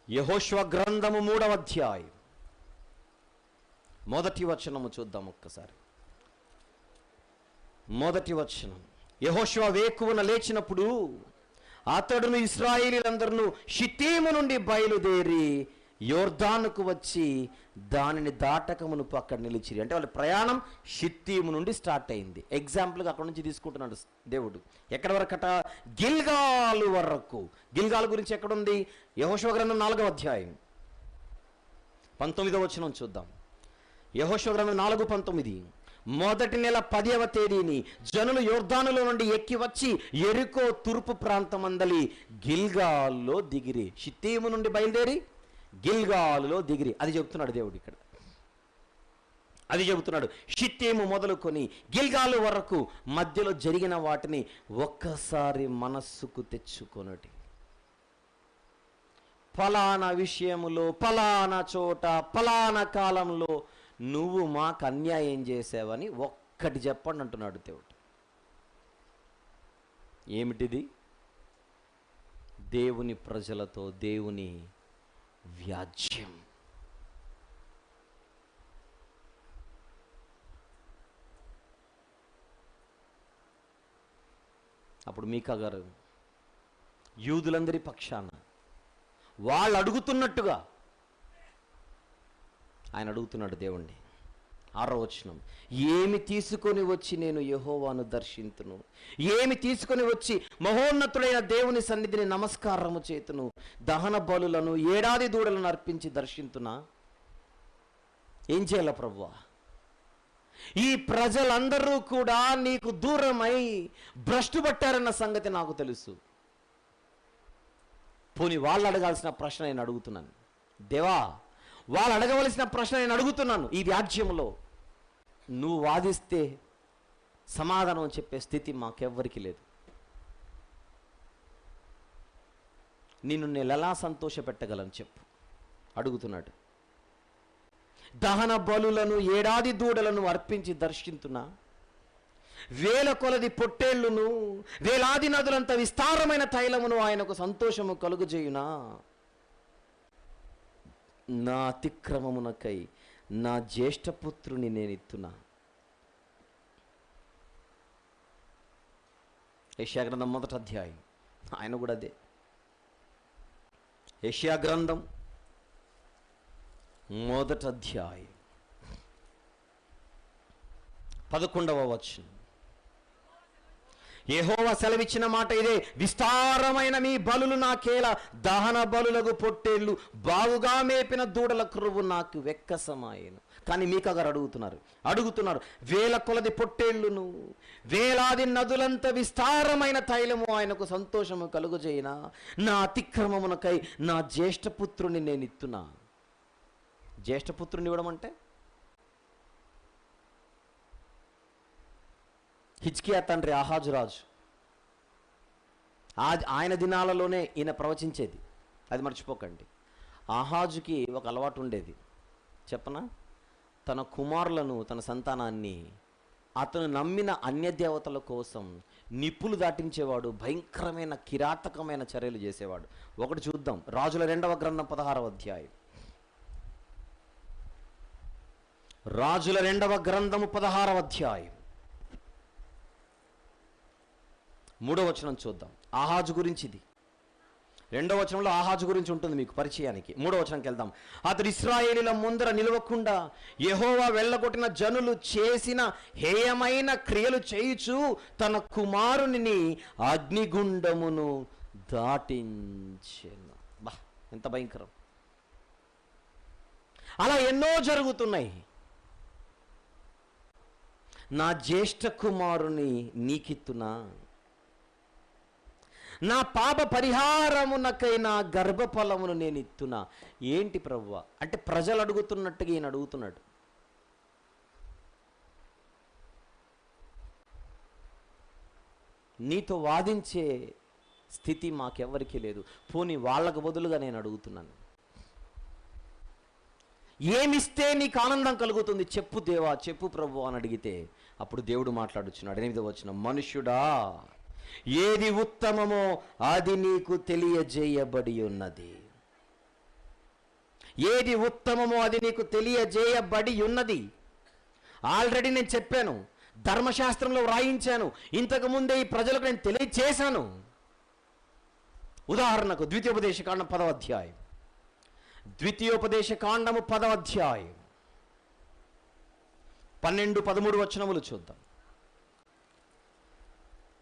యెహోషువ గ్రంథము 3వ అధ్యాయం మొదటి వచనము చూద్దాం ఒక్కసారి. మొదటి వచనం. యెహోషువ వేకువన లేచినప్పుడు అతడును ఇశ్రాయేలీయులందరూ షిత్తీము నుండి బయలుదేరి యోర్దానుకు వచ్చి దానిని దాటకమునుపు అక్కడ నిలిచిరి. అంటే వాళ్ళ ప్రయాణం షిత్తీము నుండి స్టార్ట్ అయింది. ఎగ్జాంపుల్గా అక్కడ నుంచి తీసుకుంటున్నాడు దేవుడు. ఎక్కడ వరకట? గిల్గాలు వరకు. గిల్గాల్ గురించి ఎక్కడుంది? యెహోషువ గ్రంథం 4వ అధ్యాయం 19వ వచనం చూద్దాం. యెహోషువ గ్రంథం 4:19. మొదటి నెల 10వ తేదీని జనులు యోర్దానులో నుండి ఎక్కి వచ్చి యెరికో తూర్పు ప్రాంతమందలి గిల్గాల్లో దిగిరి. షిత్తీము నుండి బయలుదేరి గిల్గాలులో దిగిరి. అది చెబుతున్నాడు దేవుడు ఇక్కడ. అది చెబుతున్నాడు. షిత్తీము మొదలుకొని గిల్గాలు వరకు మధ్యలో జరిగిన వాటిని ఒక్కసారి మనస్సుకు తెచ్చుకొనటి. ఫలానా విషయములో, ఫలానా చోట, ఫలానా కాలంలో నువ్వు మాకు అన్యాయం చేసావని ఒక్కటి చెప్పండి అంటున్నాడు దేవుడు. ఏమిటిది? దేవుని ప్రజలతో దేవుని వ్యాజ్యం. అప్పుడు మీకా గారు యూదులందరి పక్షాన వాళ్ళు అడుగుతున్నట్టుగా ఆయన అడుగుతున్నాడు దేవుణ్ణి. 6వ వచనం. ఏమి తీసుకొని వచ్చి నేను యెహోవాను దర్శింతును, ఏమి తీసుకొని వచ్చి మహోన్నతుడైన దేవుని సన్నిధిని నమస్కారము చేతును, దహన బలులను 7 దూడలను అర్పించి దర్శింతునా? ఏం చేయాల ప్రభువా? ఈ ప్రజలందరూ కూడా నీకు దూరమై భ్రష్టు పట్టారన్న సంగతి నాకు తెలుసు. పోనీ వాళ్ళు అడగాల్సిన ప్రశ్న నేను అడుగుతున్నాను. దేవా, వాళ్ళు అడగవలసిన ప్రశ్న నేను అడుగుతున్నాను. ఈ వ్యాజ్యంలో నువ్వు వాదిస్తే సమాధానం చెప్పే స్థితి మాకెవ్వరికి లేదు. నిన్ను నేను ఎలా సంతోష పెట్టగలను చెప్పు అడుగుతున్నాడు. దహన బలులను 7 దూడలను అర్పించి దర్శింతున్నా, వేల కొలది పొట్టేళ్లును, వేలాది నదులంత విస్తారమైన తైలమును ఆయనకు సంతోషము కలుగుచేయునా? నా అతిక్రమమునకై నా జ్యేష్ఠపుత్రుని నేనిత్తున్నా. యెషయా గ్రంథం 1వ అధ్యాయం. ఆయన కూడా అదే. యెషయా గ్రంథం 1వ అధ్యాయం 11వ వచనం. యెహోవా సెలవిచ్చిన మాట ఇదే, విస్తారమైన మీ బలులు నాకేలా, దహన బలులకు పొట్టేళ్ళు, బావుగా మేపిన దూడల క్రొవ్వు నాకు వెక్కసమాయను. కానీ మీకా గారు అడుగుతున్నారు వేల కొలది పొట్టేళ్లును, వేలాది నదులంత విస్తారమైన తైలము ఆయనకు సంతోషము కలుగుజేయనా? నా అతిక్రమమునకై నా జ్యేష్ఠపుత్రుని నేను ఇత్తున్నా. జ్యేష్ఠపుత్రుని ఇవ్వడం అంటే హిజ్కియా తండ్రి ఆహాజు రాజు. ఆయన దినాలలోనే ఈయన ప్రవచించేది, అది మర్చిపోకండి. ఆహాజుకి ఒక అలవాటు ఉండేది చెప్పనా? తన కుమారులను, తన సంతానాన్ని అతను నమ్మిన అన్యదేవతల కోసం నిప్పులు దాటించేవాడు. భయంకరమైన కిరాతకమైన చర్యలు చేసేవాడు. ఒకటి చూద్దాం. రాజుల 2వ గ్రంథం 16వ అధ్యాయం. రాజుల 2వ గ్రంథము 16వ అధ్యాయం 3వ వచనం చూద్దాం. ఆహాజు గురించి ఇది. 2వ వచనంలో ఆహాజు గురించి ఉంటుంది మీకు పరిచయానికి. 3వ వచనంకి వెళ్దాం. అతడు ఇశ్రాయేలీల ముందర నిలవకుండా యెహోవా వెళ్ళగొట్టిన జనులు చేసిన హేయమైన క్రియలు చేయుచు తన కుమారుని అగ్నిగుండమును దాటించెను. బా, ఎంత భయంకరం! అలా ఎన్నో జరుగుతున్నాయి. నా జ్యేష్ఠ కుమారుని నీకిత్తునా, నా పాప పరిహారమునకై నా గర్భఫలమును నేను ఇత్తునా. ఏంటి ప్రభువా అంటే ప్రజలు అడుగుతున్నట్టుగా ఈయన అడుగుతున్నాడు. నీతో వాదించే స్థితి మాకెవ్వరికీ లేదు. పోనీ వాళ్ళకు బదులుగా నేను అడుగుతున్నాను. ఏమిస్తే నీకు ఆనందం కలుగుతుంది? చెప్పు దేవా, చెప్పు ప్రభు అని అడిగితే అప్పుడు దేవుడు మాట్లాడుచున్నాడు. 8వ వచనం, మనుష్యుడా, ఏది ఉత్తమమో అది నీకు తెలియజేయబడి ఉన్నది. ఏది ఉత్తమమో అది నీకు తెలియజేయబడి ఉన్నది. ఆల్రెడీ నేను చెప్పాను, ధర్మశాస్త్రంలో వ్రాయించాను, ఇంతకు ముందే ఈ ప్రజలకు నేను తెలియచేశాను. ఉదాహరణకు ద్వితీయోపదేశకాండం 10వ అధ్యాయం, ద్వితీయోపదేశకాండము 10వ అధ్యాయం 12-13 వచనములు చూద్దాం.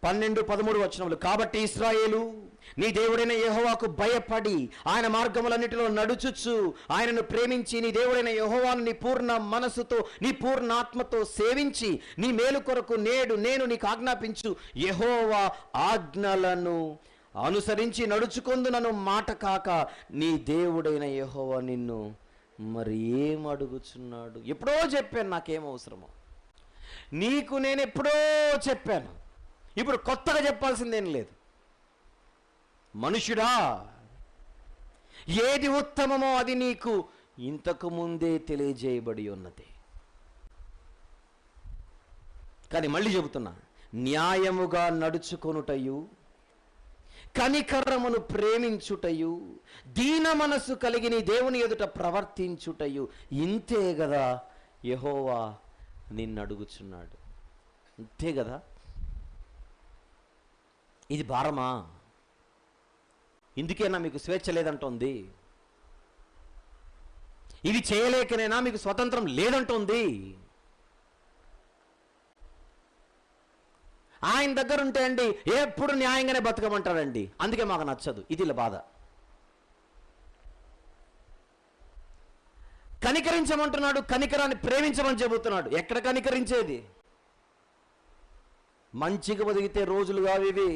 12-13 వచనములు. కాబట్టి ఇశ్రాయేలు, నీ దేవుడైన యెహోవాకు భయపడి ఆయన మార్గములన్నిటిలో నడుచుచు ఆయనను ప్రేమించి నీ దేవుడైన యెహోవాను నీ పూర్ణ మనసుతో నీ పూర్ణ ఆత్మతో సేవించి నీ మేలు కొరకు నేడు నేను నీకు ఆజ్ఞాపించు యెహోవా ఆజ్ఞలను అనుసరించి నడుచుకొందునను మాట కాక నీ దేవుడైన యెహోవా నిన్ను మరి ఏం అడుగుచున్నాడు? ఎప్పుడో చెప్పాను, నాకేం అవసరమో. నీకు నేను ఎప్పుడో చెప్పాను, ఇప్పుడు కొత్తగా చెప్పాల్సిందేం లేదు. మనుష్యుడా, ఏది ఉత్తమమో అది నీకు ఇంతకు ముందే తెలియజేయబడి ఉన్నది. కానీ మళ్ళీ చెబుతున్నా, న్యాయముగా నడుచుకొనుటయు కనికరమును ప్రేమించుటయు దీన మనసు కలిగి నీ దేవుని ఎదుట ప్రవర్తించుటయు ఇంతే కదా యెహోవా నిన్ను అడుగుచున్నాడు. ఇంతే కదా. ఇది భారమా? ఇందుకేనా మీకు స్వేచ్ఛ లేదంటోంది? ఇవి చేయలేకనేనా మీకు స్వతంత్రం లేదంటోంది? ఆయన దగ్గర ఉంటే అండి ఎప్పుడు న్యాయంగానే బతకమంటాడండి, అందుకే మాకు నచ్చదు. ఇది ఇలా బాధ. కనికరించమంటున్నాడు, కనికరాన్ని ప్రేమించమని చెబుతున్నాడు. ఎక్కడ కనికరించేది? మంచిగా బతికితే రోజులు కావు ఇవి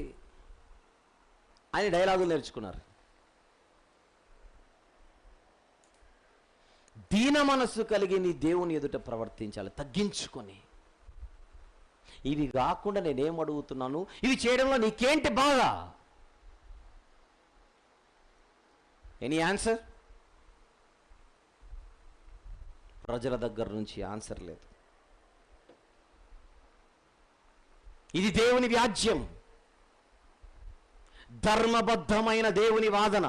అని డైలాగులు నేర్చుకున్నారు. దీన మనస్సు కలిగి నీ దేవుని ఎదుట ప్రవర్తించాలి, తగ్గించుకొని. ఇవి కాకుండా నేనేం అడుగుతున్నాను? ఇవి చేయడంలో నీకేంటి బాధ? Any answer? ప్రజల దగ్గర నుంచి ఆన్సర్ లేదు. ఇది దేవుని వ్యాజ్యం, ధర్మబద్ధమైన దేవుని వాదన.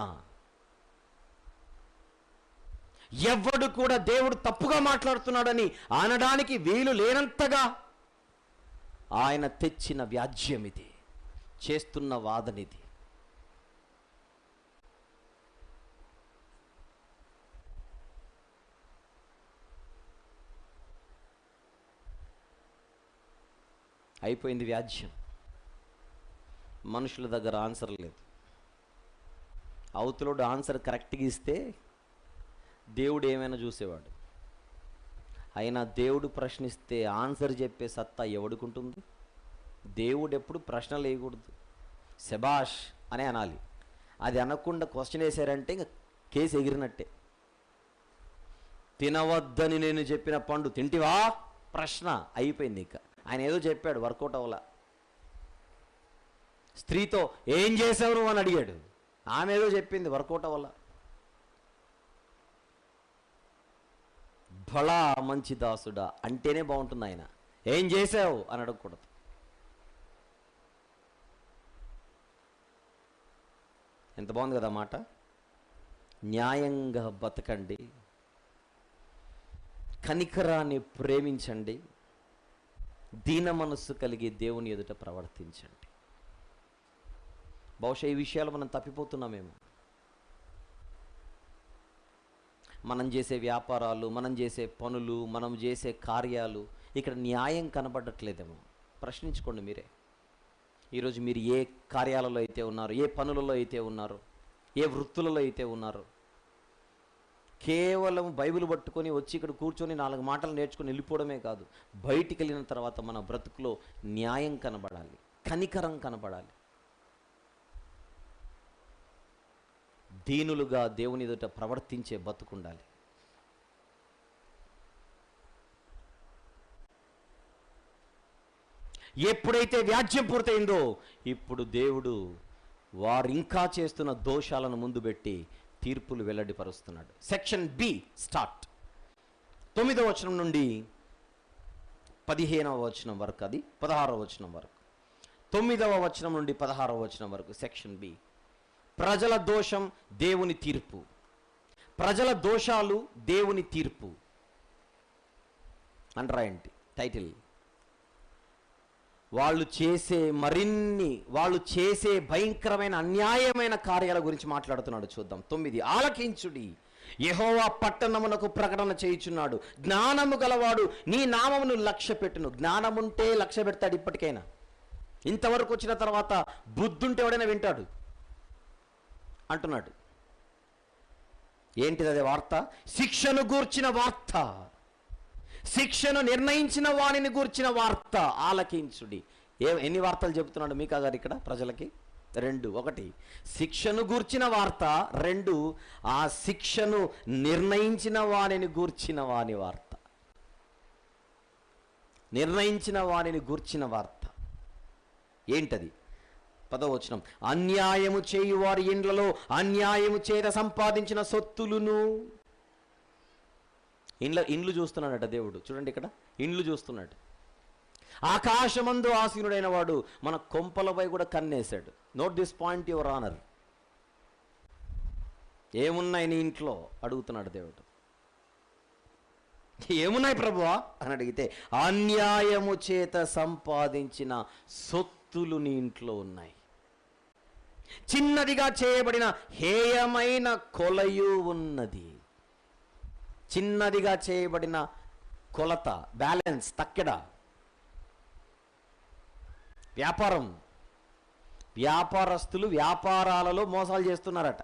ఎవ్వడు కూడా దేవుడు తప్పుగా మాట్లాడుతున్నాడని అనడానికి వీలు లేనంతగా ఆయన తెచ్చిన వ్యాజ్యం ఇది, చేస్తున్న వాదన ఇది. అయిపోయింది వ్యాజ్యం. మనుషుల దగ్గర ఆన్సర్ లేదు. అవతలోడు ఆన్సర్ కరెక్ట్గా ఇస్తే దేవుడు ఏమైనా చూసేవాడు. అయినా దేవుడు ప్రశ్నిస్తే ఆన్సర్ చెప్పే సత్తా ఎవడుకుంటుంది? దేవుడు ఎప్పుడు ప్రశ్నలు వేయకూడదు, శబాష్ అని అనాలి. అది అనకుండా క్వశ్చన్ వేశారంటే ఇంకా కేసు ఎగిరినట్టే. తినవద్దని నేను చెప్పిన పండు తింటివా? ప్రశ్న అయిపోయింది. ఇక ఆయన ఏదో చెప్పాడు, వర్కౌట్ అవ్వలా. స్త్రీతో ఏం చేసావు నువ్వు అని అడిగాడు, ఆమె ఏదో చెప్పింది, వర్కౌట్ అవ్వలా. భళా మంచి దాసుడా అంటేనే బాగుంటుంది. ఆయన ఏం చేసావు అని అడగకూడదు. ఎంత బాగుంది కదా మాట. న్యాయంగా బతకండి, కనికరాన్ని ప్రేమించండి, దీన మనస్సు కలిగి దేవుని ఎదుట ప్రవర్తించండి. బహుశా ఈ విషయాలు మనం తప్పిపోతున్నామేమో. మనం చేసే వ్యాపారాలు, మనం చేసే పనులు, మనం చేసే కార్యాలు ఇక్కడ న్యాయం కనబడట్లేదేమో. ప్రశ్నించుకోండి మీరే. ఈరోజు మీరు ఏ కార్యాలలో అయితే ఉన్నారో, ఏ పనులలో అయితే ఉన్నారో, ఏ వృత్తులలో అయితే ఉన్నారో, కేవలం బైబిల్ పట్టుకొని వచ్చి ఇక్కడ కూర్చొని 4 మాటలు నేర్చుకొని వెళ్ళిపోవడమే కాదు, బయటికి వెళ్ళిన తర్వాత మన బ్రతుకులో న్యాయం కనబడాలి, కనికరం కనబడాలి. దీనులుగా దేవుని ఎదుట ప్రవర్తించే బతుకుండాలి. ఎప్పుడైతే వ్యాజ్యం పూర్తయిందో ఇప్పుడు దేవుడు వారు ఇంకా చేస్తున్న దోషాలను ముందు పెట్టి తీర్పులు వెల్లడిపరుస్తున్నాడు. Section B start. 9వ వచనం నుండి 15వ వచనం వరకు, అది 16వ వచనం వరకు. 9వ వచనం నుండి 16వ వచనం వరకు సెక్షన్ బి. ప్రజల దోషం, దేవుని తీర్పు. ప్రజల దోషాలు, దేవుని తీర్పు అని రాయండి టైటిల్. వాళ్ళు చేసే భయంకరమైన అన్యాయమైన కార్యాల గురించి మాట్లాడుతున్నాడు. చూద్దాం. 9. ఆలకించుడి, యెహోవా పట్టణమునకు ప్రకటన చేయుచున్నాడు. జ్ఞానము గలవాడు నీ నామమును లక్ష్య పెట్టును. జ్ఞానముంటే లక్ష్య పెడతాడు. ఇప్పటికైనా ఇంతవరకు వచ్చిన తర్వాత బుద్ధుంటే ఎవడైనా వింటాడు అంటున్నాడు. ఏంటిది అదే వార్త? శిక్షను గూర్చిన వార్త, శిక్షను నిర్ణయించిన వాణిని గూర్చిన వార్త. ఆలకించుడి. ఎన్ని వార్తలు చెబుతున్నాడు మీకా గారు ఇక్కడ ప్రజలకి? 2. 1 శిక్షను గూర్చిన వార్త, 2 ఆ శిక్షను నిర్ణయించిన వాణిని గూర్చిన వాని వార్త. నిర్ణయించిన వాణిని గూర్చిన వార్త ఏంటది? 10వ వచనం. అన్యాయము చేయువారి ఇండ్లలో అన్యాయము చేత సంపాదించిన సొత్తులును. ఇండ్లు చూస్తున్నాడట దేవుడు. చూడండి ఇక్కడ ఇండ్లు చూస్తున్నాడు. ఆకాశమందు ఆసీనుడైన వాడు మన కొంపలపై కూడా కన్నేశాడు. Note this point your honour. ఏమున్నాయి నీ ఇంట్లో అడుగుతున్నాడు దేవుడు. ఏమున్నాయి ప్రభువా అని అడిగితే, అన్యాయము చేత సంపాదించిన సొత్తులు నీ ఇంట్లో ఉన్నాయి. చిన్నదిగా చేయబడిన హేయమైన కొలయు ఉన్నది. చిన్నదిగా చేయబడిన కొలత, బ్యాలెన్స్, తక్కెడ. వ్యాపారస్తులు వ్యాపారాలలో మోసాలు చేస్తున్నారట.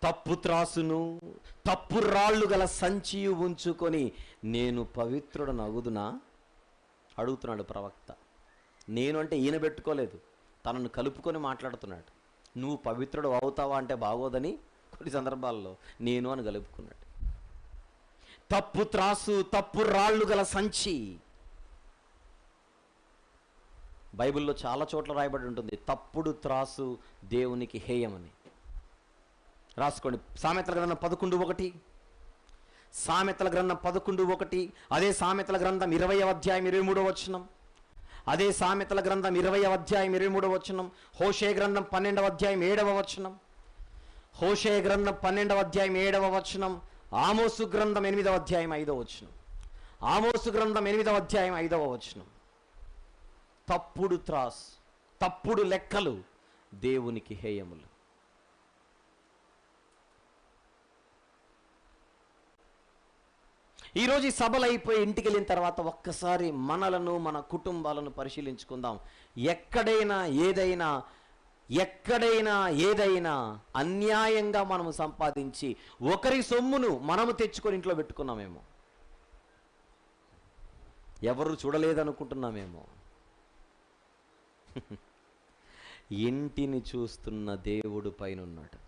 తప్పు త్రాసును తప్పు రాళ్ళు గల సంచియు ఉంచుకొని నేను పవిత్రుడను అగుదునా అడుగుతున్నాడు ప్రవక్త. నేను అంటే ఈయన పెట్టుకోలేదు, తనను కలుపుకొని మాట్లాడుతున్నాడు. నువ్వు పవిత్రుడు అవుతావా అంటే బాగోదని కొన్ని సందర్భాల్లో నేను అని కలుపుకున్నాడు. తప్పు త్రాసు తప్పు రాళ్ళు గల సంచి. బైబిల్లో చాలా చోట్ల రాయబడి ఉంటుంది తప్పుడు త్రాసు దేవునికి హేయమని. రాసుకోండి. సామెతల గ్రంథం 11:1. సామెతల గ్రంథం 11:1. అదే సామెతల గ్రంథం 20వ అధ్యాయం 23వ వచనం. అదే సామెతల గ్రంథం 20వ అధ్యాయం 23వ వచనం. హోషే గ్రంథం 12వ అధ్యాయం 7వ వచనం. హోషే గ్రంథం 12వ అధ్యాయం 7వ వచనం. ఆమోసు గ్రంథం 8వ అధ్యాయం 5వ వచనం. ఆమోసు గ్రంథం 8వ అధ్యాయం 5వ వచనం. తప్పుడు త్రాస్, తప్పుడు లెక్కలు దేవునికి హేయములు. ఈరోజు ఈ సభలు అయిపోయి ఇంటికి వెళ్ళిన తర్వాత ఒక్కసారి మనలను మన కుటుంబాలను పరిశీలించుకుందాం. ఎక్కడైనా ఏదైనా అన్యాయంగా మనము సంపాదించి ఒకరి సొమ్మును మనము తెచ్చుకొని ఇంట్లో పెట్టుకున్నామేమో, ఎవరు చూడలేదనుకుంటున్నామేమో. ఇంటిని చూస్తున్న దేవుడు పైన ఉన్నాడు.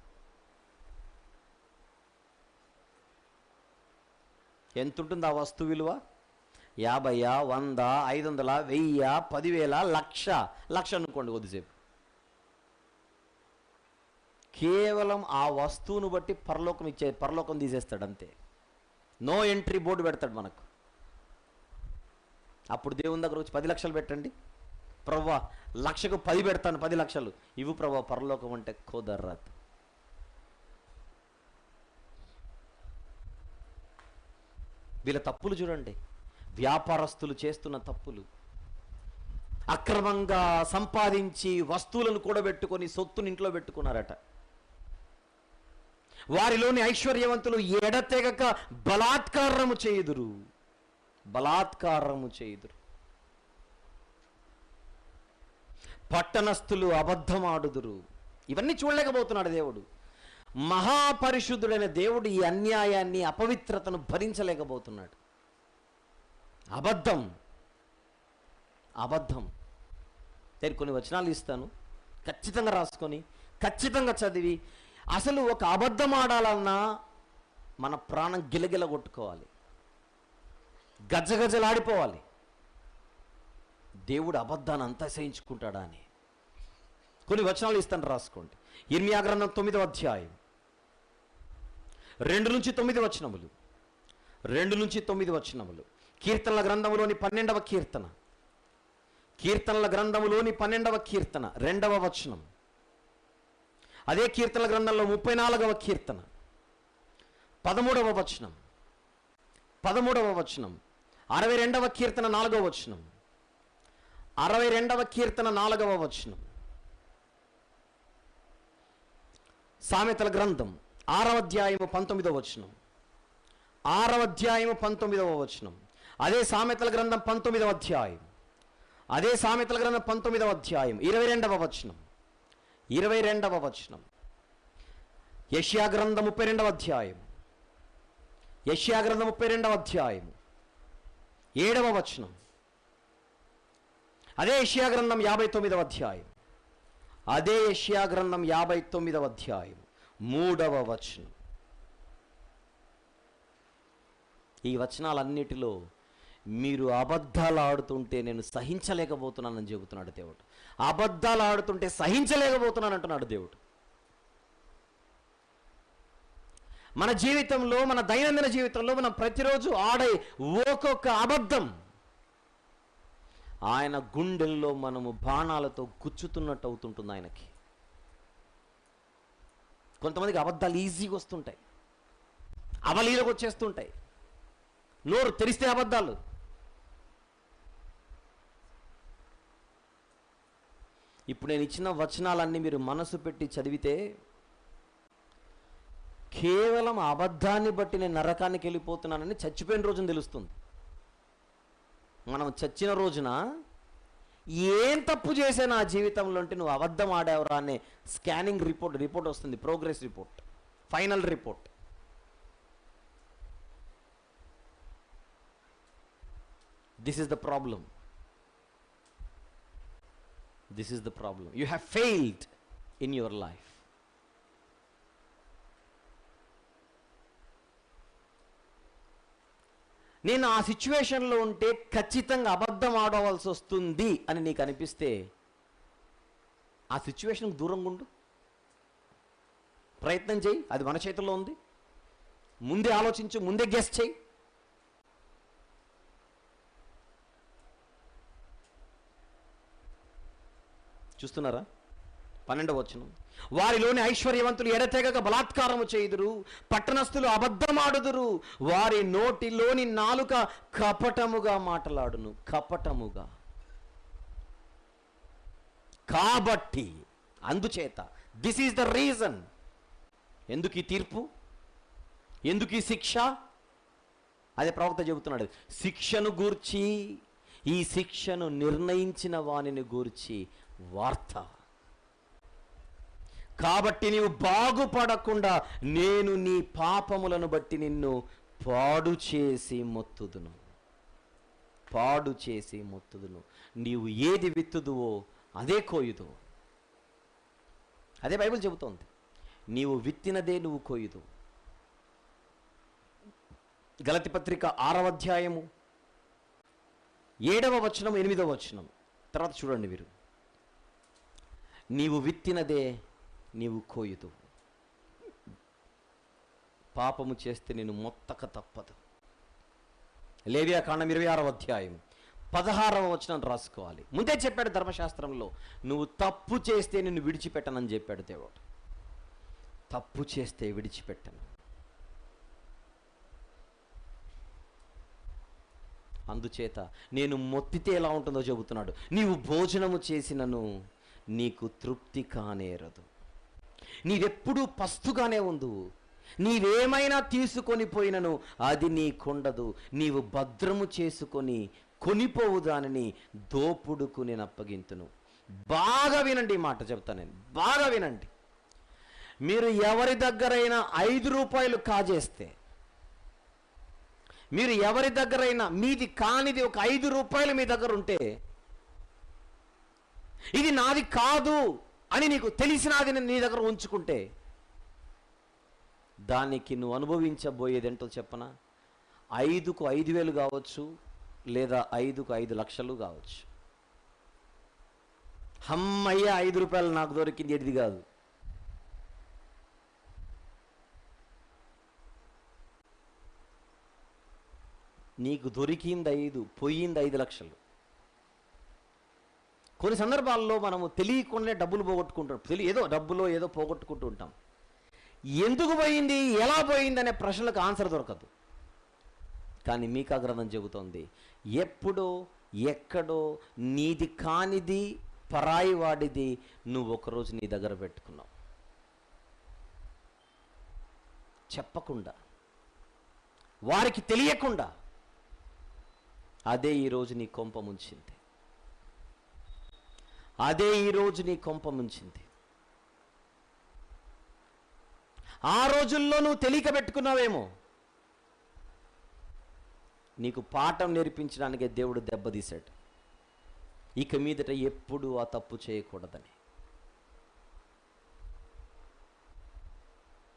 ఎంత ఉంటుంది ఆ వస్తువు విలువ? 50, 100, 500, 1000, 10,000, 1,00,000 అనుకోండి కొద్దిసేపు. కేవలం ఆ వస్తువును బట్టి పరలోకం తీసేస్తాడు అంతే. నో ఎంట్రీ బోర్డు పెడతాడు మనకు. అప్పుడు దేవుని దగ్గర వచ్చి 10 లక్షలు పెట్టండి ప్రభువా, 1,00,000కు 10 పెడతాను, 10 లక్షలు ఇవ్వు ప్రభువా, పరలోకం అంటే కుదరదు. వీళ్ళ తప్పులు చూడండి. వ్యాపారస్తులు చేస్తున్న తప్పులు. అక్రమంగా సంపాదించి వస్తువులను కూడబెట్టుకొని సొత్తుని ఇంట్లో పెట్టుకున్నారట. వారిలోని ఐశ్వర్యవంతులు ఎడతెగక బలాత్కారము చేయుదురు. పట్టణస్థులు అబద్ధమాడుదురు. ఇవన్నీ చూడలేకపోతున్నాడు దేవుడు. మహాపరిశుద్ధుడైన దేవుడు ఈ అన్యాయాన్ని, అపవిత్రతను భరించలేకపోతున్నాడు. అబద్ధం. నేను కొన్ని వచనాలు ఇస్తాను, ఖచ్చితంగా రాసుకొని ఖచ్చితంగా చదివి, అసలు ఒక అబద్ధం ఆడాలన్నా మన ప్రాణం గిలగిల కొట్టుకోవాలి, గజగజలాడిపోవాలి. దేవుడు అబద్ధాన్ని అంతా సహించుకుంటాడా అని. కొన్ని వచనాలు ఇస్తాను, రాసుకోండి. ఇర్మియా గ్రంథం 9వ అధ్యాయం 2 నుంచి 9 వచనములు. 2 నుంచి 9 వచనములు. కీర్తనల గ్రంథములోని 12వ కీర్తన, కీర్తనల గ్రంథములోని 12వ కీర్తన 2వ వచనం. అదే కీర్తనల గ్రంథంలో 34వ కీర్తన 13వ వచనం, 13వ వచనం. 62వ కీర్తన 4వ వచనం, 62వ కీర్తన 4వ వచనం. సామెతల గ్రంథం 6వ అధ్యాయము 19వ వచనం, 6వ అధ్యాయము 19వ వచనం. అదే సామెతల గ్రంథం 19వ అధ్యాయం, అదే సామెతల గ్రంథం 19వ అధ్యాయం 22వ వచనం, 22వ వచనం. యెషయా గ్రంథం 32వ అధ్యాయం, యెషయా గ్రంథం 32వ అధ్యాయం 7వ వచనం. అదే యెషయా గ్రంథం 59వ అధ్యాయం, అదే యెషయా గ్రంథం 59వ అధ్యాయం 3వ వచనం. ఈ వచనాలన్నిటిలో మీరు అబద్ధాలు ఆడుతుంటే నేను సహించలేకపోతున్నానని చెబుతున్నాడు దేవుడు. అబద్ధాలు ఆడుతుంటే సహించలేకపోతున్నాను అంటున్నాడు దేవుడు. మన జీవితంలో, మన దైనందిన జీవితంలో మనం ప్రతిరోజు ఆడే ఒక్కొక్క అబద్ధం ఆయన గుండెల్లో మనము బాణాలతో గుచ్చుతున్నట్టు అవుతుంటుంది ఆయనకి. కొంతమందికి అబద్ధాలు ఈజీగా వస్తుంటాయి, అవలీలకు వచ్చేస్తుంటాయి. నోరు తెరిస్తే అబద్ధాలు. ఇప్పుడు నేను ఇచ్చిన వచనాలన్నీ మీరు మనసు పెట్టి చదివితే కేవలం అబద్ధాన్ని బట్టి నేను నరకానికి వెళ్ళిపోతున్నానని చచ్చిపోయిన రోజున తెలుస్తుంది. మనం చచ్చిన రోజున ఏం తప్పు చేసే నా జీవితంలో అంటే నువ్వు అబద్ధం ఆడావురా అనే స్కానింగ్ రిపోర్ట్ వస్తుంది, progress report, final report. This is the problem. This is the problem. You have failed in your life. నేను ఆ సిచ్యువేషన్లో ఉంటే ఖచ్చితంగా అబద్ధం ఆడవలసి వస్తుంది అని నీకు అనిపిస్తే ఆ సిచ్యువేషన్కి దూరంగా ఉండు, ప్రయత్నం చేయి. అది మన చేతుల్లో ఉంది. ముందే ఆలోచించు, ముందే గెస్ చేయి. చూస్తున్నారా? 12వ వచనం. వారిలోని ఐశ్వర్యవంతులు ఎడతెగక బలాత్కారము చేయుదురు, పట్టణస్థులు అబద్ధమాడుదురు, వారి నోటిలోని నాలుక కపటముగా మాటలాడును. కపటముగా. కాబట్టి, అందుచేత, దిస్ ఈజ్ ద రీజన్. ఎందుకు ఈ తీర్పు, ఎందుకు ఈ శిక్ష? అదే ప్రవక్త చెబుతున్నాడు. శిక్షను గూర్చి, ఈ శిక్షను నిర్ణయించిన వానిని గూర్చి వార్త. కాబట్టి నీవు బాగుపడకుండా నేను నీ పాపములను బట్టి నిన్ను పాడు చేసి మొత్తుదును. పాడు చేసి మొత్తుదును. నీవు ఏది విత్తుదువో అదే కోయుదు. అదే బైబిల్ చెబుతోంది. నీవు విత్తినదే నువ్వు కోయుదు. గలతీ పత్రిక 6వ అధ్యాయము 7వ వచనం 8వ వచనం తర్వాత చూడండి మీరు. నీవు విత్తినదే నీవు కోయుదు. పాపము చేస్తే నేను మొత్తక తప్పదు. లేవియాకాండం 26వ అధ్యాయం 16వ వచనం రాసుకోవాలి. ముందే చెప్పాడు ధర్మశాస్త్రంలో, నువ్వు తప్పు చేస్తే నిన్ను విడిచిపెట్టనని చెప్పాడు దేవుడు. తప్పు చేస్తే విడిచిపెట్టను. అందుచేత నేను మొత్తితే ఎలా ఉంటుందో చెబుతున్నాడు. నీవు భోజనము చేసినను నీకు తృప్తి కానేరదు. నీవెప్పుడూ పస్తుగానే ఉండు. నీవేమైనా తీసుకొని పోయినను అది నీకుండదు. నీవు భద్రము చేసుకొని కొనిపోవు దానిని దోపుడుకు నేను అప్పగింతును. బాగా వినండి, ఈ మాట చెప్తాను నేను. బాగా వినండి. మీరు ఎవరి దగ్గరైనా 5 రూపాయలు కాజేస్తే, మీరు ఎవరి దగ్గరైనా మీది కానిది ఒక 5 రూపాయలు మీ దగ్గర ఉంటే, ఇది నాది కాదు అని నీకు తెలిసినది నీ దగ్గర ఉంచుకుంటే, దానికి నువ్వు అనుభవించబోయేదేంటో చెప్పనా? 5కు 5,000 కావచ్చు, లేదా 5కు 5 లక్షలు కావచ్చు. అమ్మయ్య 5 రూపాయలు నాకు దొరికింది, ఇది కాదు. నీకు దొరికింది 5, పోయింది 5 లక్షలు. కొన్ని సందర్భాల్లో మనము తెలియకుండానే డబ్బులు పోగొట్టుకుంటాం. ఏదో డబ్బులో ఏదో పోగొట్టుకుంటూ ఉంటాం. ఎందుకు పోయింది, ఎలా పోయింది అనే ప్రశ్నలకు ఆన్సర్ దొరకదు. కానీ మీకా గ్రంథం చెబుతోంది, ఎప్పుడో ఎక్కడో నీది కానిది, పరాయి వాడిది నువ్వు ఒకరోజు నీ దగ్గర పెట్టుకున్నావు, చెప్పకుండా, వారికి తెలియకుండా. అదే ఈరోజు నీ కొంప ముంచింది. అదే ఈరోజు నీ కొంప ముంచింది. ఆ రోజుల్లో నువ్వు తెలియక పెట్టుకున్నావేమో. నీకు పాఠం నేర్పించడానికే దేవుడు దెబ్బతీశాడు. ఇక మీదట ఎప్పుడు ఆ తప్పు చేయకూడదని.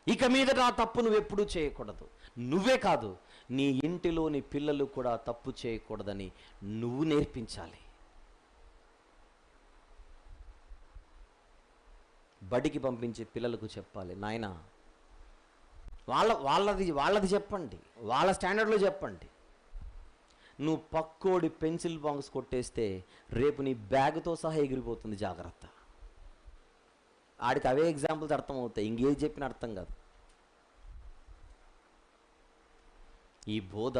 ఇక మీదట ఆ తప్పు నువ్వెప్పుడూ చేయకూడదు. నువ్వే కాదు, నీ ఇంటిలోని పిల్లలు కూడా తప్పు చేయకూడదని నువ్వు నేర్పించాలి. బడికి పంపించే పిల్లలకు చెప్పాలి, నాయనా వాళ్ళది చెప్పండి, వాళ్ళ స్టాండర్డ్లో చెప్పండి. నువ్వు పక్కోడి పెన్సిల్ బాక్స్ కొట్టేస్తే రేపు నీ బ్యాగ్తో సహా ఎగిరిపోతుంది, జాగ్రత్త. ఆడికి అవే ఎగ్జాంపుల్స్ అర్థమవుతాయి, ఇంకేది చెప్పిన అర్థం కాదు. ఈ బోధ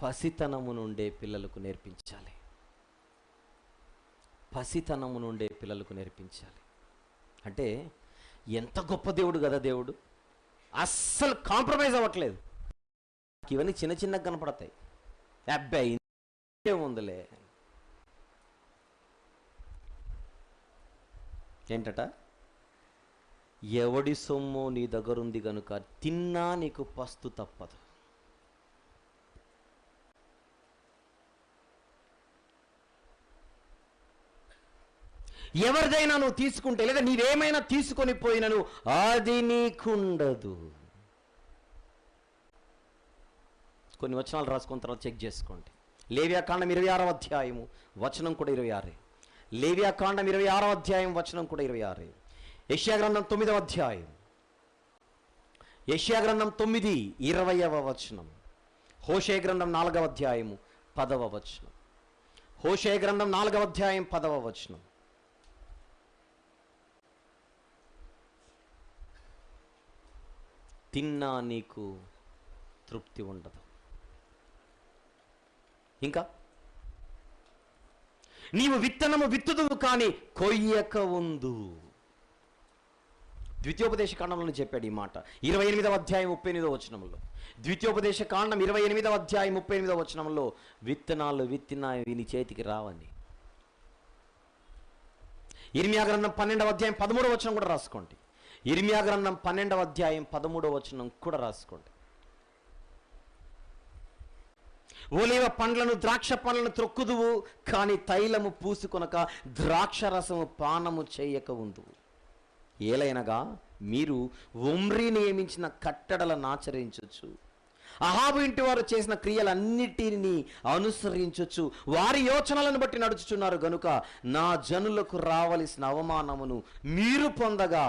పసితనము నుండే పిల్లలకు నేర్పించాలి. పసితనము నుండే పిల్లలకు నేర్పించాలి. అంటే ఎంత గొప్ప దేవుడు కదా దేవుడు, అస్సలు కాంప్రమైజ్ అవ్వట్లేదు. ఇవన్నీ చిన్న చిన్నగా కనపడతాయి. అబ్బాయి ఉందిలే, ఏంటట, ఎవడి సొమ్ము నీ దగ్గరుంది గనుక తిన్నా నీకు పస్తు తప్పదు. ఎవరిదైనా నువ్వు తీసుకుంటే, లేదా నీవేమైనా తీసుకొని పోయినను అది నీకుండదు. కొన్ని వచనాలు రాసుకున్న తర్వాత చెక్ చేసుకోండి. లేవియాకాండం 26వ అధ్యాయము వచనం కూడా 26. లేవియాకాండం 26వ అధ్యాయం వచనం కూడా 26. యెషయా గ్రంథం 9వ అధ్యాయం, యెషయా గ్రంథం 9:20వ వచనం. హోషే గ్రంథం 4వ అధ్యాయము 10వ వచనం. హోషే గ్రంథం 4వ అధ్యాయం 10వ వచనం. తిన్నా నీకు తృప్తి ఉండదు. ఇంకా నీవు విత్తనము విత్తుదువు కానీ కొయ్యక ఉందు. ద్వితీయోపదేశ కాండంలో చెప్పాడు ఈ మాట 28వ అధ్యాయం 38వ వచనంలో. ద్వితీయోపదేశ కాండం 28వ అధ్యాయం 38వ వచనంలో విత్తనాలు విత్తినా విని చేతికి రావని. ఇర్మియా గ్రంథం 12వ అధ్యాయం 13వ వచనం కూడా రాసుకోండి. ఇర్మియా గ్రంథం 12వ అధ్యాయం 13వ వచనం కూడా రాసుకోండి. ఒలీవ పండ్లను ద్రాక్ష పండ్లను త్రొక్కుదువు కానీ తైలము పూసుకొనక ద్రాక్ష రసము పానము చేయక ఉందువు. ఏలైనగా మీరు ఒమ్రీ నియమించిన కట్టడలను ఆచరించవచ్చు, అహాబు ఇంటి వారు చేసిన క్రియలన్నిటినీ అనుసరించవచ్చు, వారి యోచనలను బట్టి నడుచుచున్నారు గనుక నా జనులకు రావలసిన అవమానమును మీరు పొందగా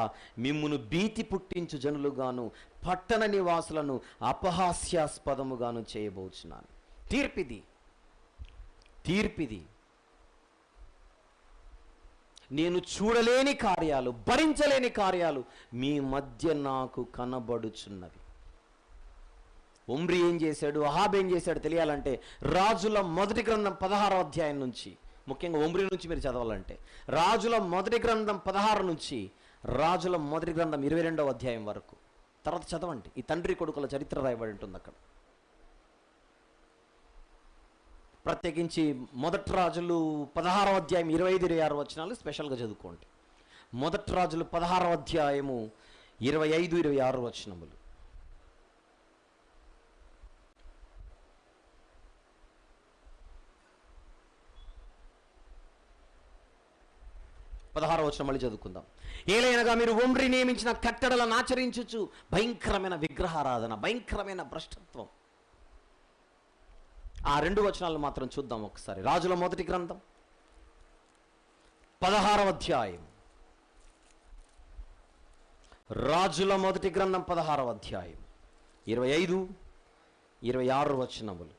మిమ్మును భీతి పుట్టించు జనులుగాను పట్టణ నివాసులను అపహాస్యాస్పదముగాను చేయబోచున్నాను. తీర్పిది నేను చూడలేని కార్యాలు, భరించలేని కార్యాలు మీ మధ్య నాకు కనబడుచున్నవి. ఒమ్రీ ఏం చేశాడు, అహాబ్ ఏం చేశాడు తెలియాలంటే రాజుల మొదటి గ్రంథం 16వ అధ్యాయం నుంచి, ముఖ్యంగా ఒమ్రీ నుంచి మీరు చదవాలంటే రాజుల మొదటి గ్రంథం 16 నుంచి రాజుల మొదటి గ్రంథం 22వ అధ్యాయం వరకు తర్వాత చదవండి. ఈ తండ్రి కొడుకుల చరిత్ర రాయబడి ఉంటుంది అక్కడ. ప్రత్యేకించి మొదటి రాజులు 16వ అధ్యాయం 25-26 వచనాలు స్పెషల్గా చదువుకోండి. మొదటి రాజులు 16వ అధ్యాయము 25-26 వచనములు. వచనం మళ్ళీ చదువుకుందాం. ఏలైనగా మీరు ఒమ్రీ నియమించిన కట్టడలను ఆచరించచ్చు. భయంకరమైన విగ్రహారాధన, భయంకరమైన భ్రష్టత్వం. ఆ 2 వచనాలు మాత్రం చూద్దాం ఒకసారి. రాజుల మొదటి గ్రంథం 16వ అధ్యాయం, రాజుల మొదటి గ్రంథం 16వ అధ్యాయం 25, 26 వచనములు.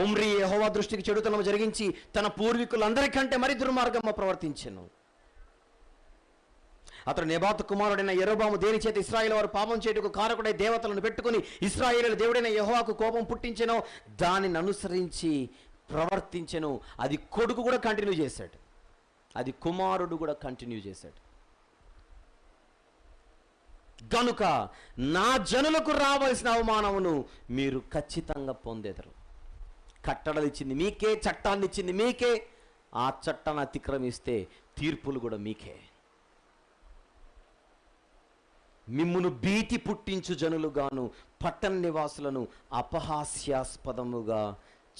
ఒమ్రీ యెహోవా దృష్టికి చెడుతనము జరిగించి తన పూర్వీకులందరికంటే మరి దుర్మార్గము ప్రవర్తించెను. అతడు నెబాతు కుమారుడైన యెరోబాము దేని చేత ఇశ్రాయేలు వారు పాపం చేయుటకు కారకుడై దేవతలను పెట్టుకుని ఇశ్రాయేలు దేవుడైన యెహోవాకు కోపం పుట్టించెనో దానిని అనుసరించి ప్రవర్తించెను. అది కొడుకు కూడా కంటిన్యూ చేశాడు, అది కుమారుడు కూడా కంటిన్యూ చేశాడు. గనుక నా జనులకు రావలసిన అవమానమును మీరు ఖచ్చితంగా పొందేదరు. కట్టడలు ఇచ్చింది మీకే, చట్టాన్ని ఇచ్చింది మీకే, ఆ చట్టాన్ని అతిక్రమిస్తే తీర్పులు కూడా మీకే. మిమ్మును భీతి పుట్టించు జనులుగాను పట్టణ నివాసులను అపహాస్యాస్పదముగా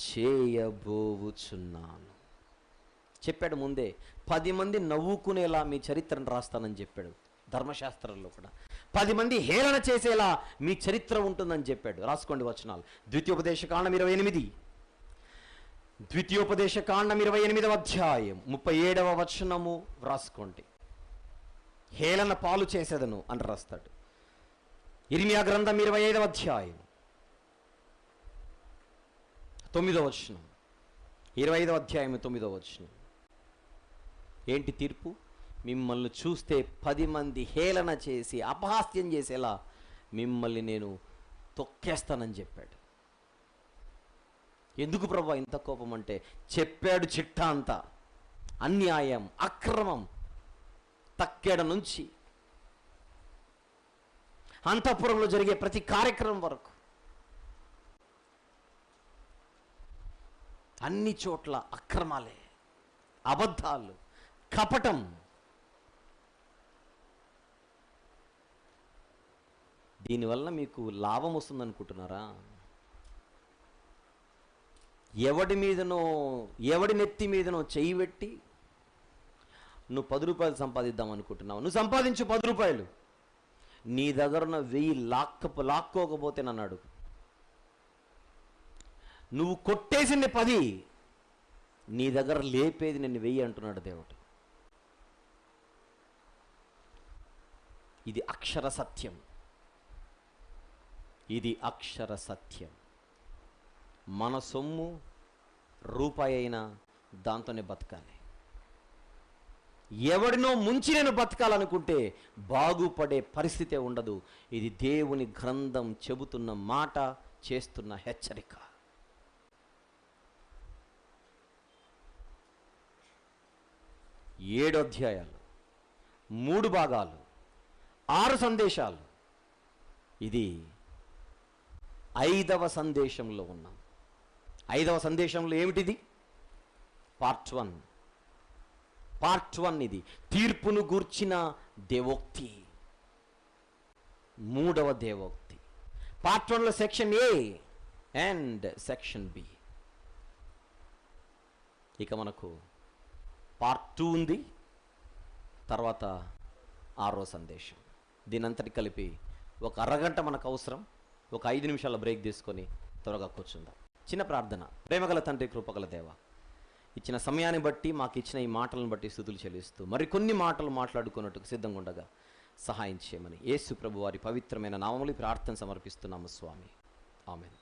చేయబోవుచున్నాను. చెప్పాడు ముందే, 10 మంది నవ్వుకునేలా మీ చరిత్రను రాస్తానని చెప్పాడు. ధర్మశాస్త్రంలో కూడా 10 మంది హేళన చేసేలా మీ చరిత్ర ఉంటుందని చెప్పాడు. రాసుకోండి వచనాలు. ద్వితీయోపదేశకాండం 28, ద్వితీయోపదేశకాండం 28వ అధ్యాయం 37వ వచనము రాసుకోండి. హేళన పాలు చేసేదను అని రాస్తాడు. ఇర్మియా గ్రంథం 25వ అధ్యాయం 9వ వచనం, 25వ అధ్యాయం 9వ వచనం. ఏంటి తీర్పు? మిమ్మల్ని చూస్తే 10 మంది హేళన చేసి అపహాస్యం చేసేలా మిమ్మల్ని నేను తొక్కేస్తానని చెప్పాడు. ఎందుకు ప్రభా ఇంత కోపం అంటే, చెప్పాడు చిట్టా అంతా. అన్యాయం, అక్రమం, తక్కేడ నుంచి అంతఃపురంలో జరిగే ప్రతి కార్యక్రమం వరకు అన్ని చోట్ల అక్రమాలే, అబద్ధాలు, కపటం. దీనివల్ల మీకు లాభం వస్తుందనుకుంటున్నారా? ఎవడి మీదనో, ఎవడి నెత్తి మీదనో చెయ్యి పెట్టి నువ్వు 10 రూపాయలు సంపాదిద్దాం అనుకుంటున్నావు. నువ్వు సంపాదించు 10 రూపాయలు, నీ దగ్గరున్న 1000 లాక్కోకపోతే నన్ను అడుగు. నువ్వు కొట్టేసింది 10, నీ దగ్గర లేపేది నిన్ను 1000 అంటున్నాడు దేవుడు. ఇది అక్షర సత్యం, ఇది అక్షర సత్యం. మన సొమ్ము రూపాయి అయినా దాంతోనే బతకాలి. ఎవడినో ముంచి నేను బతకాలనుకుంటే బాగుపడే పరిస్థితే ఉండదు. ఇది దేవుని గ్రంథం చెబుతున్న మాట, చేస్తున్న హెచ్చరిక. ఏడు అధ్యాయాలు, 3 భాగాలు, 6 సందేశాలు. ఇది 5వ సందేశంలో ఉన్నాం. 5వ సందేశంలో ఏమిటిది? పార్ట్ 1. ఇది తీర్పును గూర్చిన దేవోక్తి, 3వ దేవోక్తి. పార్ట్ 1లో section A and section B. ఇక మనకు పార్ట్ 2 ఉంది, తర్వాత 6వ సందేశం. దీనంతటి కలిపి ఒక అరగంట మనకు అవసరం. ఒక 5 నిమిషాల బ్రేక్ తీసుకొని త్వరగా కూర్చుందాం. చిన్న ప్రార్థన. ప్రేమగల తండ్రి, కృపగల దేవ, ఇచ్చిన సమయాన్ని బట్టి, మాకు ఇచ్చిన ఈ మాటలను బట్టి స్తుతులు చెల్లిస్తూ మరికొన్ని మాటలు మాట్లాడుకున్నట్టుకు సిద్ధంగా ఉండగా సహాయం చేయమని యేసు ప్రభు వారి పవిత్రమైన నామములో ప్రార్థన సమర్పిస్తున్నాము స్వామి. ఆమేన్.